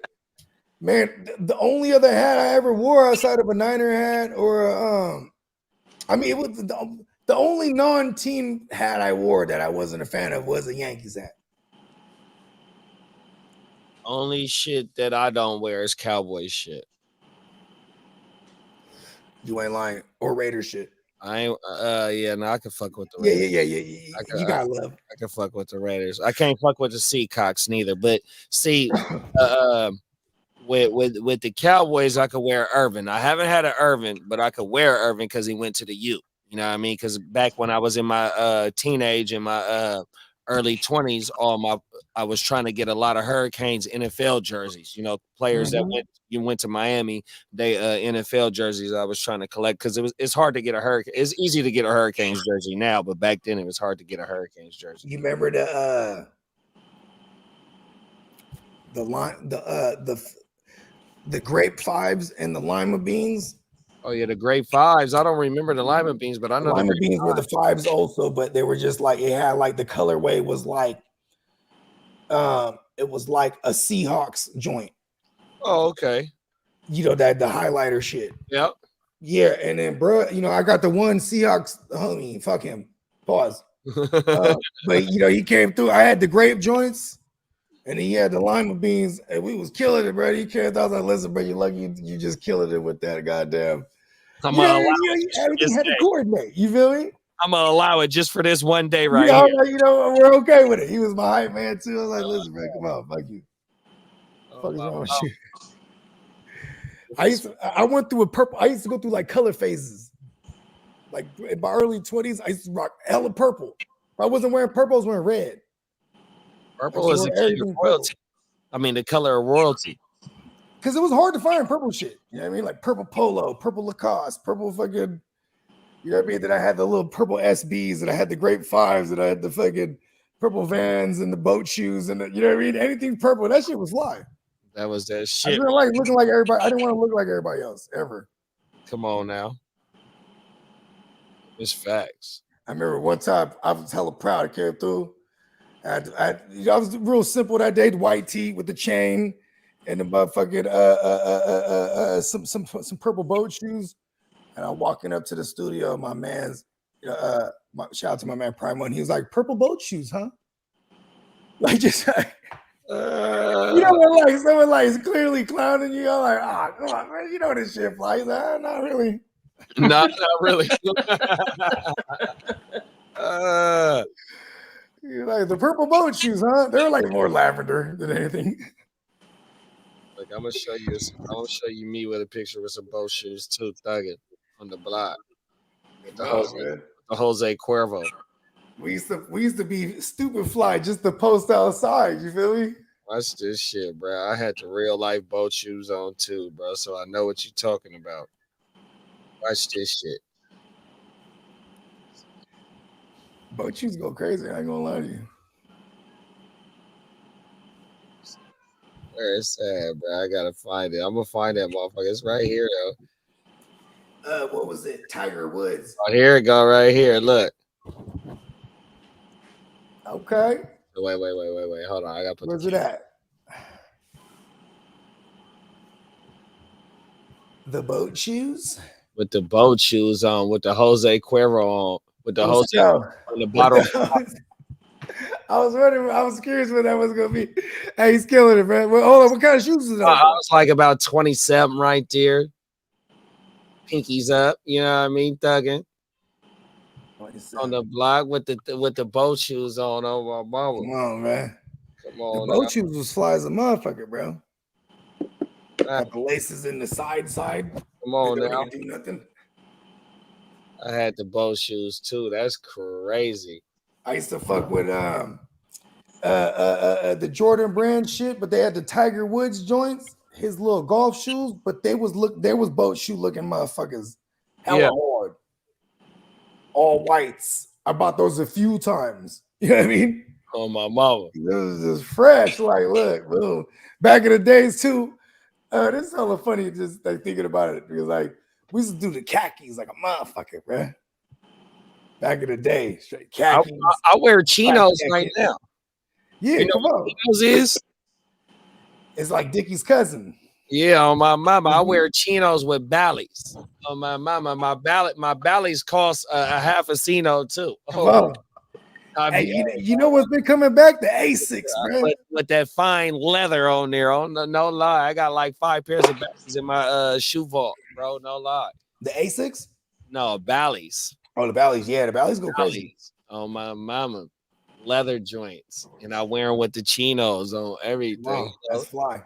Man, the only other hat I ever wore outside of a Niner hat or it was the only non-team hat I wore that I wasn't a fan of was a Yankees hat. Only shit that I don't wear is Cowboy shit. You ain't lying. Or Raider shit. I ain't I can fuck with the Raiders. Yeah. You gotta love. I can fuck with the Raiders. I can't fuck with the Seacocks neither. But see, with the Cowboys, I could wear Irvin. I haven't had an Irvin, but I could wear Irvin because he went to the U. You know what I mean? Because back when I was in my teenage and my early 20s, I was trying to get a lot of Hurricanes NFL jerseys. You know, players that went to Miami, they NFL jerseys. I was trying to collect because it's hard to get a Hurricane. It's easy to get a Hurricanes jersey now, but back then it was hard to get a Hurricanes jersey. You remember the grape fives and the lima beans? Oh yeah, the grape fives. I don't remember the lima beans, but I know the lima beans were the fives also, but they were just like it had like the colorway was like it was like a Seahawks joint. Oh, okay. You know that the highlighter shit. Yep. Yeah, and then bro, you know, I got the one Seahawks homie, fuck him. Pause. But you know, he came through. I had the grape joints. And he had the lima beans, and we was killing it, bro. He came. I was like, "Listen, bro, you lucky you just killing it with that goddamn." Everything had to coordinate. You feel me? I'm gonna allow it just for this one day, right? You know, we're okay with it. He was my hype man too. I was like, "Listen, bro, come on, fuck you." Fuck is wrong with you? I went through I used to go through like color phases. Like in my early 20s, I used to rock hella purple. If I wasn't wearing purple, I was wearing red. Purple is a key to royalty. I mean, the color of royalty. Because it was hard to find purple shit. You know what I mean? Like purple polo, purple Lacoste, purple fucking, you know what I mean? That I had the little purple SBs, and I had the grape fives, and I had the fucking purple Vans and the boat shoes, and you know what I mean? Anything purple, that shit was fly. That was that I shit. didn't like looking like everybody. I didn't want to look like everybody else ever. Come on now. It's facts. I remember one time I was hella proud. I came through. I was real simple that day. The white tee with the chain and the motherfucking some purple boat shoes. And I'm walking up to the studio. My man's shout out to my man Prime One. He was like, "Purple boat shoes, huh?" Like just like, you know what? Like someone like is clearly clowning you. I'm like, ah, come on, man. You know this shit flies. Not really. Not really. You're like the purple boat shoes, huh? They're like more lavender than anything. Like I'm gonna show you this. I'm gonna show you me with a picture with some boat shoes too, thugging on the block. The Jose Cuervo. We used to be stupid fly just to post outside. You feel me? Watch this shit, bro. I had the real life boat shoes on too, bro. So I know what you're talking about. Watch this shit. Boat shoes go crazy. I ain't gonna lie to you. Where it's at, bro? I gotta find it. I'm gonna find that motherfucker. It's right here though. What was it? Tiger Woods. Oh, here it go, right here. Look. Okay. Wait. Hold on. I gotta put. Where's it at? The boat shoes. With the boat shoes on, with the Jose Cuervo on, with the Jose on the bottle. I was wondering. I was curious what that was gonna be. Hey, he's killing it, man. Well, hold on. What kind of shoes is that? I was like about 27 right there. Pinkies up, you know what I mean? Thugging on the block with the boat shoes on over my mama. Come on, man. Come on. The boat shoes was fly as a motherfucker, bro. Got the laces in the side. Come on now. Do nothing. I had the boat shoes too. That's crazy. I used to fuck with the Jordan brand shit, but they had the Tiger Woods joints, his little golf shoes, but there was boat shoe looking motherfuckers hella hard. All whites. I bought those a few times. You know what I mean? On my mama. It was just fresh. Like, look, bro. Back in the days too. This is hella funny just like thinking about it. Because like we used to do the khakis like a motherfucker, bro. Back in the day, straight khakis. I wear chinos right now. Yeah, come on. Chinos is? It's like Dickie's cousin. Yeah, on my mama, I wear chinos with ballies. On my mama, my ballies cost a half a cino too. Oh, hey, you know what's been coming back? The Asics, man. With that fine leather on there. Oh, no lie, I got like 5 pairs of ballies in my shoe vault, bro. No lie. The Asics? No, ballies. Oh, the ballies. Yeah, the ballies go crazy. On my mama, leather joints, and I wear them with the chinos on everything. Wow, that's fly.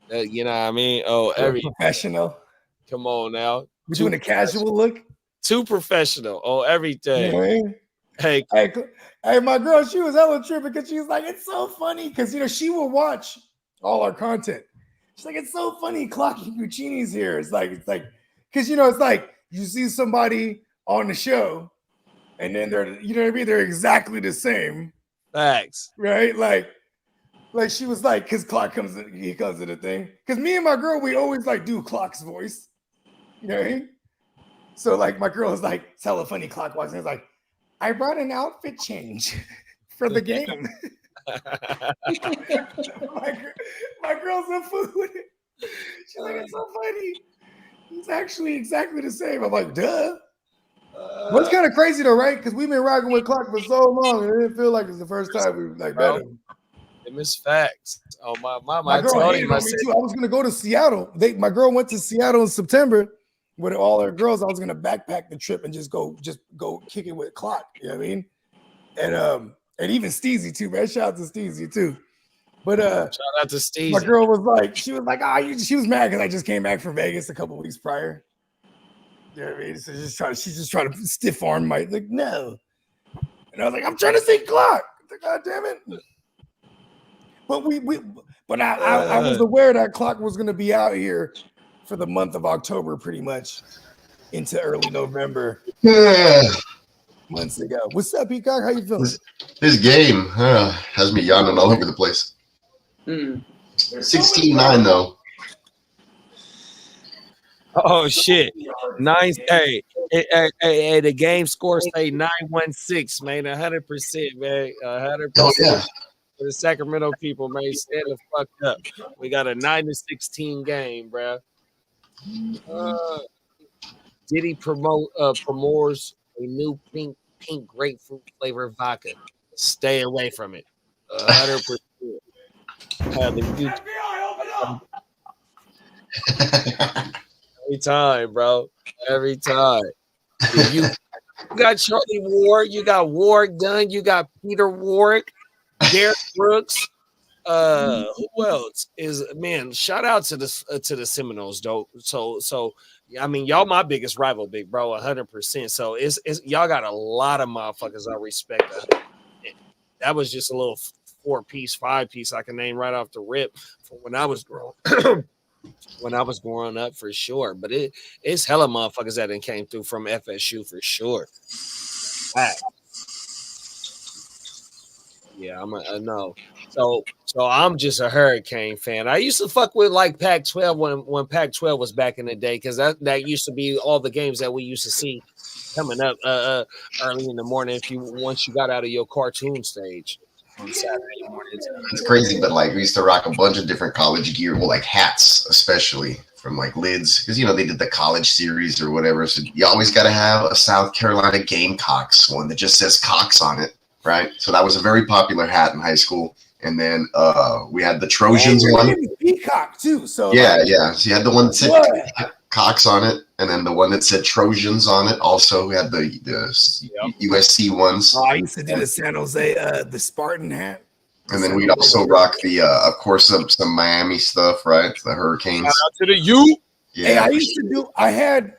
You know what I mean? Oh, everything. Professional. Come on now. We're doing a casual look. Too professional on everything. You know what I mean? Hey, my girl, she was hella tripping because she was like, it's so funny because, you know, she will watch all our content. She's like, it's so funny clocking Guccini's here. It's like, because, you know, it's like you see somebody on the show and then they're, you know what I mean? They're exactly the same. Facts. Right? Like she was like, because Clock comes in the thing. Because me and my girl, we always like do Clock's voice. You know what I mean? So like my girl is like, it's hella funny. Clock walks in, it's like, I brought an outfit change for the game. my girl's a fool with it. She's like, it's so funny. He's actually exactly the same. I'm like, duh. What's kind of crazy though, right? Because we've been rocking with Clock for so long, and it didn't feel like it's the first time we like met him. It was facts. Oh my mama, my girl hated on me too. I was gonna go to Seattle. My girl went to Seattle in September with all her girls. I was gonna backpack the trip and just go kick it with Clock. You know what I mean? And even Steezy too, man. Shout out to Steezy too. But shout out to Steezy. My girl was like, she was mad because I just came back from Vegas a couple weeks prior. You know what I mean? So she's just trying to stiff arm my like, no. And I was like, I'm trying to see Clock. God damn it. But But I was aware that clock was going to be out here for the month of October, pretty much into early November. Yeah. Months ago. What's up, Peacock? How you feeling? This game has me yawning all over the place. 16-9 though. Oh shit! Nice. Hey, the game score say 9-1-6, man. 100%, man. 100%. Oh yeah. For the Sacramento people, man, stand the fuck up. We got a 9-16 game, bro. Diddy promotes a new pink grapefruit flavored vodka. Stay away from it. 100%. Every time, bro. Every time. You got Charlie Ward, you got Ward Gunn, you got Peter Warwick, Derek Brooks. Who else is, man? Shout out to the Seminoles, though. So I mean, y'all my biggest rival, big bro, 100%. So it's y'all got a lot of motherfuckers I respect. That was just a little 4-piece, 5-piece I can name right off the rip from when I was growing. When I was growing up, for sure. But it's hella motherfuckers that done came through from FSU for sure. Yeah, I know. So I'm just a Hurricane fan. I used to fuck with like Pac-12 when Pac-12 was back in the day, because that used to be all the games that we used to see coming up early in the morning once you got out of your cartoon stage on Saturday mornings. It's crazy, but like we used to rock a bunch of different college gear, well, like hats, especially from like lids, because they did the college series or whatever. So you always got to have a South Carolina Gamecocks one that just says Cox on it, right? So that was a very popular hat in high school. And then we had the Trojans one. Peacock too. So yeah. So you had the one that said Cox on it, and then the one that said Trojans on it. Also, we had the USC ones. Oh, I used to do the San Jose, the Spartan hat. And then we'd also rock the, of course, some Miami stuff, right? The Hurricanes. Shout out to the U. Yeah. Hey, I used to do. I had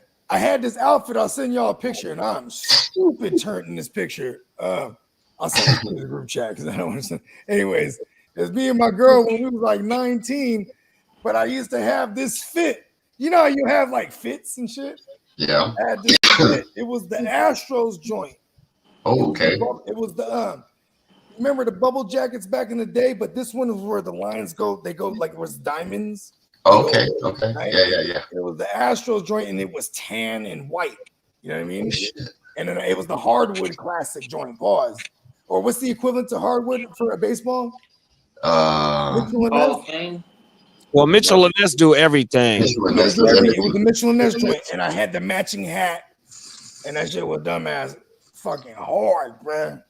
this outfit. I'll send y'all a picture, and I'm stupid turning this picture. I'll send it to the group chat because I don't want to. Anyways, it's me and my girl when we was like 19, but I used to have this fit. You know how you have like fits and shit? Yeah. I had this fit. It was the Astros joint. Oh, okay. It was the remember the bubble jackets back in the day, but this one is where the lines go. They go like it was diamonds. Okay. Right? Yeah. It was the Astros joint, and it was tan and white. You know what I mean? Oh, and then it was the hardwood classic joint. Pause. Or what's the equivalent to hardwood for a baseball? Well, Mitchell and Ness do everything. It was the Mitchell and Ness joint, and I had the matching hat, and that shit was dumbass fucking hard, bruh.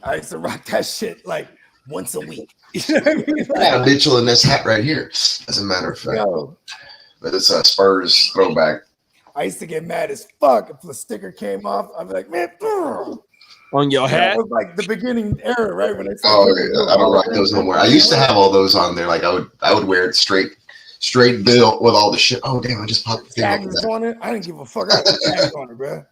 I used to rock that shit like once a week. You know what I mean? I got a Mitchell and Ness hat right here, as a matter of fact. But it's a Spurs throwback. I used to get mad as fuck if the sticker came off. I'd be like, man, on your hat. That was like the beginning era, right? When I don't rock those no more. I used to have all those on there. Like I would wear it straight bill with all the shit. Oh damn! I just popped the thing tags on it. I didn't give a fuck. I had tags on it, bro.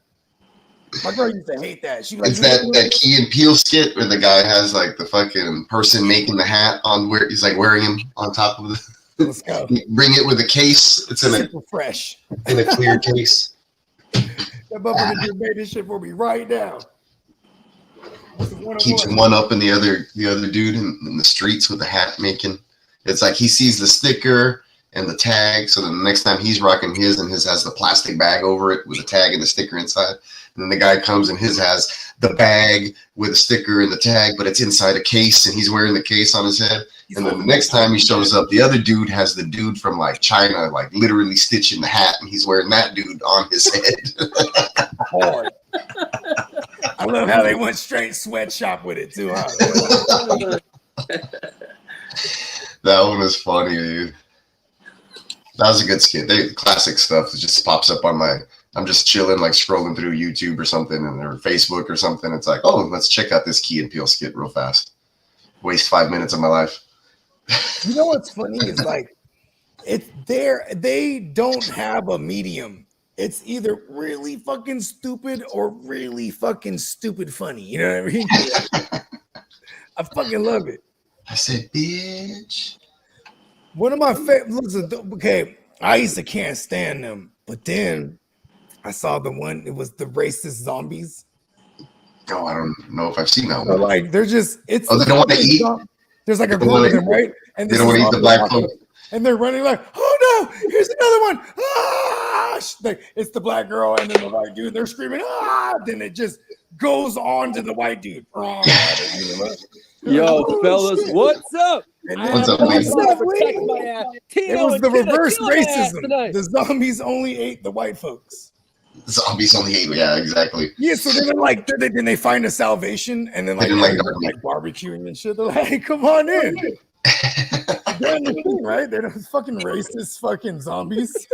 My girl used to hate that. She it's that Key and Peele skit where the guy has like the fucking person making the hat on where he's like wearing him on top of the. Let's go. Bring it with a case. It's in super fresh in a clear case. That motherfucker just made this shit for me right now. Keeps one up in the other dude in the streets with the hat making. It's like he sees the sticker and the tag, so then the next time he's rocking his, and his has the plastic bag over it with the tag and the sticker inside. And then the guy comes and his has the bag with a sticker and the tag, but it's inside a case, and he's wearing the case on his head. And then the next time he shows up, the other dude has the dude from like China, like literally stitching the hat, and he's wearing that dude on his head. Hard. I love how they went straight sweatshop with it too, huh? That one was funny, dude. That was a good skit. Classic stuff. It just pops up on my. I'm just chilling, like scrolling through YouTube or something, or Facebook or something. It's like, oh, let's check out this Key and Peele skit real fast. Waste 5 minutes of my life. You know what's funny is like, it's there. They don't have a medium. It's either really fucking stupid or really fucking stupid funny. You know what I mean? I fucking love it. I said, bitch. One of my favorites. Okay, I used to can't stand them, but then I saw the one. It was the racist zombies. Oh, I don't know if I've seen that So one. like they're just it's. Oh, they don't want to eat. There's like a group of them, right? And they don't want to eat the black folk. And they're running like, oh no, here's another one. Ah! Like, it's the black girl and then the white dude. They're screaming, ah! Then it just goes on to the white dude. Yo, fellas, shit. what's up? What's up, Lee? It was the reverse racism. The zombies only ate the white folks. Zombies only ate. Yeah, exactly. Yeah, so they're like, then they find a salvation and then like barbecuing and shit. They're like, come on in. They're in the thing, right? They're those fucking racist fucking zombies.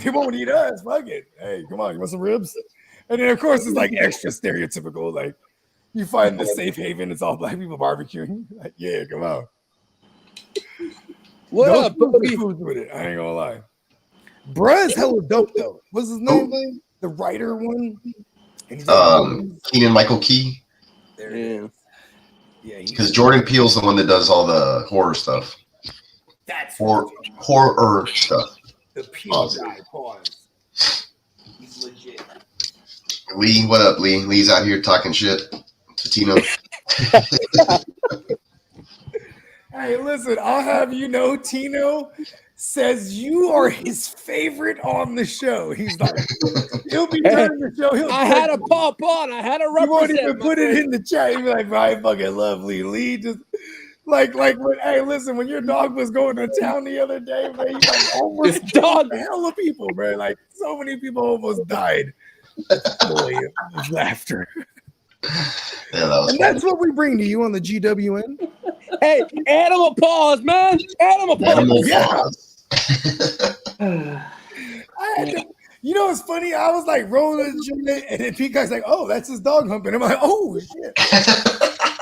They won't eat us. Fuck it. Hey, come on, you want some ribs? And then of course it's like extra stereotypical. Like you find the safe haven, it's all black people barbecuing. Like, yeah, come on. What Those up, Bobby? foods with it. I ain't gonna lie. Bruh's hella dope though. What's his name? The writer one. Keegan Michael Key. There it is. Yeah, because Jordan Peele's the one that does all the horror stuff. That's horror stuff. The Peele guy. Pause. He's legit. Lee, what up, Lee? Lee's out here talking shit to Tino. Hey, listen, I'll have you know, Tino says you are his favorite on the show. He's like, he'll be turning the show. I had a pop on. I had a represent. You won't even put it in the chat. You'll be like, I fucking love Lee. Lee just like when, hey, listen, when your dog was going to town the other day, man, you like almost killed a hell of people, man. Like so many people almost died. Boy, of laughter. Yeah, that was and that's what we bring to you on the GWN. Hey, animal paws, man. Animal paws. Yeah. You know what's funny? I was like rolling the and then Pete guy's like, "Oh, that's his dog humping." I'm like, "Oh shit!"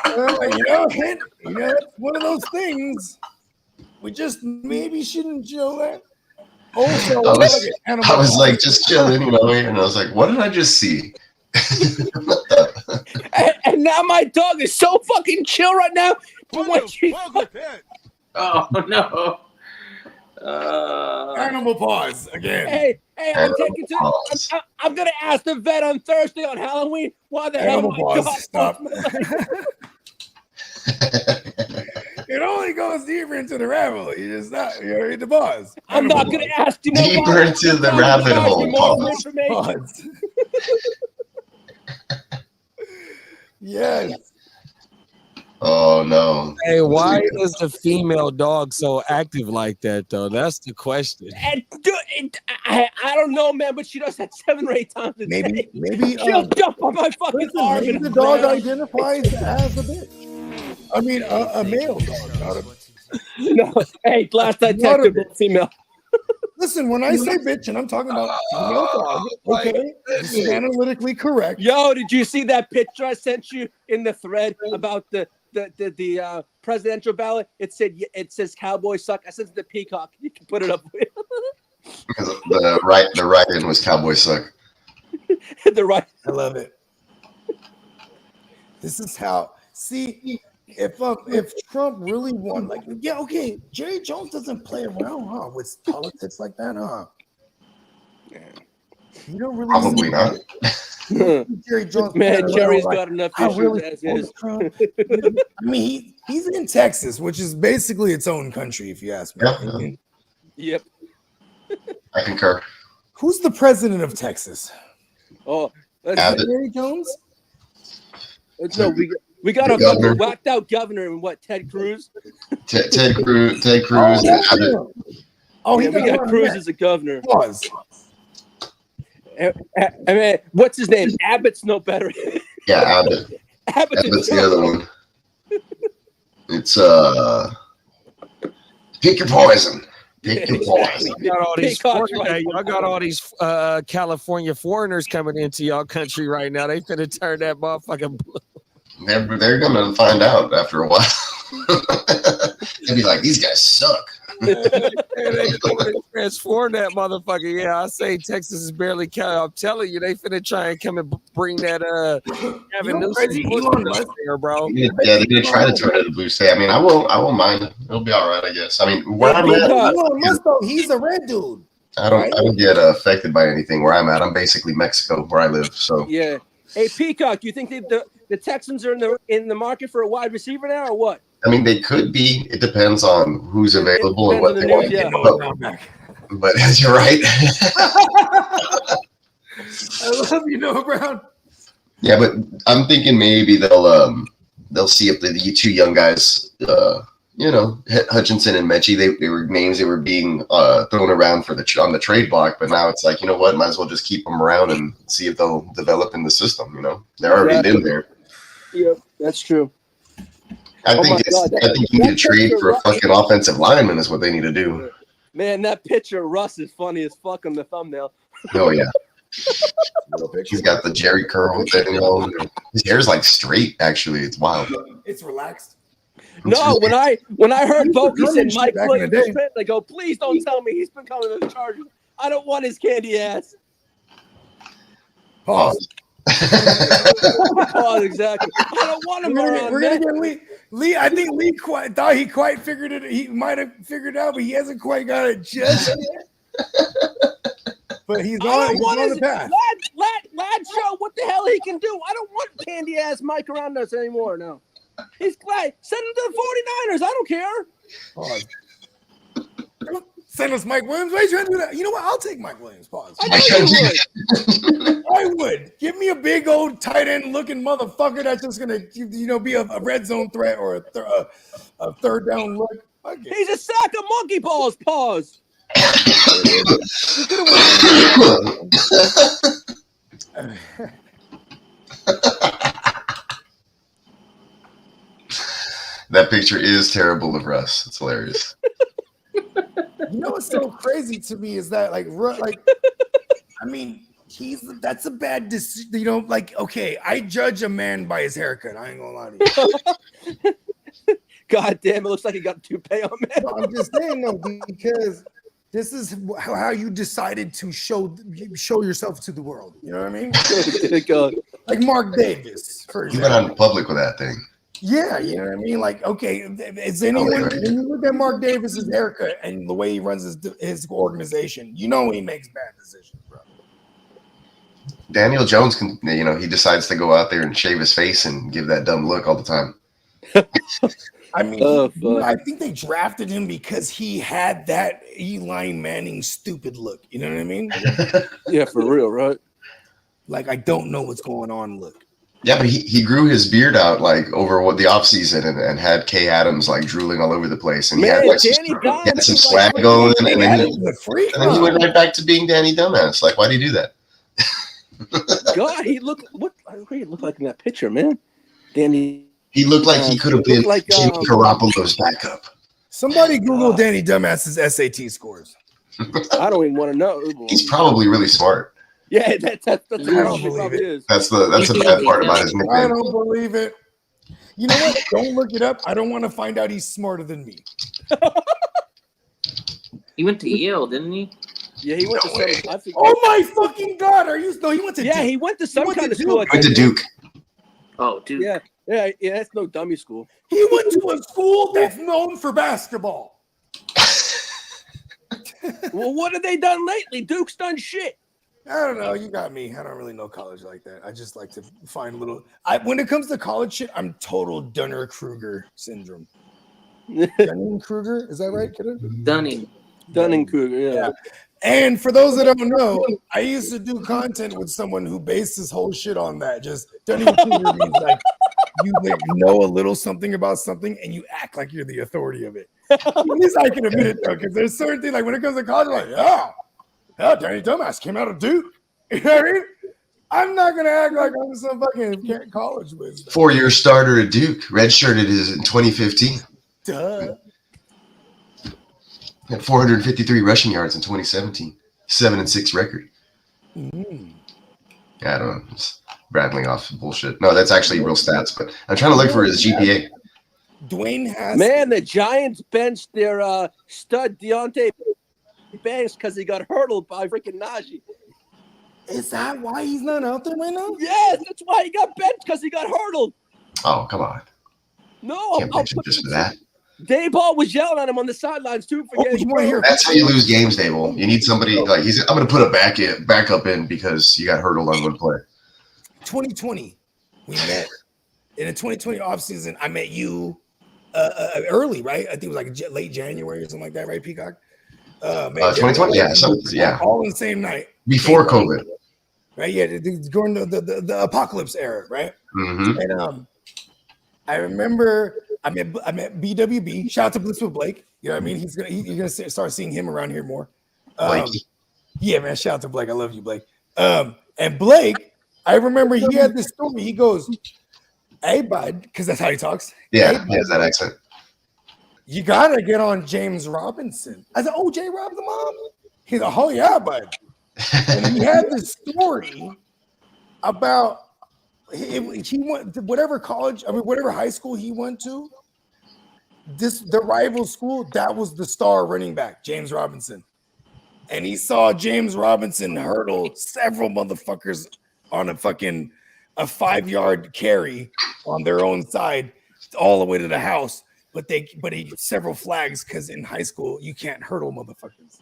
And I'm like, it's one of those things. We just maybe shouldn't show that. Also, I was like just chilling, and I was like, "What did I just see?" and now my dog is so fucking chill right now. But when she... Oh no! Animal paws again. Hey, I'm taking to. I'm gonna ask the vet on Thursday on Halloween. Why the Animal hell my dog? Stop. It only goes deeper into the rabbit hole. You just not. You read the pause. I'm not gonna ask you. Deeper into the rabbit hole. Pause. Yes. Oh no. Hey, why is the female dog so active like that though? That's the question. And I don't know, man, but she does that 7 or 8 times a day. Maybe she'll jump on my fucking arm. Maybe the dog identifies as a bitch. I mean, a male dog, not a. No, hey, last I checked, a female. Listen, when I say bitch, and I'm talking about female dog, okay, this is analytically correct. Yo, did you see that picture I sent you in the thread about the presidential ballot? It says cowboy suck. I sent it to Peacock. You can put it up. Because the right-in was cowboy suck. The right. I love it. This is how. See, if Trump really won, like, yeah, okay, Jerry Jones doesn't play around, with politics like that, You don't really. Probably not. Jerry Jones, man, Jerry's got enough issues as is. I mean, he's in Texas, which is basically its own country, if you ask me. Yep. I concur. Who's the president of Texas? Oh, Jerry Jones? No, we got a fucking whacked out governor and what? Ted Cruz. Ted Cruz. Oh, we got Cruz as a governor. I mean, what's his name? Abbott's no better. Yeah, Abbott. Abbott's the other one. It's pick your poison. Pick your poison. Y'all got all these California foreigners coming into y'all country right now. They finna turn that motherfucking blue. They're gonna find out after a while. They'll be like, these guys suck. They transform that motherfucker. Yeah, I say Texas is barely counting. I'm telling you, they finna try and come and bring that Elon Musk there, bro. Yeah, they're gonna try to turn it to blue state. I mean, I won't mind. It'll be all right, I guess. I mean, where I'm at, Elon Musk though, he's a red dude. I don't get affected by anything where I'm at. I'm basically Mexico, where I live. So yeah. Hey, Peacock, you think the Texans are in the market for a wide receiver now, or what? I mean, they could be. It depends on who's available and what they want to get. But you're right. I love you, Noah Brown. Yeah, but I'm thinking maybe they'll see if the two young guys, Hutchinson and Mechie, they were names that were being thrown around on the trade block, but now it's like, you know what, might as well just keep them around and see if they'll develop in the system. They're already in there. Yep, that's true. I think you need to trade for a fucking offensive lineman is what they need to do. Man, that picture of Russ is funny as fuck on the thumbnail. Oh yeah. He's got the Jerry curl thing. His hair's like straight. Actually, it's wild. It's relaxed. No, when I heard Bogey said Mike Williams, I go, please don't tell me he's been coming to the Chargers. I don't want his candy ass. Pause. Pause. Exactly. I don't want him around. We're gonna get Lee. I think Lee thought he quite figured it. He might have figured it out, but he hasn't quite got it just yet. But he's on the path. Lad show what the hell he can do. I don't want candy ass Mike around us anymore. No. He's glad. Send him to the 49ers. I don't care. Pause. Send us Mike Williams. Why are you trying to do that? You know what? I'll take Mike Williams. Pause. I would. Give me a big old tight end looking motherfucker that's just gonna, be a red zone threat or a third down look. Okay. He's a sack of monkey balls. Pause. That picture is terrible of Russ. It's hilarious. You know what's so crazy to me is that I mean, that's a bad decision. Okay, I judge a man by his haircut. I ain't gonna lie to you. God damn, it looks like he got a toupee on, man. No, I'm just saying though, because this is how you decided to show yourself to the world. You know what I mean? God. Like Mark Davis, for example. example. He went out in public with that thing. Yeah, you know what I mean? Like, okay, is anyone when you look at Mark Davis's haircut and the way he runs his organization, he makes bad decisions, bro. Daniel Jones can, he decides to go out there and shave his face and give that dumb look all the time. I mean, I think they drafted him because he had that Eli Manning stupid look. You know what I mean? Yeah, for real, right? Like, I don't know what's going on look. Yeah, but he grew his beard out over the offseason and had Kay Adams drooling all over the place. And he had some swag going, and then he went right back to being Danny Dumbass. Like, why do you do that? God, what did he look like in that picture, man? Danny. He looked like he could have been Jimmy Garoppolo's backup. Somebody Google Danny Dumbass's SAT scores. I don't even want to know. He's probably really smart. Yeah, that's I don't believe it. Is. That's the bad part about his nickname. I don't believe it. You know what? Don't look it up. I don't want to find out he's smarter than me. He went to Yale, didn't he? Yeah, he went to some. Oh my fucking God! Are you? No, he went to. Yeah, Duke. he went to some kind of school. He went to Duke. Oh, Duke. Yeah. That's no dummy school. He went to a school that's known for basketball. Well, what have they done lately? Duke's done shit. I don't know. You got me. I don't really know college like that. I just like to find little. When it comes to college shit, I'm total Dunning-Kruger syndrome. Dunning-Kruger, is that right, kiddo? Dunning-Kruger, yeah. And for those that don't know, I used to do content with someone who based his whole shit on that. Just Dunning-Kruger means you know a little something about something and you act like you're the authority of it. At least I can admit it though, because there's certain things when it comes to college, Danny Dumbass came out of Duke. You know what I mean? I'm not gonna act like I'm some fucking college whiz. 4-year starter at Duke, redshirted in 2015. Duh. Had 453 rushing yards in 2017. 7-6 record. I don't know. Just rattling off bullshit. No, that's actually real stats. But I'm trying to look for his GPA. Dwayne Haskins. Man, the Giants benched their stud Deontay Banks because he got hurdled by freaking Najee. Is that why he's not out there right now? Yes, that's why he got benched because he got hurdled. Oh, come on. No, Can't bench him just for that. Dave Ball was yelling at him on the sidelines too for getting hurt. That's how you lose games, Dable. You need somebody like I'm going to put a backup in because you got hurdled on one play. 2020, we met in the 2020 offseason. I met you early, right? I think it was like late January or something like that, right, Peacock? 2020, yeah. All in the same night. Before COVID. Right, yeah, during the apocalypse era, right? Mm-hmm. And I remember I met BWB. Shout out to Bliss with Blake. You know what I mean? You're gonna start seeing him around here more. Yeah, man. Shout out to Blake. I love you, Blake. And Blake, I remember he had this story. He goes, "Hey, bud," because that's how he talks. Yeah, hey, he has that accent. You gotta get on James Robinson. I said, "Oh, Jay Robinson, mom." He's like, "Oh yeah, bud." And he had this story about he went to whatever college, whatever high school he went to. The rival school, that was the star running back, James Robinson. And he saw James Robinson hurdle several motherfuckers on a 5-yard carry on their own side all the way to the house. But he get several flags because in high school you can't hurdle motherfuckers.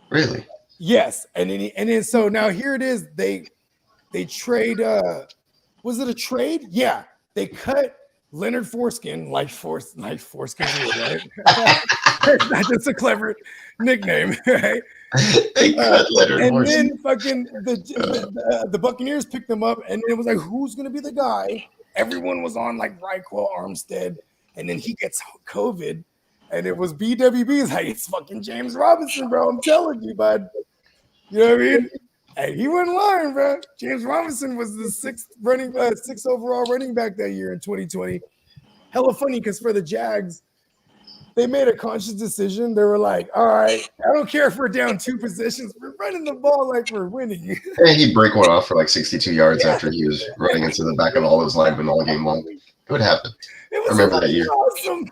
Really? Yes. And then so now here it is. They trade was it a trade? Yeah. They cut Leonard Foreskin, like foreskin, right? It's not just a clever nickname, right? They cut Leonard and Foreskin. then fucking the Buccaneers picked them up, and it was like, who's gonna be the guy? Everyone was on like Reichwell, Armstead, and then he gets COVID, and it was BWB's like, it's fucking James Robinson, bro. I'm telling you, bud. You know what I mean? And he wasn't lying, bro. James Robinson was the sixth overall running back that year in 2020. Hella funny because for the Jags, they made a conscious decision. They were like, all right, I don't care if we're down 2 positions. We're running the ball like we're winning. Yeah, he'd break one off for like 62 yards after he was running into the back of all those linemen all game long. It would happen. I remember that year. Awesome.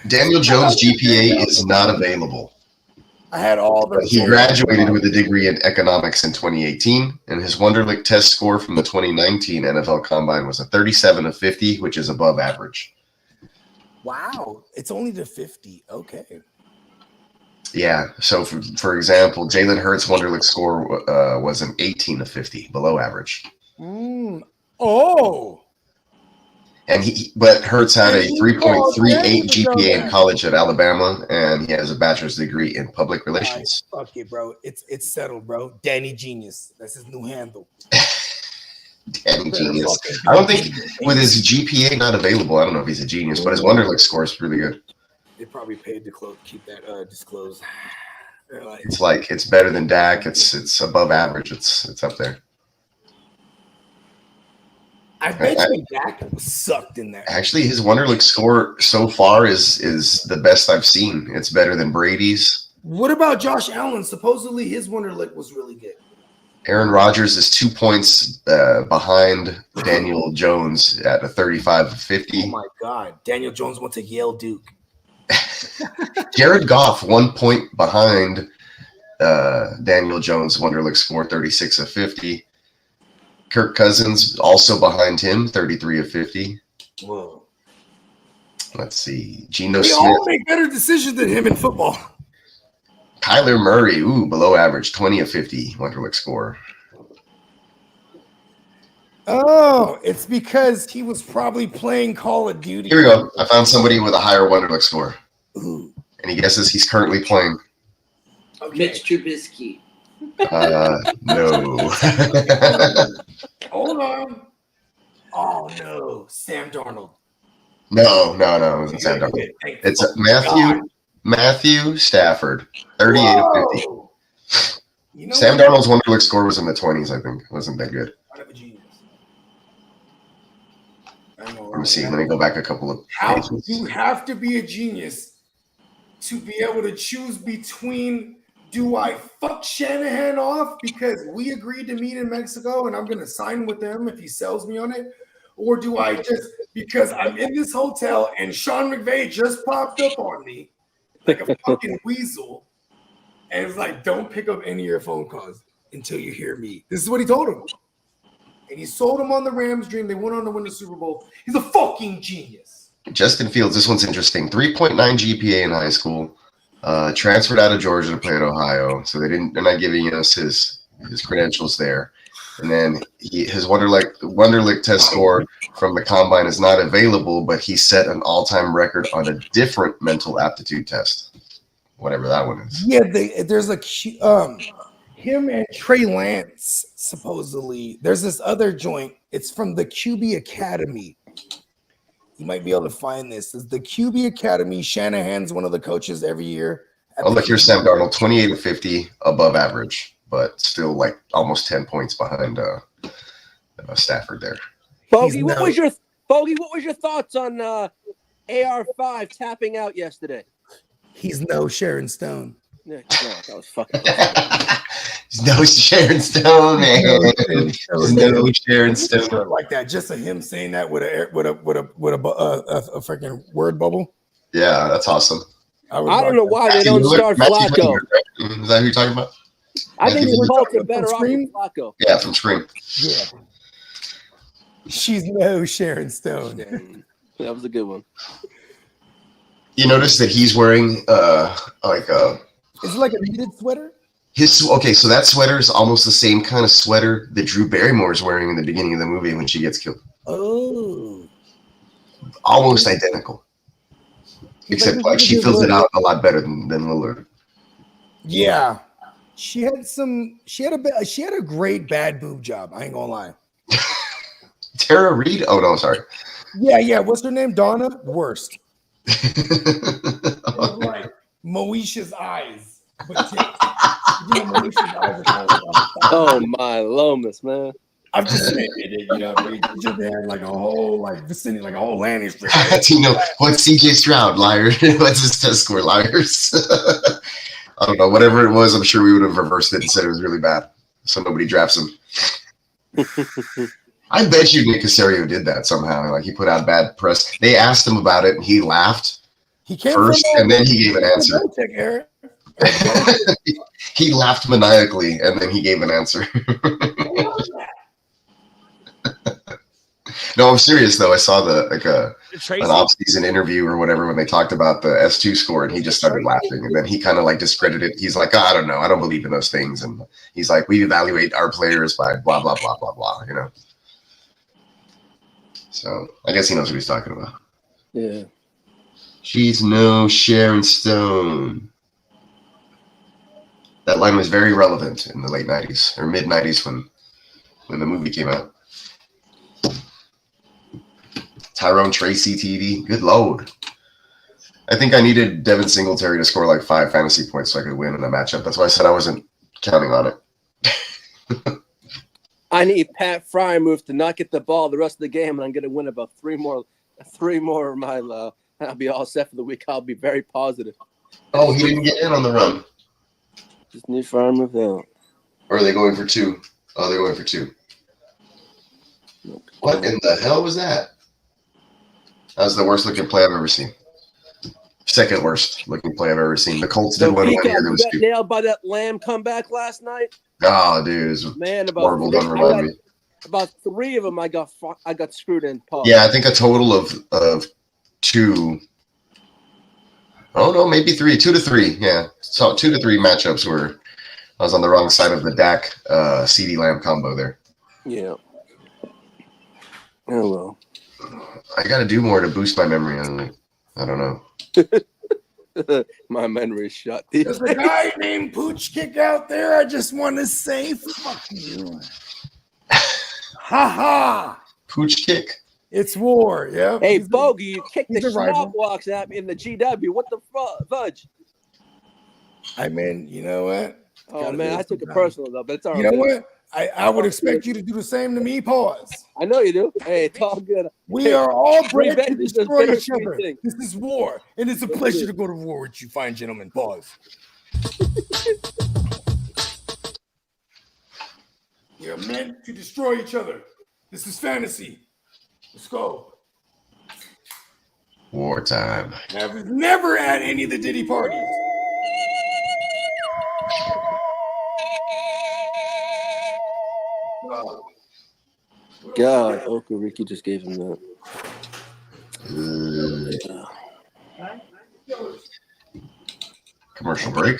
Daniel Jones' GPA is not available. I had all the. He graduated with a degree in economics in 2018, and his Wonderlic test score from the 2019 NFL Combine was a 37 of 50, which is above average. Wow, it's only to 50. Okay. Yeah. So, for example, Jalen Hurts' Wonderlic score was an 18 of 50, below average. Oh. But Hurts had a 3.38 GPA in college at Alabama, and he has a bachelor's degree in public relations. Right, fuck it, bro. It's settled, bro. Danny Genius. That's his new handle. Danny Genius. I don't think with his GPA not available, I don't know if he's a genius, but his Wonderlic score is really good. They probably paid to keep that disclosed. It's better than Dak. It's above average. It's up there. I bet you Dak sucked in there. Actually, his Wonderlic score so far is the best I've seen. It's better than Brady's. What about Josh Allen? Supposedly his Wonderlic was really good. Aaron Rodgers is 2 points behind Daniel Jones at a 35 of 50. Oh my God. Daniel Jones went to Yale Duke. Jared Goff 1 point behind Daniel Jones' Wonderlic score, 36 of 50. Kirk Cousins also behind him, 33 of 50. Whoa. Let's see. Geno They Smith. all make better decisions than him in football. Kyler Murray, below average, 20 of 50 Wonderlic score. Oh, it's because he was probably playing Call of Duty. Here we go. I found somebody with a higher Wonderlic score. Ooh. And he guesses he's currently playing. Okay. Mitch Trubisky. No. Hold on. Oh, no. Sam Darnold. No. It wasn't Sam Darnold. It's Matthew Stafford, 38 of 50. Sam Darnold's Wonderlic score was in the 20s, I think. It wasn't that good. Let me see. Let me go back a couple of pages. You have to be a genius to be able to choose between, do I fuck Shanahan off because we agreed to meet in Mexico and I'm going to sign with them if he sells me on it? or do I just, because I'm in this hotel and Sean McVay just popped up on me like a fucking weasel, and it's like, don't pick up any of your phone calls until you hear me. This is what he told him. And he sold him on the Rams dream. They went on to win the Super Bowl. He's a fucking genius. Justin Fields, this one's interesting. 3.9 GPA in high school. Transferred out of Georgia to play at Ohio. So they're not giving us his credentials there. And then his Wonderlic test score from the combine is not available, but he set an all-time record on a different mental aptitude test, whatever that one is. Yeah, there's him and Trey Lance, supposedly. There's this other joint. It's from the QB Academy. You might be able to find this. It's the QB Academy. Shanahan's one of the coaches every year. Oh, look, here's Sam Darnold, 28 of 50, above average, but still like almost 10 points behind Stafford there. Bogey, what was your thoughts on AR5 tapping out yesterday? He's no Sharon Stone. No, that was fucking. No Sharon Stone, man. No Sharon Stone like that. Just him saying that with a freaking word bubble. Yeah, that's awesome. I don't know why they don't start Flacco. Is that who you're talking about? I think the Colts are better off with Flacco. Yeah, from Scream. Yeah. She's no Sharon Stone. That was a good one. You notice that he's wearing is it like a knitted sweater? So that sweater is almost the same kind of sweater that Drew Barrymore is wearing in the beginning of the movie when she gets killed. Oh. Almost identical. Except like she fills it out a lot better than Lillard. Yeah. She had a great bad boob job. I ain't gonna lie. Tara Reid? Oh no, sorry. Yeah. What's her name? Donna? Worst. Like Moesha's eyes. But Moesha's eyes oh my Lomas, man. I'm just saying it, you know. He just had like a whole vicinity, like a whole landing strip. Do you know what's CJ Stroud? Liar. What's his test score? Liars. I don't know. Whatever it was, I'm sure we would have reversed it and said it was really bad, so nobody drafts him. I bet you Nick Caserio did that somehow. Like he put out bad press. They asked him about it, and he laughed. He came first, and then he gave an answer. He laughed maniacally, and then he gave an answer. No, I'm serious though. I saw an off-season interview or whatever when they talked about the S2 score, and he just started laughing, and then he kind of like discredited. He's like, I don't know, I don't believe in those things, and he's like, we evaluate our players by blah blah blah blah blah, you know. So I guess he knows what he's talking about. Yeah. She's no Sharon Stone. That line was very relevant in the late 90s or mid 90s when the movie came out. Tyrone Tracy TD. Good load. I think I needed Devin Singletary to score like 5 fantasy points so I could win in a matchup. That's why I said I wasn't counting on it. I need Pat Fryermuth to not get the ball the rest of the game, and I'm going to win about three more of my I'll be all set for the week. I'll be very positive. Oh, he didn't get in on the run. Just need Fryermuth out. Or are they going for 2? Oh, they're going for 2. What in the hell was that? That was the worst looking play I've ever seen. Second worst looking play I've ever seen. The Colts did one year. You got nailed by that Lamb comeback last night. Oh, dude, it was man, horrible. Don't remind me. About 3 of them, I got screwed in. Paul. Yeah, I think a total of 2. Oh no, maybe 3. 2 to 3. Yeah, so 2 to 3 matchups where I was on the wrong side of the Dak CD Lamb combo there. Yeah. Oh well. I got to do more to boost my memory. I don't know. My memory is shot. There's a guy named Pooch Kick out there. I just want to say, fuck you. Ha ha. Pooch Kick. It's war. Yeah. Hey, Bogey, you kicked the schnock walks at me in the GW. What the fudge? I mean, you know what? Oh man, I took it personal though, but it's all right. You know what? I would expect you to do the same to me. Pause. I know you do. Hey, it's all good. We are all bred to destroy each other. This is war, and it's a pleasure to go to war with you, fine gentlemen. Pause. You're meant to destroy each other. This is fantasy. Let's go. Wartime. Never at any of the Diddy parties. God, Okariki just gave him that. Commercial break.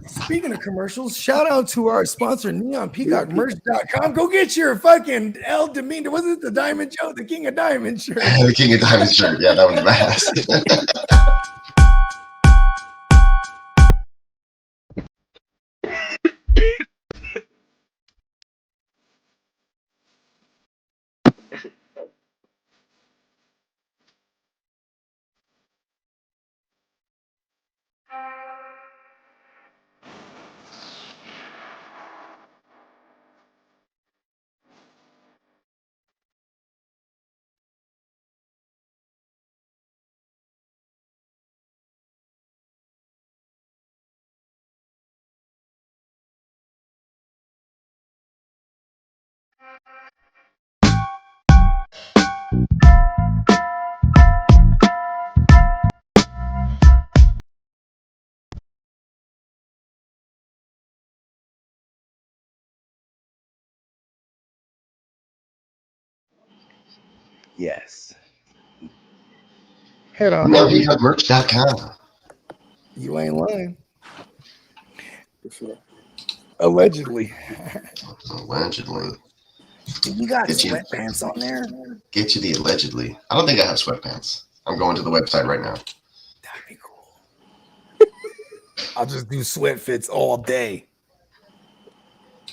Speaking of commercials, shout out to our sponsor, NeonPeacockMerch.com. Go get your fucking El Demeanor. Was it the Diamond Joe, the King of Diamond shirt? The King of Diamond shirt. Yeah, that was badass. Yes. Head on. NeonPeacockMerch.com. You ain't lying. Allegedly. Allegedly. You got Get you- sweatpants on there? Get you the allegedly. I don't think I have sweatpants. I'm going to the website right now. That'd be cool. I'll just do sweat fits all day.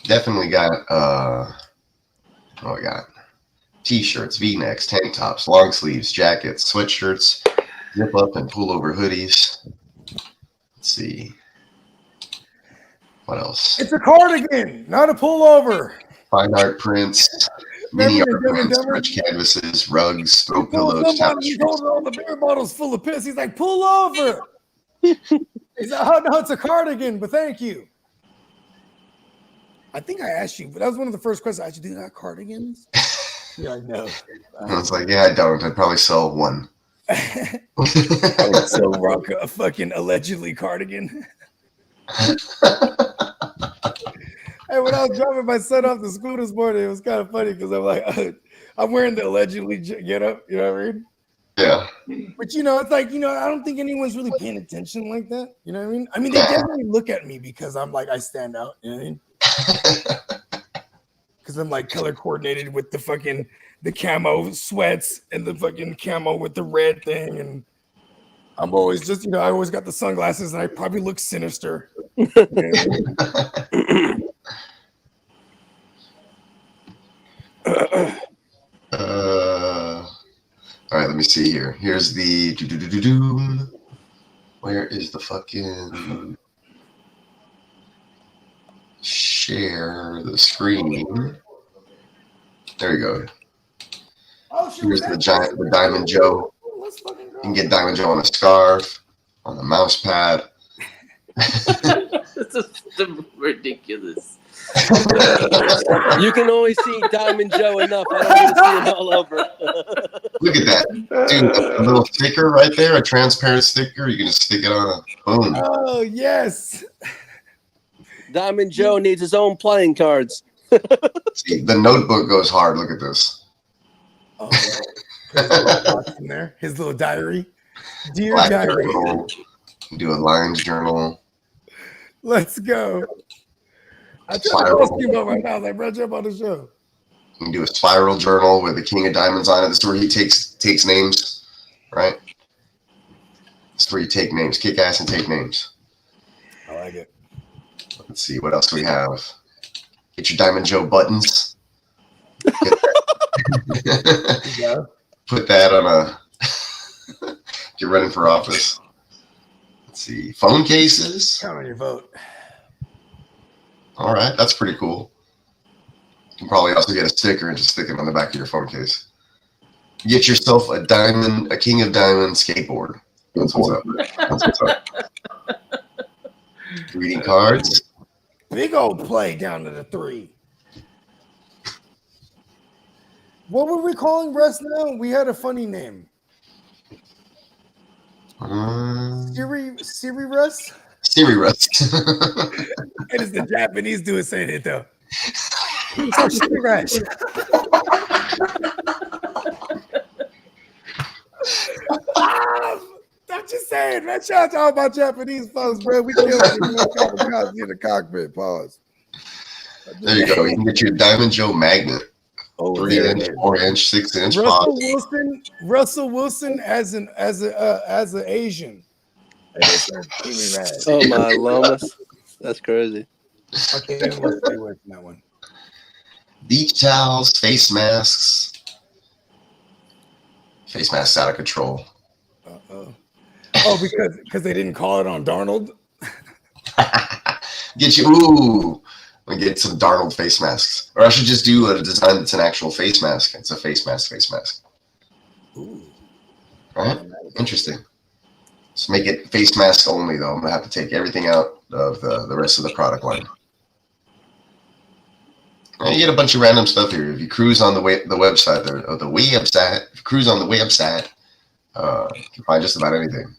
Definitely got I got t-shirts, v-necks, tank tops, long sleeves, jackets, sweatshirts, zip up and pullover hoodies. Let's see. What else? It's a cardigan, not a pullover. Fine art prints, mini art prints, rich canvases, rugs, throw pillows, He's holding all the beer bottles full of piss. He's like, pull over. He's like, oh, no, it's a cardigan, but thank you. I think I asked you, but that was one of the first questions. I asked you, do you got cardigans? Yeah, I know. I was like, yeah, I don't. I'd probably sell one. I would sell Rock a fucking allegedly cardigan. Hey, when I was dropping my son off to school this morning, it was kind of funny because I'm like, I'm wearing the allegedly get up, you know what I mean? Yeah. But it's like, I don't think anyone's really paying attention like that. You know what I mean? I mean, they definitely look at me because I'm like, I stand out, you know what I mean? Because I'm like color coordinated with the camo sweats and the fucking camo with the red thing. And I'm always just, I always got the sunglasses and I probably look sinister. You know what I mean? All right, let me see here. Here's the Where is the fucking share the screen? There you go. Here's the Diamond Joe. You can get Diamond Joe on a scarf, on a mouse pad. This is ridiculous. You can only see Diamond Joe enough. I don't need to see him all over. Look at that. Dude, a little sticker right there, a transparent sticker. You can just stick it on a boom. Oh, yes. Diamond Joe needs his own playing cards. See, the notebook goes hard. Look at this. Oh, in there. His little diary. Dear Black diary. journal. You do a lines journal. Let's go. I tried to post you about my house. Like, bro, jump on the show. You can do a spiral journal with the King of Diamonds on it. This is where he takes names, right? This is where you take names, kick ass and take names. I like it. Let's see what else we have. Get your Diamond Joe buttons. Yeah. Put that on a. Get running for office. Let's see, phone cases. Count on your vote. All right, that's pretty cool. You can probably also get a sticker and just stick it on the back of your phone case. Get yourself a King of Diamond skateboard. That's what's up. That's what's up. Reading cards. Big old play down to the 3. What were we calling Russ now? We had a funny name. Siri Russ? Siri Russ. It is the Japanese dude saying it though. Siri Russ. I'm just saying, man. Shout out to all my Japanese folks, bro. We killed it in the cockpit. Pause. There you go. You can get your Diamond Joe magnet. 3-inch, 4-inch, 6-inch. Russell Wilson as an Asian. Oh my Lomas. That's crazy. Okay, let's stay away from that one. Beach towels, face masks. Face masks out of control. Oh, because they didn't call it on Darnold. Get you. We get some Darnold face masks, or I should just do a design that's an actual face mask. It's a face mask. Ooh. Right? Interesting. Let's make it face mask only, though. I'm gonna have to take everything out of the rest of the product line. And you get a bunch of random stuff here. If you cruise on the website, if you cruise on the website, you can find just about anything.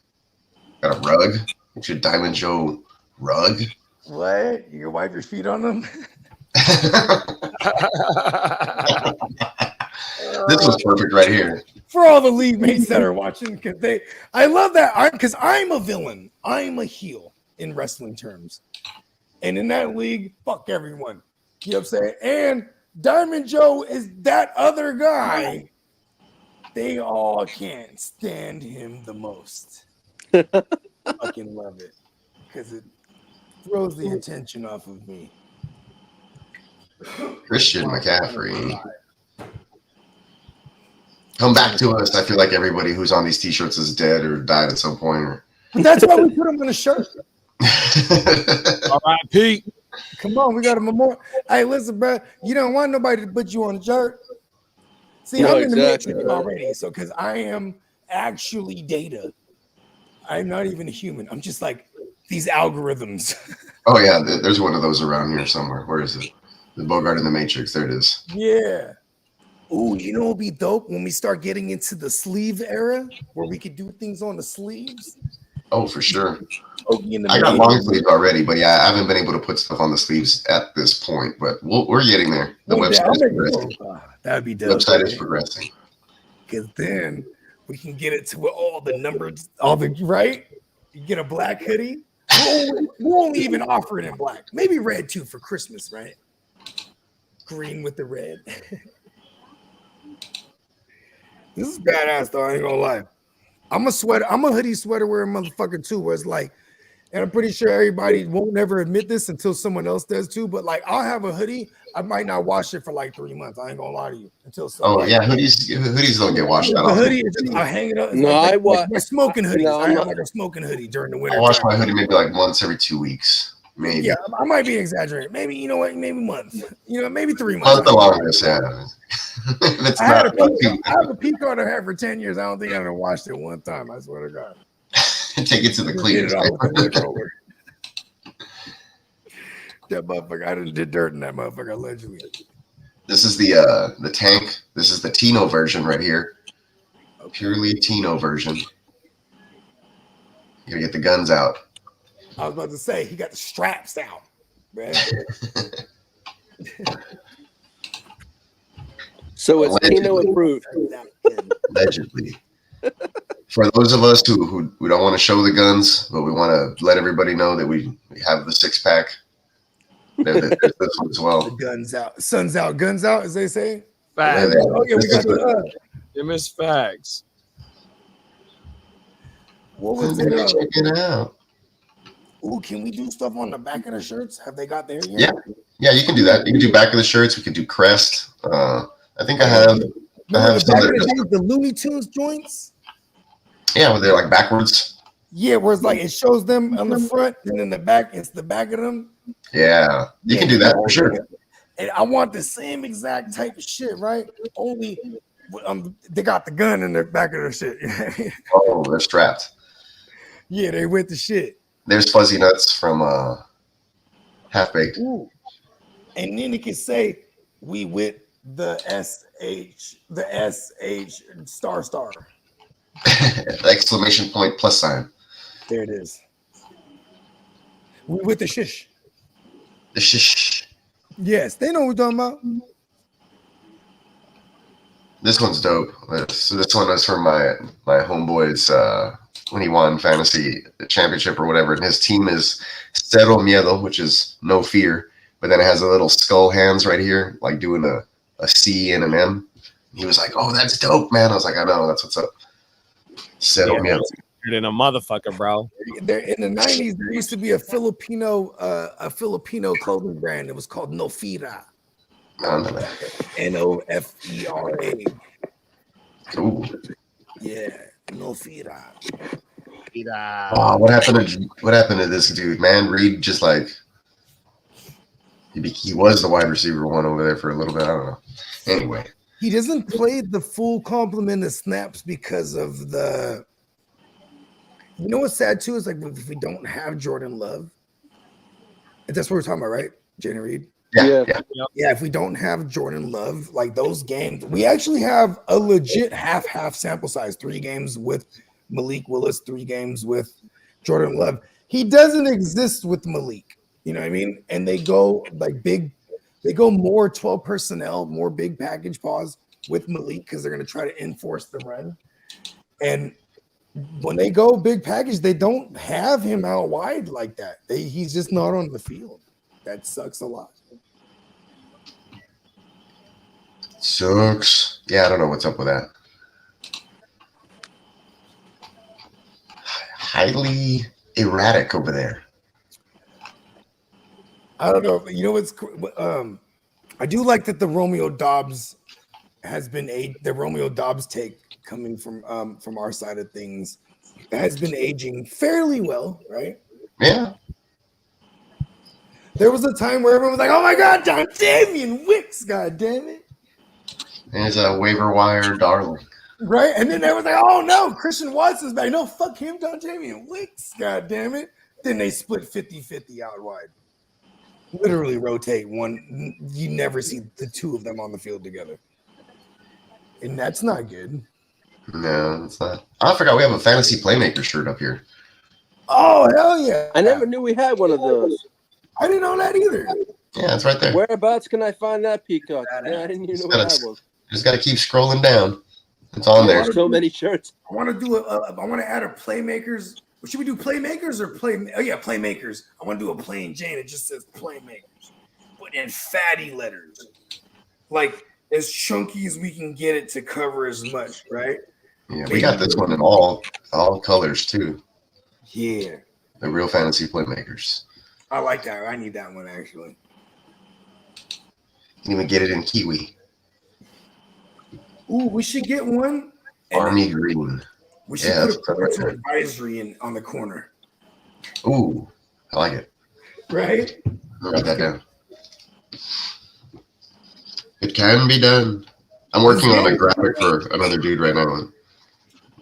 Got a rug. Get your Diamond Joe rug. What? You can wipe your feet on them? This was perfect right here. For all the league mates that are watching, I love that. Because I'm a villain. I'm a heel in wrestling terms. And in that league, fuck everyone. You know what I'm saying? And Diamond Joe is that other guy. They all can't stand him the most. Fucking love it. Because it throws the attention off of me. Christian McCaffrey. Come back to us. I feel like everybody who's on these t-shirts is dead or died at some point. But that's why we put him on a shirt. All right, Pete. Come on, we got a memorial. Hey, listen, bro. You don't want nobody to put you on a shirt. See, I'm in the matrix already. So, because I am actually data. I'm not even a human. I'm just like these algorithms. Oh, yeah. There's one of those around here somewhere. Where is it? The Bogart in the Matrix. There it is. Yeah. Ooh, you know what would be dope when we start getting into the sleeve era where we could do things on the sleeves? Oh, for sure. I got long sleeves already, but yeah, I haven't been able to put stuff on the sleeves at this point, but we're getting there. The website is progressing. That would be dope. The website is progressing. Because then we can get it to all the numbers, right? You get a black hoodie. We'll only even offer it in black. Maybe red too for Christmas, right? Green with the red. This is badass though, I ain't gonna lie. I'm a hoodie sweater wearing motherfucker too, where it's like, and I'm pretty sure everybody won't never admit this until someone else does too. But like, I'll have a hoodie, I might not wash it for like 3 months. I ain't gonna lie to you until. Oh yeah, hoodies don't get washed out. The hoodie is just I hang it up. No, like my smoking hoodies. No, I have like a smoking hoodie during the winter. I wash my hoodie maybe like once every 2 weeks, maybe. Yeah, I might be exaggerating. Maybe you know what? Maybe a month. You know, maybe 3 months. Month the longest, yeah. I have a P-card I had for 10 years. I don't think I ever washed it one time. I swear to God. Take it to the cleaners. That motherfucker, I did dirt in that motherfucker allegedly. This is the tank. This is the Tino version right here. Purely Tino version. You gotta get the guns out. I was about to say he got the straps out, man. So it's Tino approved. Allegedly. For those of us who don't want to show the guns, but we want to let everybody know that we have the 6-pack. There's this one as well. The guns out, sun's out, guns out, as they say. Facts. Oh yeah, we got the. Them is facts. What was it? Check it out. Ooh, can we do stuff on the back of the shirts? Have they got there yet? Yeah, you can do that. You can do back of the shirts. We can do crest. I think I have. The Looney Tunes joints. Yeah, where they're like backwards. Yeah, where it's like it shows them on the front, and in the back, it's the back of them. Yeah, you can do that for sure. And I want the same exact type of shit, right? Only they got the gun in the back of their shit. Oh, they're strapped. Yeah, they with the shit. There's Fuzzy Nuts from Half Baked. And then it can say we with the SH star. Exclamation point plus sign. There it is. With the shish. The shish. Yes, they know what we're talking about. This one's dope. This one was from my homeboy's when he won fantasy championship or whatever. And his team is Cero Miedo, which is no fear. But then it has a little skull hands right here, like doing a C and an M. He was like, "Oh, that's dope, man." I was like, "I know, that's what's up." Cero Miedo. Than a motherfucker, bro. There in the 90s, there used to be a Filipino clothing brand. It was called Nofira. No. Nofera. Ooh. Yeah, Nofira. Oh, what happened to this dude, man? Reed just like he was the wide receiver one over there for a little bit. I don't know. Anyway, he doesn't play the full complement of snaps because of the. You know what's sad too is like if we don't have Jordan Love, that's what we're talking about, right, Jenny Reed? Yeah. If we don't have Jordan Love, like those games, we actually have a legit half sample size. 3 games with Malik Willis, 3 games with Jordan Love. He doesn't exist with Malik. You know what I mean? And they go like big, they go more 12 personnel, more big package pause with Malik because they're going to try to enforce the run. And when they go big package, they don't have him out wide like that. He's just not on the field. That sucks a lot. Sucks. Yeah, I don't know what's up with that. Highly erratic over there. I don't know. You know what's I do like that the Romeo Dobbs the Romeo Dobbs take coming from our side of things has been aging fairly well, right? Yeah. There was a time where everyone was like, "Oh my God, John Damian Wicks, God damn it!" There's a waiver wire darling. Right? And then they was like, "Oh no, Christian Watson's back. No, fuck him, John Damian Wicks, God damn it." Then they split 50-50 out wide. Literally rotate one. You never see the 2 of them on the field together. And that's not good. No, it's not. I forgot we have a fantasy playmaker shirt up here. Oh, hell yeah. I never knew we had one of those. I didn't know that either. Yeah, it's right there. Whereabouts can I find that peacock? Yeah, I didn't even know we had one. Just got to keep scrolling down. It's on there. So many shirts. I want to add a Playmakers. Should we do Playmakers or Playmakers. I want to do a plain Jane. It just says Playmakers, but in fatty letters, like as chunky as we can get it to cover as much, right? Yeah, we got this one in all colors too. Yeah, the real fantasy Playmakers. I like that. I need that one actually. You can even get it in kiwi. Ooh, we should get one. Army green. We should put a parental advisory on the corner. Ooh, I like it. Right? I'll write that down. It can be done. I'm working on a graphic for another dude right now.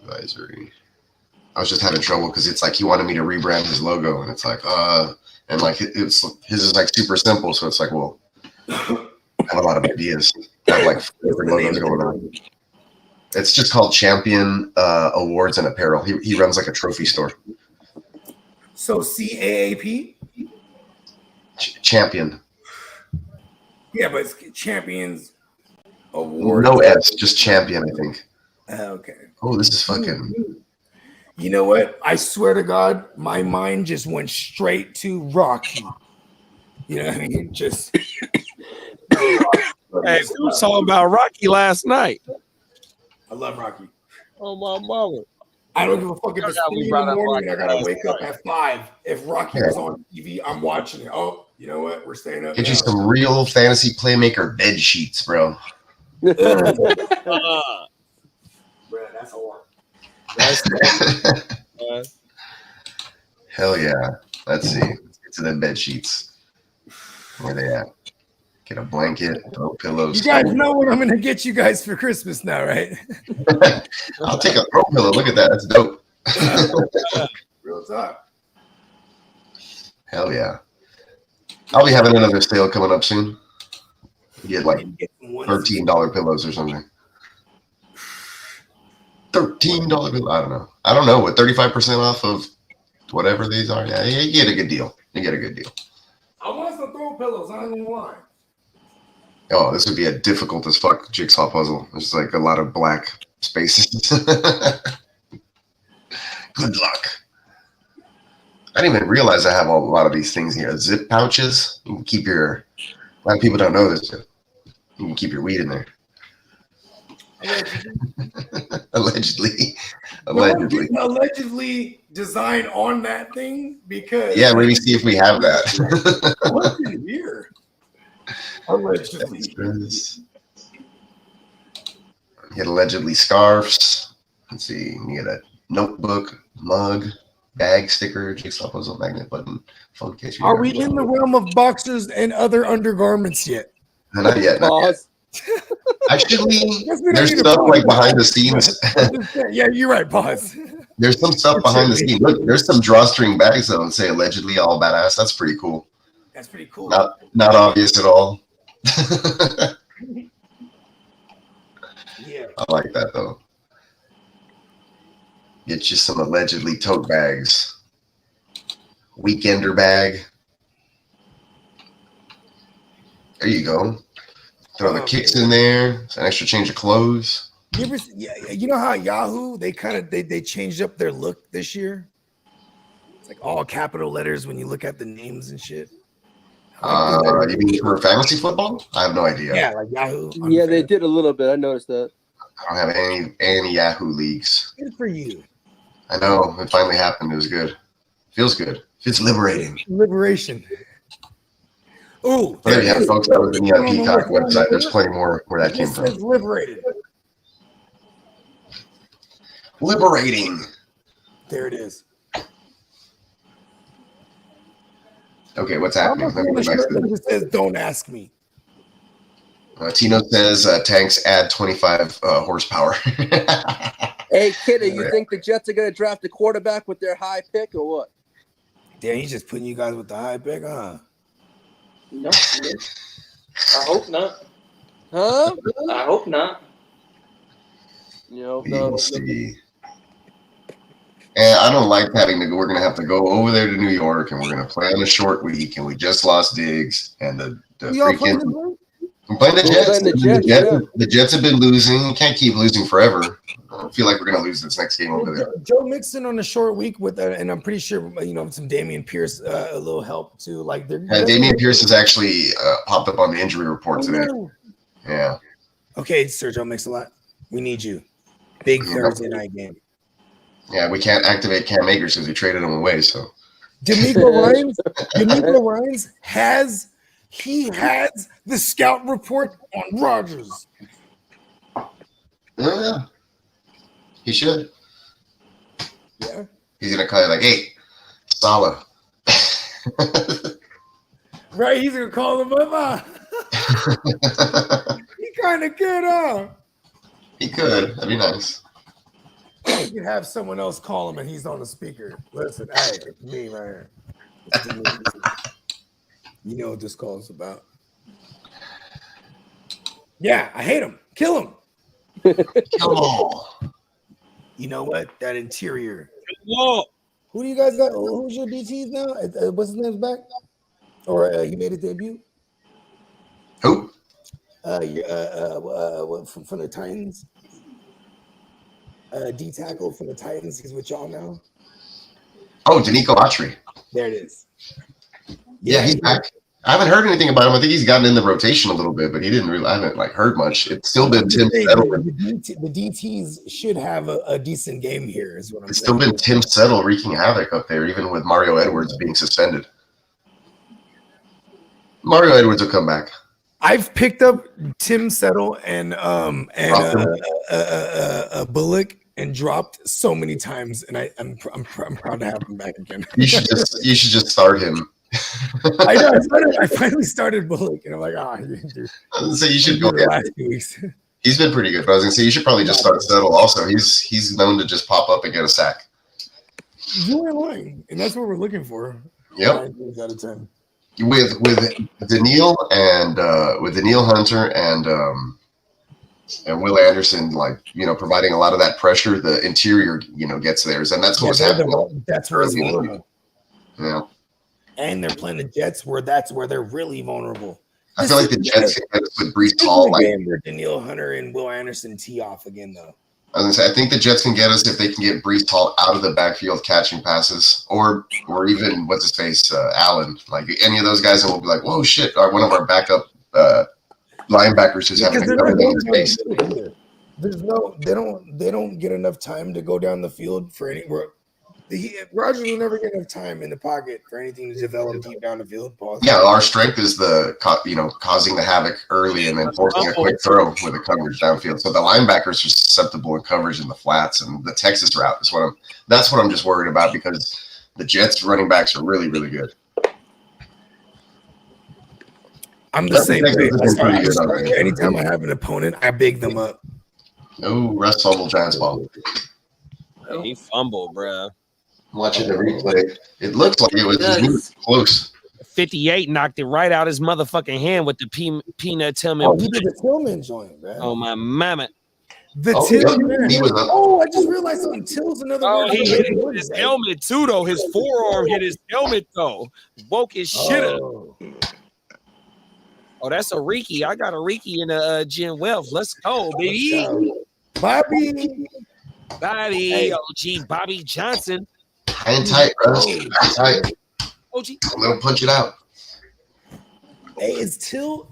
Advisory. I was just having trouble because it's like he wanted me to rebrand his logo, and it's like, and like his is like super simple, so it's like, well, I have a lot of ideas. I have like different logos going on. It's just called Champion Awards and Apparel. He runs like a trophy store. So CAAP? Champion. Yeah, but it's Champions Award. No S, just Champion, I think. Okay. Oh, this is fucking. You know what? I swear to God, my mind just went straight to Rocky. You know what I mean? Just. Hey, we were talking about Rocky last night. I love Rocky. Oh my mother! I don't give a fuck if it's 3 in the morning and I gotta wake up at 5. If Rocky was on TV, I'm watching it. Oh, you know what? We're staying up. Get you some real fantasy Playmaker bed sheets, bro. Bro, that's a lot. Hell yeah. Let's see. Let's get to the bed sheets. Where they at? Get a blanket, throw pillows. You guys know what I'm gonna get you guys for Christmas now, right? I'll take a throw pillow. Look at that. That's dope. Real talk. Hell yeah. I'll be having another sale coming up soon. You get like $13 pillows or something. $13 pillow. I don't know what 35% off of whatever these are. Yeah, you get a good deal. You get a good deal. I want some throw pillows. I don't know why. Oh, this would be a difficult as fuck jigsaw puzzle. There's like a lot of black spaces. Good luck. I didn't even realize I have a lot of these things here. Zip pouches. You can keep your. A lot of people don't know this. You can keep your weed in there. Allegedly. Allegedly design on that thing because. Yeah, maybe see if we have that. What's in here? Allegedly. You get allegedly scarves. Let's see. You get a notebook, mug, bag, sticker, jigsaw puzzle, magnet button, phone case. Are we in the realm of boxers and other undergarments yet? Not yet. Not yet. Actually, there's stuff like behind the scenes. Yeah, you're right, boss. There's some stuff behind the scenes. Look, there's some drawstring bags though, and say allegedly all badass. That's pretty cool. That's pretty cool. Not obvious at all. Yeah. I like that though. Get you some allegedly tote bags. Weekender bag. There you go. Throw the kicks in there. It's an extra change of clothes. You know how Yahoo they changed up their look this year. It's like all capital letters when you look at the names and shit. You mean for fantasy football? I have no idea. Yeah, like Yahoo. Yeah, they did a little bit. I noticed that. I don't have any Yahoo leagues. Good for you. I know it finally happened. It was good. Feels good. Feels liberating. Liberation. Oh, there you have, folks. That was the Neon Peacock website. There's plenty more where that came from. Liberated. Liberating. There it is. Okay, what's happening? It says, "Don't ask me." Tino says tanks add 25 horsepower. Hey, Kitty, you think the Jets are going to draft a quarterback with their high pick or what? Damn, he's just putting you guys with the high pick, huh? No, I hope not. Huh? I hope not. No. We'll see. And I don't like having to go. We're going to have to go over there to New York, and we're going to play on a short week, and we just lost Diggs, and the freaking. I'm playing the Jets. The Jets have been losing. You can't keep losing forever. I feel like we're going to lose this next game over there. Joe Mixon on a short week with, and I'm pretty sure some Dameon Pierce a little help too. Like Dameon Pierce has actually popped up on the injury report today. No. Yeah. Okay, Sir Joe Mix-a-Lot, we need you. Big Thursday night game. Yeah, we can't activate Cam Akers because we traded him away. So DeMeco Ryans has the scout report on Rodgers. Yeah. He should. Yeah. He's gonna call you like, "Hey, Salah." Right, he's gonna call him up. He kind of could, huh? He could. That'd be nice. You could have someone else call him and he's on the speaker. Listen, hey, it's me right here. You know what this call is about. Yeah, I hate him. Kill him. Kill him. You know what? That interior. Whoa. Who do you guys got? Who's your DTs now? What's his name's back? Or he made a debut? Who? From the Titans. D tackle from the Titans. He's with y'all now. Oh, Danico Autry. There it is. Yeah, he's back. I haven't heard anything about him. I think he's gotten in the rotation a little bit, but I haven't heard much. It's still been Tim Settle. The DTs should have a decent game here, is what I'm saying. It's still been Tim Settle wreaking havoc up there, even with Mario Edwards being suspended. Mario Edwards will come back. I've picked up Tim Settle and Bullock and dropped so many times, and I'm proud to have him back again. You should just start him. I know. I finally started Bullock, and I'm like, dude. I was gonna say you should go. The last 2 weeks. He's been pretty good, but I was gonna say you should probably just start Settle. Also, he's known to just pop up and get a sack. You are lying, and that's what we're looking for. Yep. 9 games out of 10. with Daniil Hunter and Will Anderson, like, you know, providing a lot of that pressure, the interior, you know, gets theirs, and that's what's happening. That's where it's vulnerable. Yeah. And they're playing the Jets, where that's where they're really vulnerable. I feel like the Jets can get us with Breece Hall. Like, game where Daniil Hunter and Will Anderson tee off again, though. I was gonna say, I think the Jets can get us if they can get Breece Hall out of the backfield catching passes, or even what's his face, Allen, like any of those guys, and we'll be like, whoa, shit, one of our backup linebackers who's having to cover them in space. They don't get enough time to go down the field for any work. Rodgers will never get enough time in the pocket for anything to develop deep down the field. Yeah, our strength is causing the havoc early and then forcing a quick throw with the coverage downfield. So the linebackers are susceptible in coverage in the flats, and the Texas route is that's what I'm just worried about, because the Jets running backs are really, really good. I'm the same way. Anytime I have an opponent, I big them up. Oh, Russ fumbled Giants ball. He fumbled, bro. Watching the replay, it looked like it was close. 58 knocked it right out his motherfucking hand with the peanut Tillman. Oh, he did the Tillman joint, man. Oh, my mama. The Tillman. I just realized something. Till's another word. He hit his helmet, too, though. His forearm hit his helmet, though. Woke his shit up. Oh, that's a Ricky. I got a Ricky in a Gin Wealth. Let's go, baby. Bobby. Hey. OG Bobby Johnson. Hang tight, bro. Hang tight. OG. Let him punch it out. Hey, is Till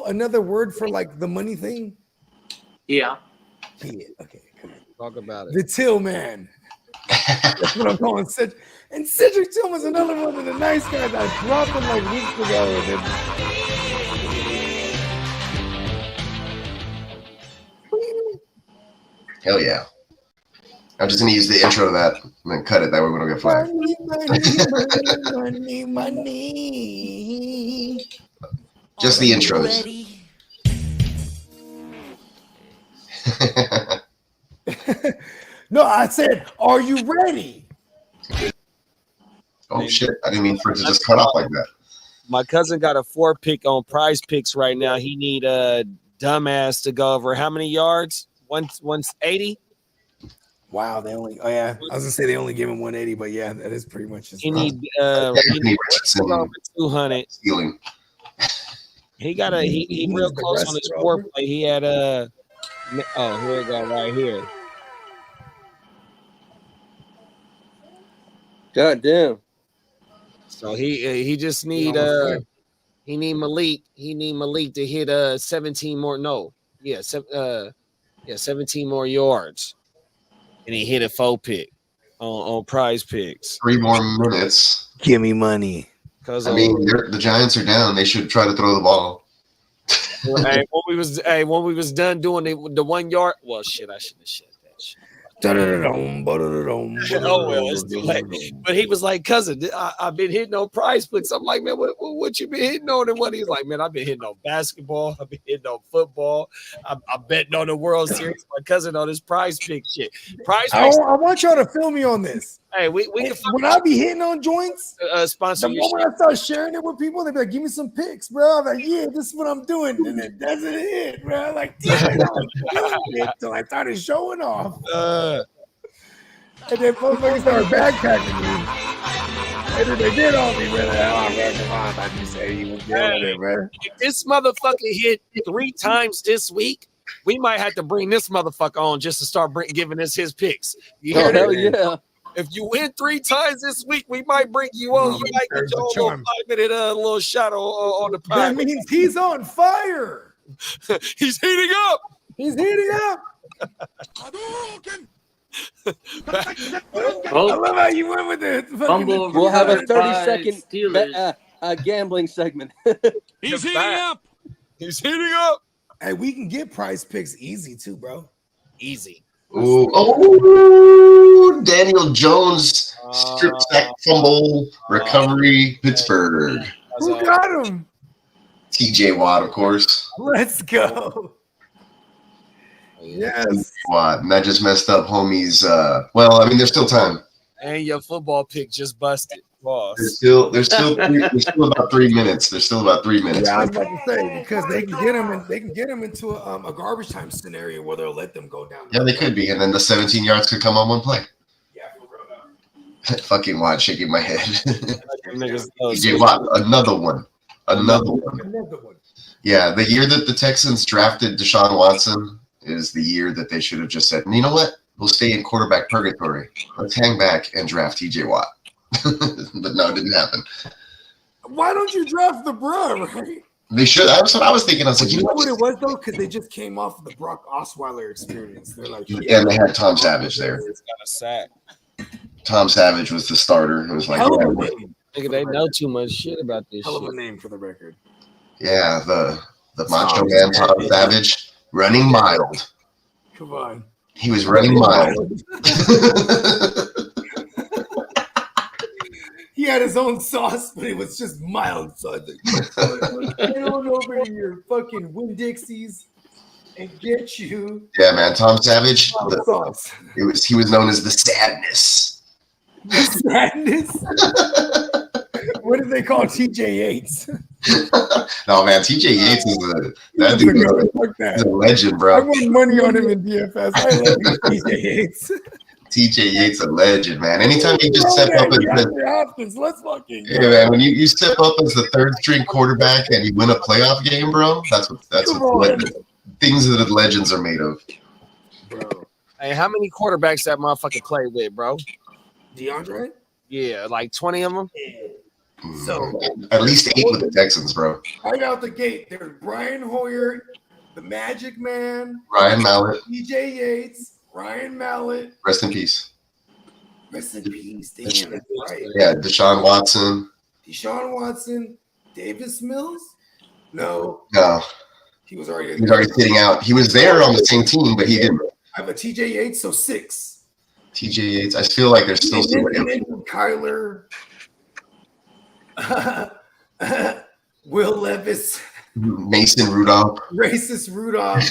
another word for like the money thing? Yeah. Yeah. Okay. Come on. Talk about it. The Till man. That's what I'm calling Cedric. And Cedric Tillman's another one of the nice guys. I dropped him like weeks ago. Hell yeah. I'm just going to use the intro to that and then cut it. That way we don't get flagged. Money. Just the intros. No, I said, are you ready? Oh, shit. I didn't mean for it to just cut off like that. My cousin got a 4-pick on Prize Picks right now. He need a dumbass to go over how many yards? 180? Wow, they only. Oh yeah, I was gonna say they only gave him 180, but yeah, that is pretty much. He need over 200. Stealing. He got he real close on his foreplay. He had here we go right here. God damn. So he just need he need Malik to hit 17 more. No, 17 more yards. And he hit a 4-pick on Prize Picks. 3 more minutes. Give me money. Because I mean, the Giants are down. They should try to throw the ball. when we was done doing the 1 yard. Well, shit, I shouldn't have said that shit. Oh well, it's too late. But he was like, cousin, I've been hitting on Prize Picks. I'm like, man, what you been hitting on? And what he's like, man, I've been hitting on basketball. I've been hitting on football. I'm betting on the World Series. My cousin on his Prize Pick shit. Prize Picks. I want y'all to feel me on this. Hey, we can when I be hitting on joints, sponsor the your moment I start sharing it with people, they be like, give me some picks, bro. I'm like, yeah, this is what I'm doing. And it doesn't hit, bro. I'm like, damn it. So I started showing off. And then motherfuckers started backpacking me. And then they did all me, man. Oh, man, come on. I just say he was killing it, man. If this motherfucker hit 3 times this week, we might have to bring this motherfucker on just to start giving us his picks. You hear that? Hell yeah. If you win 3 times this week, we might bring you on. You might get your little 5-minute little shot on the pod. That means he's on fire. He's heating up. He's heating up. I love how you went with it. We'll have a 30-second gambling segment. He's heating up. He's heating up. Hey, we can get Prize Picks easy too, bro. Easy. Oh, Daniel Jones, strip sack fumble, recovery, Pittsburgh. Who got him? TJ Watt, of course. Let's go. Yes. Watt. And that just messed up homies. Well, I mean, there's still time. And your football pick just busted. There's still about 3 minutes. There's still about 3 minutes. Yeah, I was about to say because they can get them into a garbage time scenario where they'll let them go down. Yeah, they could be, and then the 17 yards could come on one play. Yeah, for real. Fucking Watt shaking my head. TJ Watt, another one. Yeah, the year that the Texans drafted Deshaun Watson is the year that they should have just said, you know what? We'll stay in quarterback purgatory. Let's hang back and draft TJ Watt. But no, it didn't happen. Why don't you draft the bro, right? They should. That's what I was thinking. I was like, you know what it was though? Because they just came off of the Brock Osweiler experience. They're like, and they had Tom Savage there. It's got a sack. Tom Savage was the starter. It was like, Nigga, they know too much shit about this hell shit. of a name for the record. Yeah, the macho man Tom Savage running mild. Come on. He was running mild. He had his own sauce, but it was just mild. So I was like, get on over to your fucking Winn-Dixies and get you. Yeah, man, Tom Savage. Sauce. He was known as the Sadness. The Sadness. What did they call TJ Yates? No, man, TJ Yates is a legend, bro. I won money on him in DFS. I love you, TJ Yates. TJ Yates a legend, man. Anytime you just step up and let's fucking man, when you step up as the third string quarterback and you win a playoff game, bro, that's what things that the legends are made of. Bro. Hey, how many quarterbacks that motherfucker played with, bro? DeAndre? Yeah, like 20 of them. So at least 8 with the Texans, bro. Right out the gate, there's Brian Hoyer, the Magic Man, Ryan Mallett, TJ Yates, Ryan Mallett. Rest in peace. Rest in peace. Damn, that's right. Yeah, Deshaun Watson. Davis Mills? No. He was already sitting out. He was there on the same team, but he didn't. I have a TJ Yates, so 6. TJ Yates. I feel like there's still some. Kyler. Will Levis. Mason Rudolph. Racist Rudolph.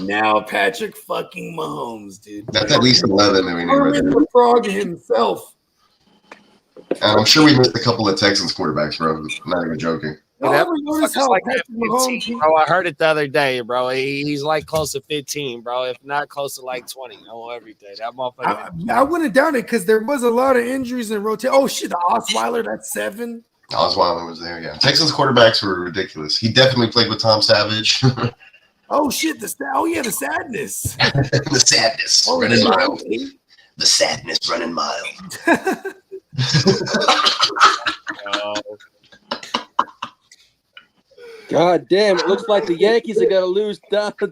Now Patrick fucking Mahomes, dude. That's at least 11 that we need. Kermit the Frog himself. And I'm sure we missed a couple of Texans quarterbacks, bro. I'm not even joking. Like that 15, bro. I heard it the other day, bro. He's like close to 15, bro. If not close to like 20 on every day. That motherfucker. I wouldn't doubt it because there was a lot of injuries in rotation. Oh shit, the Osweiler, that's 7. Osweiler was there, yeah. Texans quarterbacks were ridiculous. He definitely played with Tom Savage. Oh shit, the sadness. The sadness running mild. The sadness running mild. God damn, it looks like the Yankees are gonna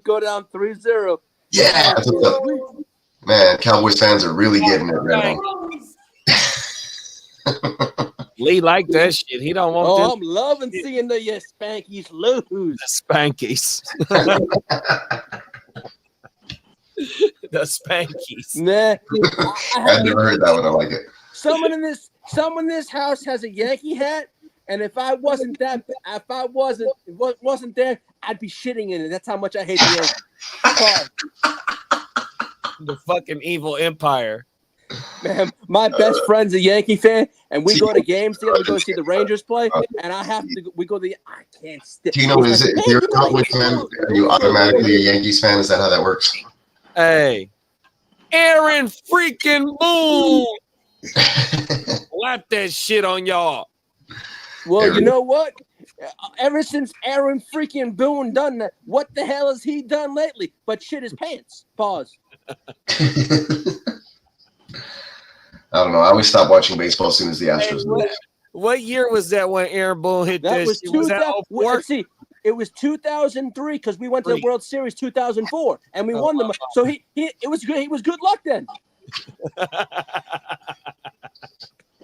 go down 3-0. Yeah, man, Cowboys fans are really getting it right now. Lee like that shit. He don't want I'm loving seeing the Spankies lose. The Spankies. The Spankies. Nah. I've never heard that one. I like it. Someone in this house has a Yankee hat, and if I wasn't there, I'd be shitting in it. That's how much I hate the Yankees. The fucking evil empire. Man, my best friend's a Yankee fan, and we go to games together. We go see the Rangers play, and I can't stick. Tino, if you're a Cowboys fan, are you automatically a Yankees fan? Is that how that works? Hey, Aaron freaking Boone. Slap that shit on y'all. Well, you know what? Ever since Aaron freaking Boone done that, what the hell has he done lately? But shit his pants. Pause. I don't know. I always stop watching baseball as soon as the Astros lose. What year was that when Aaron Boone hit that? Was shit? Was that 04? See, it was 2003 because we went to the World Series 2004 and we won them. So it was good. He was good luck then.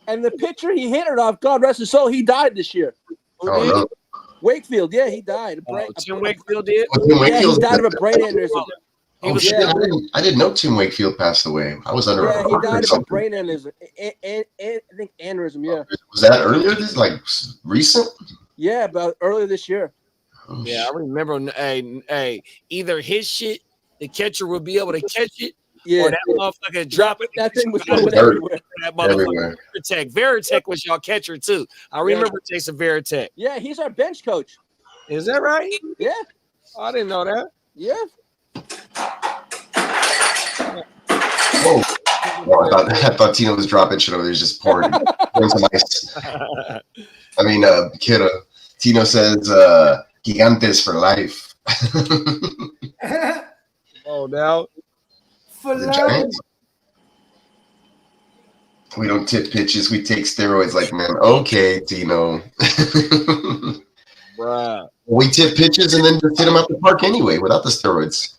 And the pitcher he hit it off, God rest his soul, he died this year. Oh, no. Wakefield, yeah, he died. Tim Wakefield did? Yeah, he died of a brain aneurysm. Shit! I didn't know Tim Wakefield passed away. I was under. Yeah, he died of a brain aneurysm. I think aneurysm. Yeah. Was that earlier? This like recent? Yeah, about earlier this year. Oh, yeah, I remember. Hey, either his shit, the catcher would be able to catch it, Yeah, Or that motherfucker dropping. That thing was going everywhere. That motherfucker. Veritek was y'all catcher too. I remember Jason Veritek. Yeah, he's our bench coach. Is that right? Yeah. Oh, I didn't know that. Yeah. Whoa. Oh, I thought Tino was dropping shit over there. He's just pouring some ice. I mean, kiddo. Tino says, gigantes for life. Oh, now. For The life. Giants. We don't tip pitches. We take steroids like men. Okay, Tino. Bruh. We tip pitches and then just hit them out the park anyway without the steroids.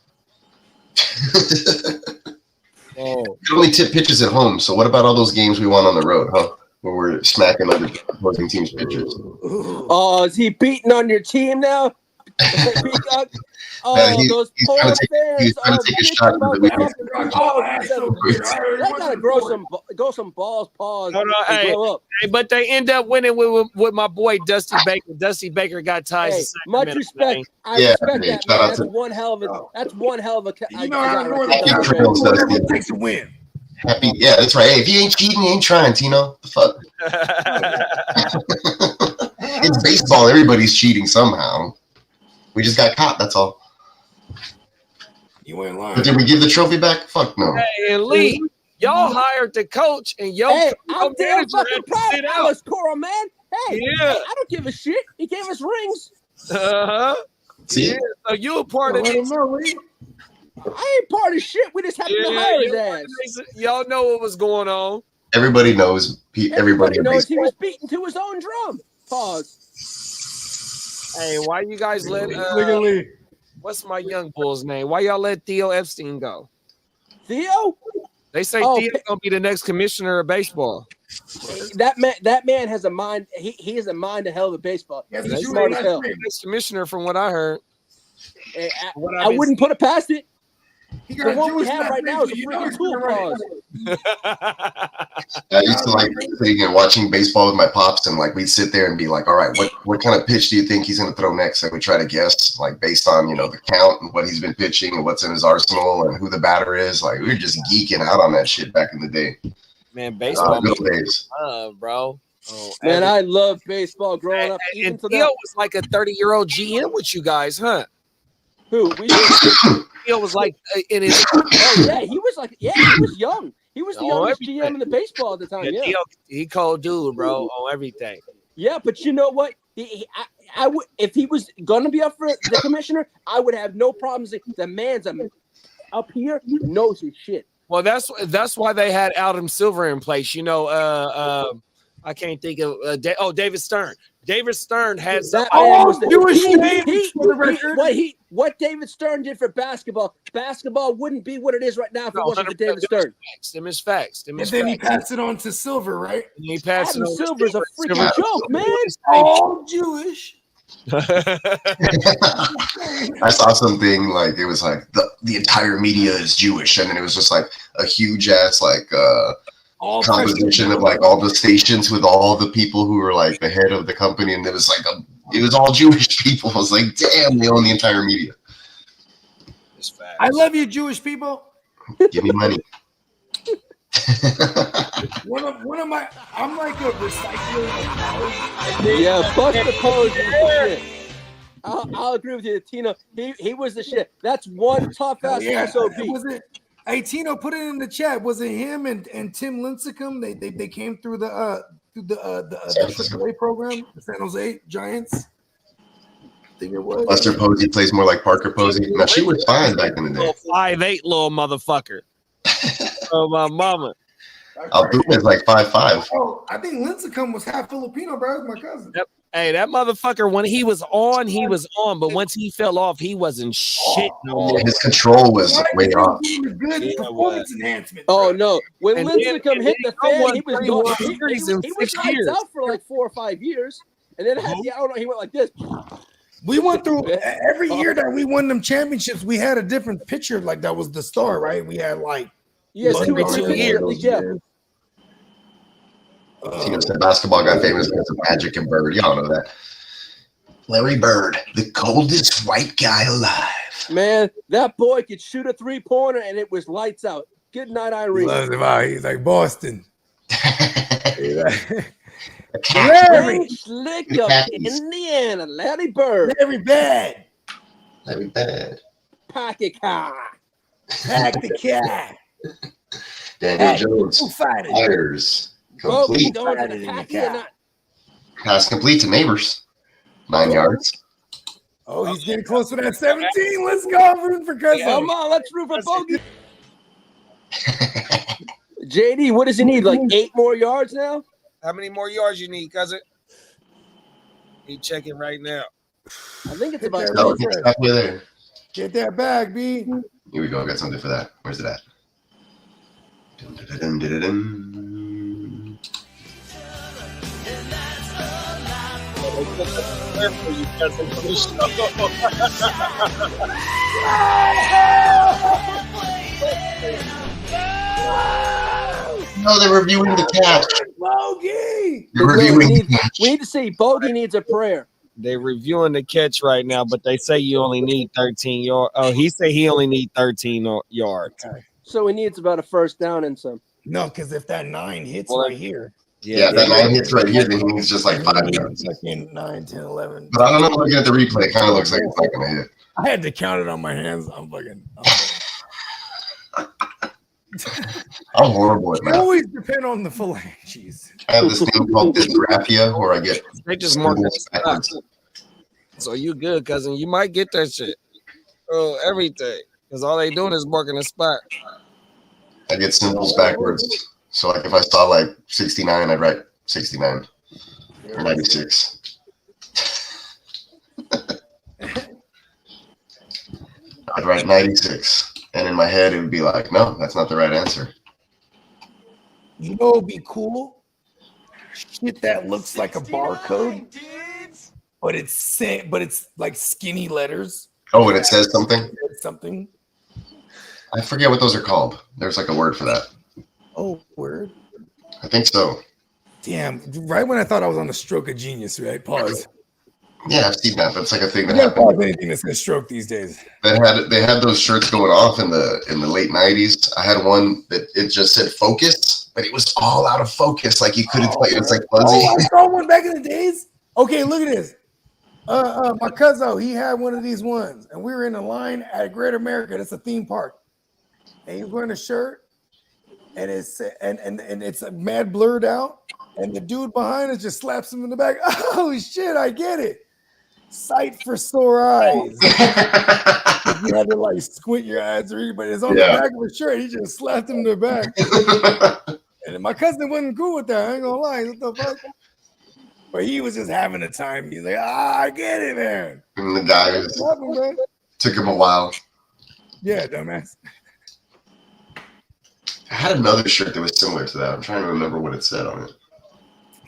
Oh. We only tip pitches at home. So what about all those games we won on the road, huh? Where we're smacking other opposing teams' pitchers. Oh, is he beating on your team now? Oh, He's those trying poor to take- fans. he's trying to take a shot at the weekend. That gotta grow some balls, paws, No, and grow up. Hey, but they end up winning with my boy Dusty Baker. Dusty Baker got ties Hey, to much Sacramento, respect. man. I Yeah, respect hey, that, shout man. out That's to- one hell of a. You know how right to there. Trails, Dusty. it takes to win. Happy, yeah, that's right. Hey, if you ain't cheating, you ain't trying, Tino. The fuck? It's baseball. Everybody's cheating somehow. We just got caught. That's all. You ain't lying. But did we give the trophy back? Fuck no. Hey, and Lee, y'all hired the coach, and Hey, I'm damn manager fucking had to proud sit of out. Alex Cora, man. Hey, Yeah. I don't give a shit. He gave us rings. Uh-huh. See? Yeah, so you a part of Let this. him know, Lee. I ain't part of shit. We just happened to hire his ass. Y'all know what was going on. Everybody knows. Everybody knows knows. he was beating to his own drum. Pause. Hey, why you guys let Look at Lee. what's my young bull's name? Why y'all let Theo Epstein go? Theo? They say Oh, Theo's gonna be the next commissioner of baseball. That man has a mind. He has a mind to hell of a baseball. Yes, He's he smart does. as hell. Next commissioner, from what I heard. Hey, What I wouldn't put it past it. He The got one we Jewish have right now is a you know freaking he's tool. gonna run Pause. I used to like sitting and watching baseball with my pops, and like we'd sit there and be like, "All right, what kind of pitch do you think he's going to throw next?" And we try to guess, like based on the count and what he's been pitching and what's in his arsenal and who the batter is. Like we were just geeking out on that shit back in the day. Man, baseball, Good old days. bro. Oh, Man, I love baseball growing up. and Even to Theo that. was like a 30-year-old GM with you guys, huh? Who? Theo was like in his. Oh yeah, he was young. He was the youngest everything. GM in the baseball at the time. Yeah. Theo, he cold dude, bro, on everything. Yeah, but you know what? I would, if he was gonna be up for the commissioner, I would have no problems. The man's up here knows his shit. Well, that's why they had Adam Silver in place. I can't think of David Stern. David Stern had That somebody. man was Jewish name for the record. what David Stern did for basketball wouldn't be what it is right now if it wasn't for David Stern. Them is facts. And then he passed it on to Silver, right? And he passed Adam it on to Silver's a freaking Silver. joke, man. All Jewish. I saw something like it was like the entire media is Jewish, and then it was just like a huge ass All composition of like all the stations with all the people who were like the head of the company, and it was like it was all Jewish people. I was like, damn, they own the entire media. I love you, Jewish people. Give me money. One of my, I'm like a recycling of knowledge. Yeah, Buster Posey is the shit. I'll agree with you, Tino. He was the shit. That's one tough ass SOB. Was it? Hey, Tino, put it in the chat. Was it him and Tim Lincecum? They came through the AAA program, the San Jose Giants. I think it was. Buster Posey plays more like Parker Posey. Now she was fine back in the day. 5'8" little motherfucker. Oh my mama. Altuve is like 5'5". Oh, I think Lincecum was half Filipino, bro. It was my cousin. Yep. Hey, that motherfucker, when he was on, he was on. But once he fell off, he wasn't shit no more. His control was way off. Good performance enhancement. Oh no! When And Lincecum hit the fan, he was won gone. 3 series in He was 6 lights years. out for like 4 or 5 years, and then he went like this. We went through every year that we won them championships. We had a different pitcher, like that was the star, right? We had like Yeah, Every 2 years. Yeah. Tino said basketball got famous because of Magic and Bird. Y'all know that. Larry Bird, the coldest white guy alive. Man, that boy could shoot a 3-pointer and it was lights out. Good night, He Irene. loves him out. He's like Boston. Larry Slick of Indiana. Larry Bird. Larry Bad. Larry Bad. Pocket car. Pack the cat. Daniel Jones. Foo Fighters. Fighters. Bogey Complete. going to Fighters the in the packy or cat. not? Pass complete to Neighbors. 9 yards. Oh, he's getting close to that 17. Let's go. I'm rooting for Cuzzo. Come on, let's root for Bogey. JD, what does he need? Like 8 more yards now? How many more yards you need, cousin? He checking right now. I think it's about No, it's halfway there. Get that bag, B. Here we go. I got something for that. Where's it at? Dun, dun, dun, dun, dun, dun. No, they're reviewing the catch. Bogey. They're reviewing the catch. we need to see Bogey needs a prayer. They're reviewing the catch right now, but they say you only need 13 yards. Oh, he said he only need 13 yards. Okay. So he needs about a first down and some. No, because if that 9 hits Well, right here, Yeah, that 9 hits right here, then he needs just like 5 yards. fucking 9, 10, 11. But I don't know. Looking at the replay, it kind of looks like it's not going to hit. I had to count it on my hands. I'm fucking. I'm horrible at It math. always depend on the phalanges. I have this thing called dysgraphia where I get They just mark symbols backwards. So you good, cousin. You might get that shit. Oh, everything. Because all they doing is marking the spot. I get symbols backwards. So like if I saw like 69, I'd write 69 or 96. I'd write 96. And in my head, it would be like, no, that's not the right answer. You know, it'd be cool. Shit that looks like a barcode, but it's like skinny letters. Oh, and it says something? Something. I forget what those are called. There's like a word for that. Oh, word. I think so. Damn. Right when I thought I was on the stroke of genius, right? Pause. Yeah, I've seen that. That's like a thing that You can't pause happened. anything that's gonna stroke these days. They had those shirts going off in the late 90s. I had one that it just said focus, but it was all out of focus. Like you couldn't play. It was like fuzzy. Oh, I saw one back in the days. Okay, look at this. My cousin, he had one of these ones, and we were in a line at Great America. That's a theme park, and he was wearing a shirt, and it's mad blurred out, and the dude behind us just slaps him in the back. Oh shit, I get it. Sight for sore eyes. You had to like squint your eyes or but it's on the back of his shirt. He just slapped him in the back. And my cousin wasn't cool with that. I ain't gonna lie. What the fuck? But he was just having a time. He's like, I get it, man. And the guy took him a while. Yeah, dumbass. I had another shirt that was similar to that. I'm trying to remember what it said on it.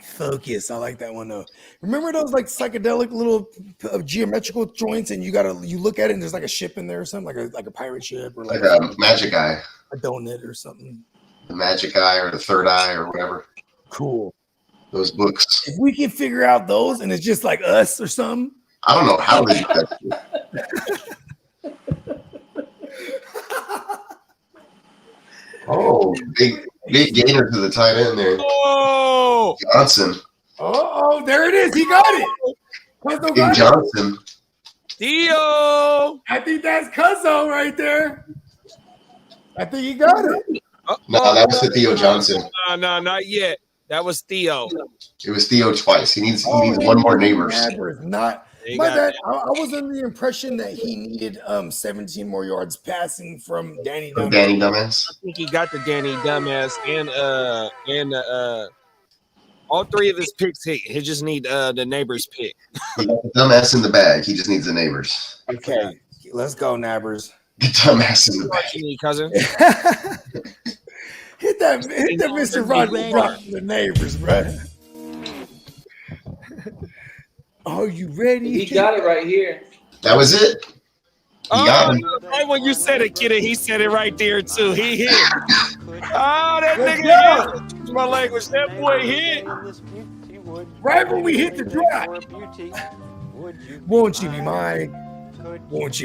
Focus. I like that one though. Remember those like psychedelic little geometrical joints, and you look at it and there's like a ship in there or something, like a pirate ship or Like a magic eye. a donut or something. The magic eye or the third eye or whatever. Cool. Those books. If we can figure out those and it's just like us or something. I don't know how they do that. Oh, big gainer to the tight end there. Oh, Johnson. Oh, there it is. He got it. Cuzzo Big got it. Johnson. Theo. I think that's Cuzzo right there. I think he got it. No, that was the Theo Johnson. No, not yet. That was Theo. It was Theo twice. He needs one more Neighbors. Not He my got bad. I was under the impression that he needed 17 more yards passing from Danny From Dumbass. Danny Dumbass. I think he got the Danny Dumbass and all 3 of his picks hit. He just need the Neighbors pick. He got the Dumbass in the bag. He just needs the Neighbors. Okay, let's go, Nabbers. The Dumbass in the bag. What you need, cousin? Hit that, Mr. Rock, the Neighbors, bro. Are you ready? He got it right here. That was it. He got him. Right when you said it, kid, he said it right there too. He hit. That Let's nigga go. hit. My language. That boy hit. Right when we hit the drop. Won't you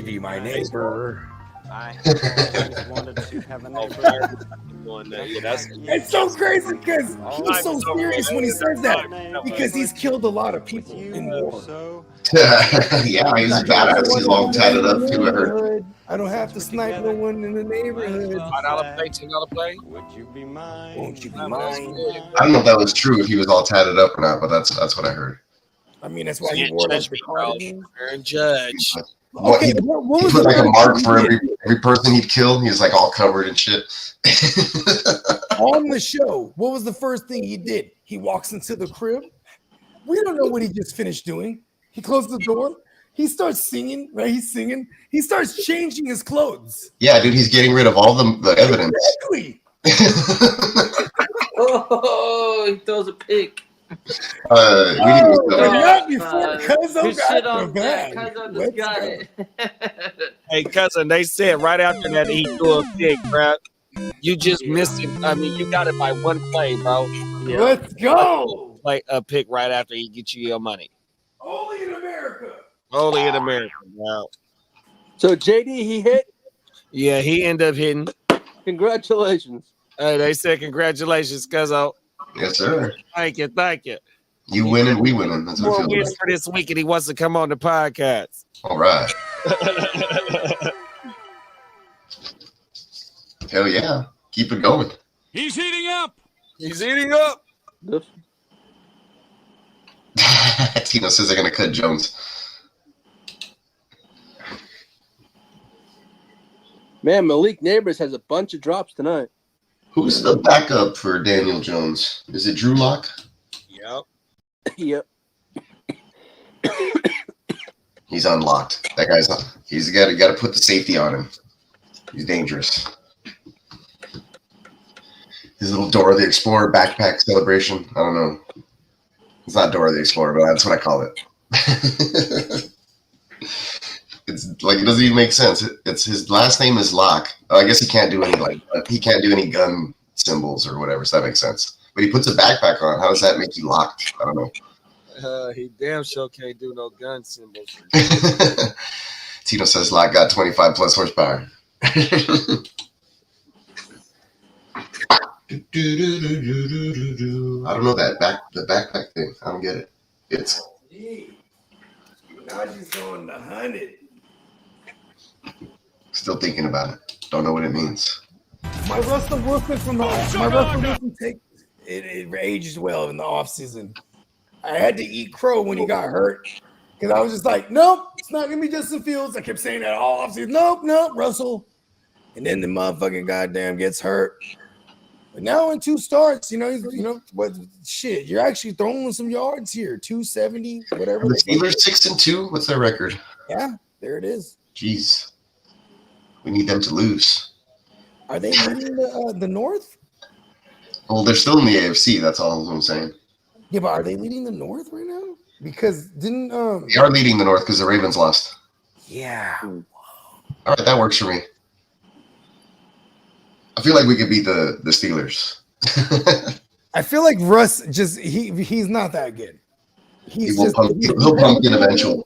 be my neighbor? I always wanted to have a neighbor. It's so crazy because he's so serious when he says that because he's killed a lot of people in war. Yeah, he's a badass. He's all tatted up too. I heard. I don't have to snipe no one in the neighborhood. $5 play, $10 play. Would you be mine? Won't you be mine? I don't know if that was true, if he was all tatted up or not, but that's what I heard. I mean, that's why he wore like the cardigan. And judge. Okay, what was he put like a the mark for every person he'd kill. He was like all covered in shit. on the show? What was the first thing he did? He walks into the crib. We don't know what he just finished doing. He closed the door. He starts singing, right? He's singing. He starts changing his clothes. Yeah, dude, he's getting rid of all the evidence. Exactly. Oh, he throws a pick. Not before Cuzzo got the bag. Cuzzo just got it. Hey, cousin, they said right after that he threw a pick, bro. You just missed it. I mean, you got it by one play, bro. Yeah. Let's go. Like a pick right after he gets you your money. Only in America. Only in America, bro. So JD, he hit. Yeah, he ended up hitting. Congratulations. Hey, they said congratulations, Cuzzo. Yes, sir. Thank you, thank you. You winning, we winning. That's what More it feels wins like. for this week, and he wants to come on the podcast. All right. Hell yeah. Keep it going. He's heating up. He's eating up. Tino says they're going to cut Jones. Man, Malik Neighbors has a bunch of drops tonight. Who's the backup for Daniel Jones? Is it Drew Lock? Yep. Yep. He's unlocked. That guy's on. He's got to put the safety on him. He's dangerous. His little Dora the Explorer backpack celebration. I don't know. It's not Dora the Explorer, but that's what I call it. It's like it doesn't even make sense. It's his last name is Locke. I guess he can't do any gun symbols or whatever, so that makes sense. But he puts a backpack on. How does that make you locked? I don't know. He damn sure can't do no gun symbols. Tino says Locke got 25 plus horsepower. I don't know the backpack thing. I don't get it. It's now she's going to 100. Still thinking about it. Don't know what it means. My Russell Wilson take it aged well in the offseason. I had to eat crow when he got hurt because I was just like, nope, it's not gonna be Justin Fields. I kept saying that all offseason. Nope, Russell. And then the motherfucking goddamn gets hurt. But now in 2 starts, what shit? You're actually throwing some yards here, 270, whatever. The Steelers 6-2. What's their record? Yeah, there it is. Jeez, we need them to lose. Are they leading the North? Well, they're still in the AFC. That's all I'm saying. Yeah, but are they leading the North right now? Because didn't they are leading the North because the Ravens lost. Yeah. All right, that works for me. I feel like we could beat the Steelers. I feel like Russ he's not that good. He'll pump in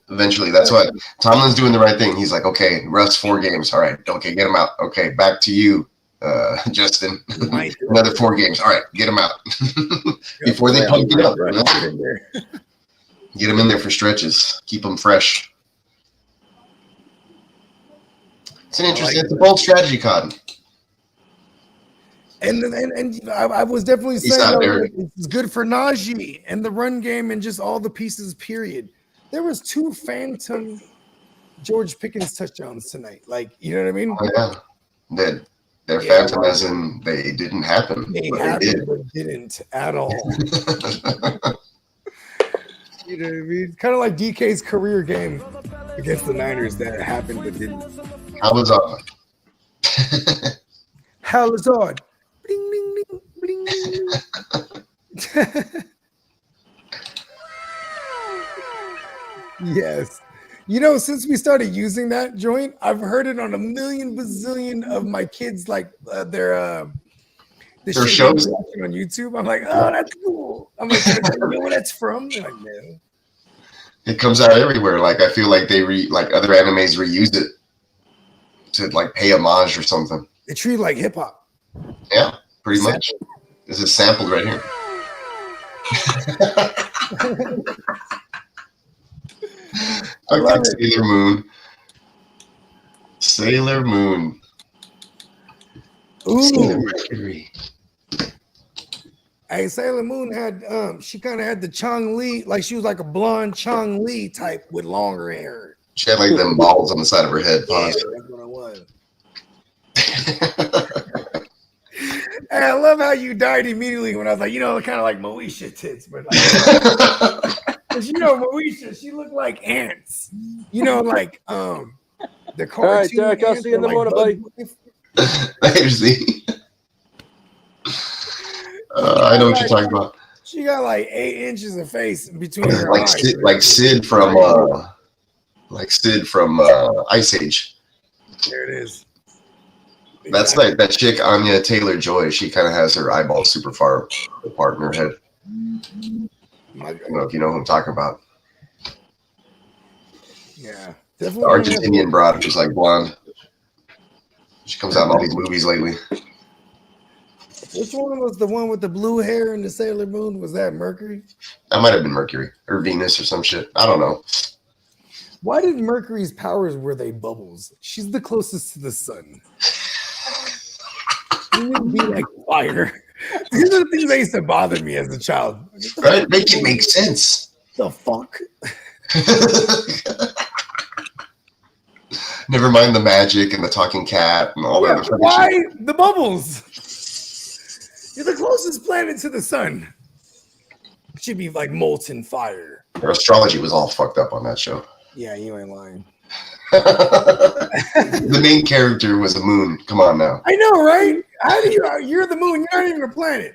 eventually. That's what Tomlin's doing the right thing. He's like, okay, Russ 4 games. All right, okay, get him out. Okay, back to you, Justin. Another 4 games. All right, get him out before they pump it up. Get him in there for stretches. Keep him fresh. It's an interesting, it's a bold strategy, Cotton. And I was definitely saying it's good for Najee and the run game and just all the pieces, period. There was 2 phantom George Pickens touchdowns tonight. Like, you know what I mean? Oh, yeah. They're phantom as in they didn't happen. They didn't at all. You know what I mean? Kind of like DK's career game against the Niners that happened but didn't. Halazard. Bling, bling, bling, bling, bling. Yes. Since we started using that joint, I've heard it on a million bazillion of my kids, like their shows on YouTube. I'm like, oh, that's cool. I'm like, you know where that's from? They're like, no. It comes out everywhere. Like I feel like other animes reuse it. to like pay homage or something. They treat it like hip hop. Yeah, pretty much. This is sampled right here. I love it. Sailor Moon. Sailor Moon. Ooh. Sailor Mercury. Hey, Sailor Moon had she kind of had the Chong Li, like she was like a blonde Chong Li type with longer hair. She had like them balls on the side of her head. Yeah, that's what I was. And I love how you died immediately when I was like, kind of like Moesha tits, but because Moesha, she looked like ants. Like the cartoon. All right, Derek, I'll see you in the morning, buddy. There's the. I know what you're talking about. She got like 8 inches of face between her like eyes. Sid, Sid from Ice Age. There it is. That's like that chick Anya Taylor-Joy. She kind of has her eyeball super far apart in her head. I don't know if you know who I'm talking about. Yeah, The definitely. Argentinian broad who's like blonde. She comes out in all these movies lately. Which one was the one with the blue hair in the Sailor Moon? Was that Mercury? That might have been Mercury or Venus or some shit. I don't know. Why did Mercury's powers were they bubbles? She's the closest to the sun. She would be like fire. These are the things that used to bother me as a child. Right? Make it make sense. The fuck? Never mind the magic and the talking cat and all that. Why the bubbles? You're the closest planet to the sun. It should be like molten fire. Her astrology was all fucked up on that show. Yeah, you ain't lying. The main character was a moon. Come on now. I know, right? How do you're the moon, you're not even a planet.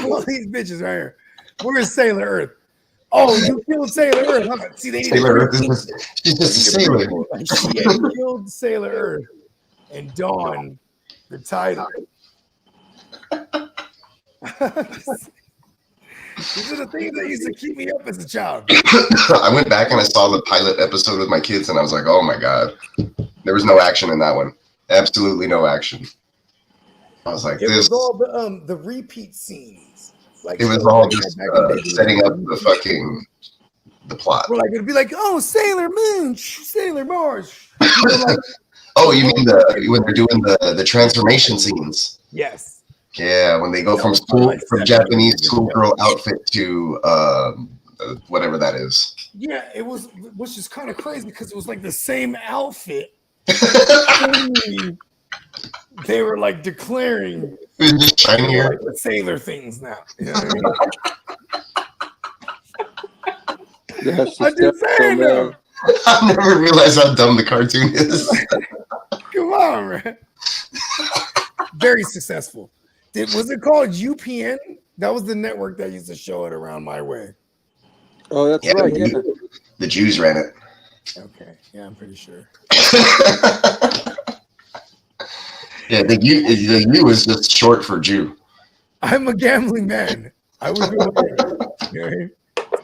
All these bitches right here. Where's Sailor Earth? Oh, you killed Sailor Earth, huh? See, they Sailor Earth she's just a sailor. She killed Sailor Earth and Dawn the title. These are the things that used to keep me up as a child. I went back and I saw the pilot episode with my kids and I was like, oh my God. There was no action in that one. Absolutely no action. I was like, it this. was all the repeat scenes. Like it was all just setting up the plot. Well, like it'd be like, oh, Sailor Moon, Sailor Mars. Like, oh, you mean when they're doing the transformation scenes? Yes. Yeah, when they go from Japanese schoolgirl outfit to whatever that is. Yeah, it was, which is kind of crazy because it was like the same outfit. They were like declaring just shinier. Like the sailor things now. You know what I mean? I'm just saying though. I never realized how dumb the cartoon is. Come on, man. Very successful. Was it called UPN? That was the network that used to show it around my way. Oh, that's right. Yeah. The Jews ran it. Okay. Yeah, I'm pretty sure. Yeah, the U is just short for Jew. I'm a gambling man. I would do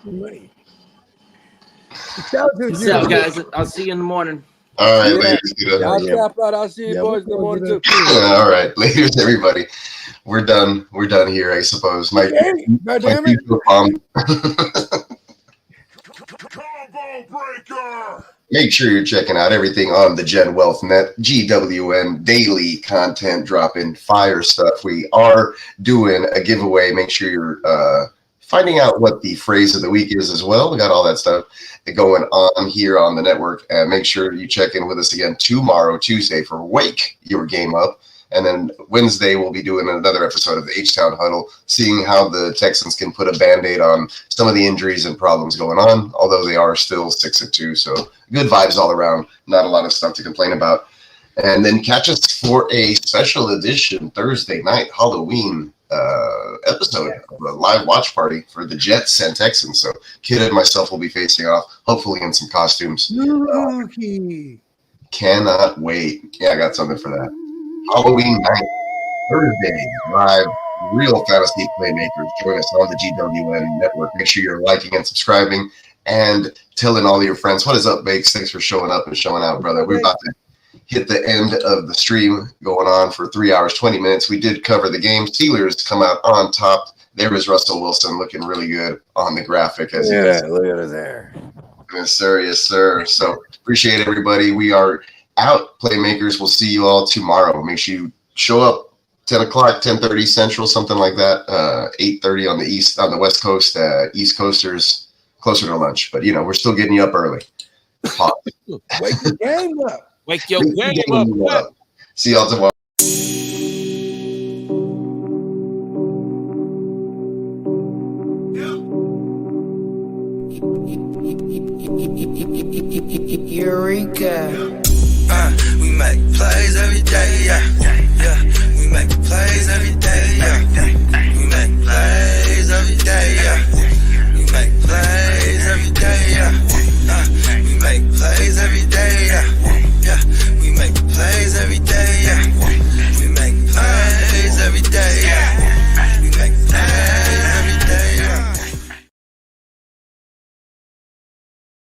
money. Peace out, guys. I'll see you in the morning. All right, ladies. I'll see you boys in the morning too. All right, ladies, everybody. We're done. We're done here, I suppose. My Make sure you're checking out everything on the Gen Wealth Net, GWN, daily content dropping, fire stuff. We are doing a giveaway. Make sure you're finding out what the phrase of the week is as well. We got all that stuff going on here on the network. And make sure you check in with us again tomorrow, Tuesday, for Wake Your Game Up. And then Wednesday, we'll be doing another episode of the H-Town Huddle, seeing how the Texans can put a Band-Aid on some of the injuries and problems going on, although they are still 6-2. So good vibes all around. Not a lot of stuff to complain about. And then catch us for a special edition Thursday night Halloween episode of a live watch party for the Jets and Texans. So Kid and myself will be facing off, hopefully in some costumes. Cannot wait. Yeah, I got something for that. Halloween night, Thursday, live, real fantasy playmakers. Join us on the GWN network. Make sure you're liking and subscribing and telling all your friends. What is up, Bakes? Thanks for showing up and showing out, brother. We're about to hit the end of the stream going on for 3 hours, 20 minutes. We did cover the game. Steelers come out on top. There was Russell Wilson looking really good on the graphic. As look at it there. Yes, sir. Yes, sir. So appreciate everybody. We are out. Playmakers. We'll see you all tomorrow. Make sure you show up 10 o'clock, 10:30 Central, something like that. 8:30 on the West Coast. East Coasters closer to lunch. But, we're still getting you up early. Wake the game up. Wake your game up. See y'all tomorrow. Eureka. We make plays every day, yeah. We make plays every day.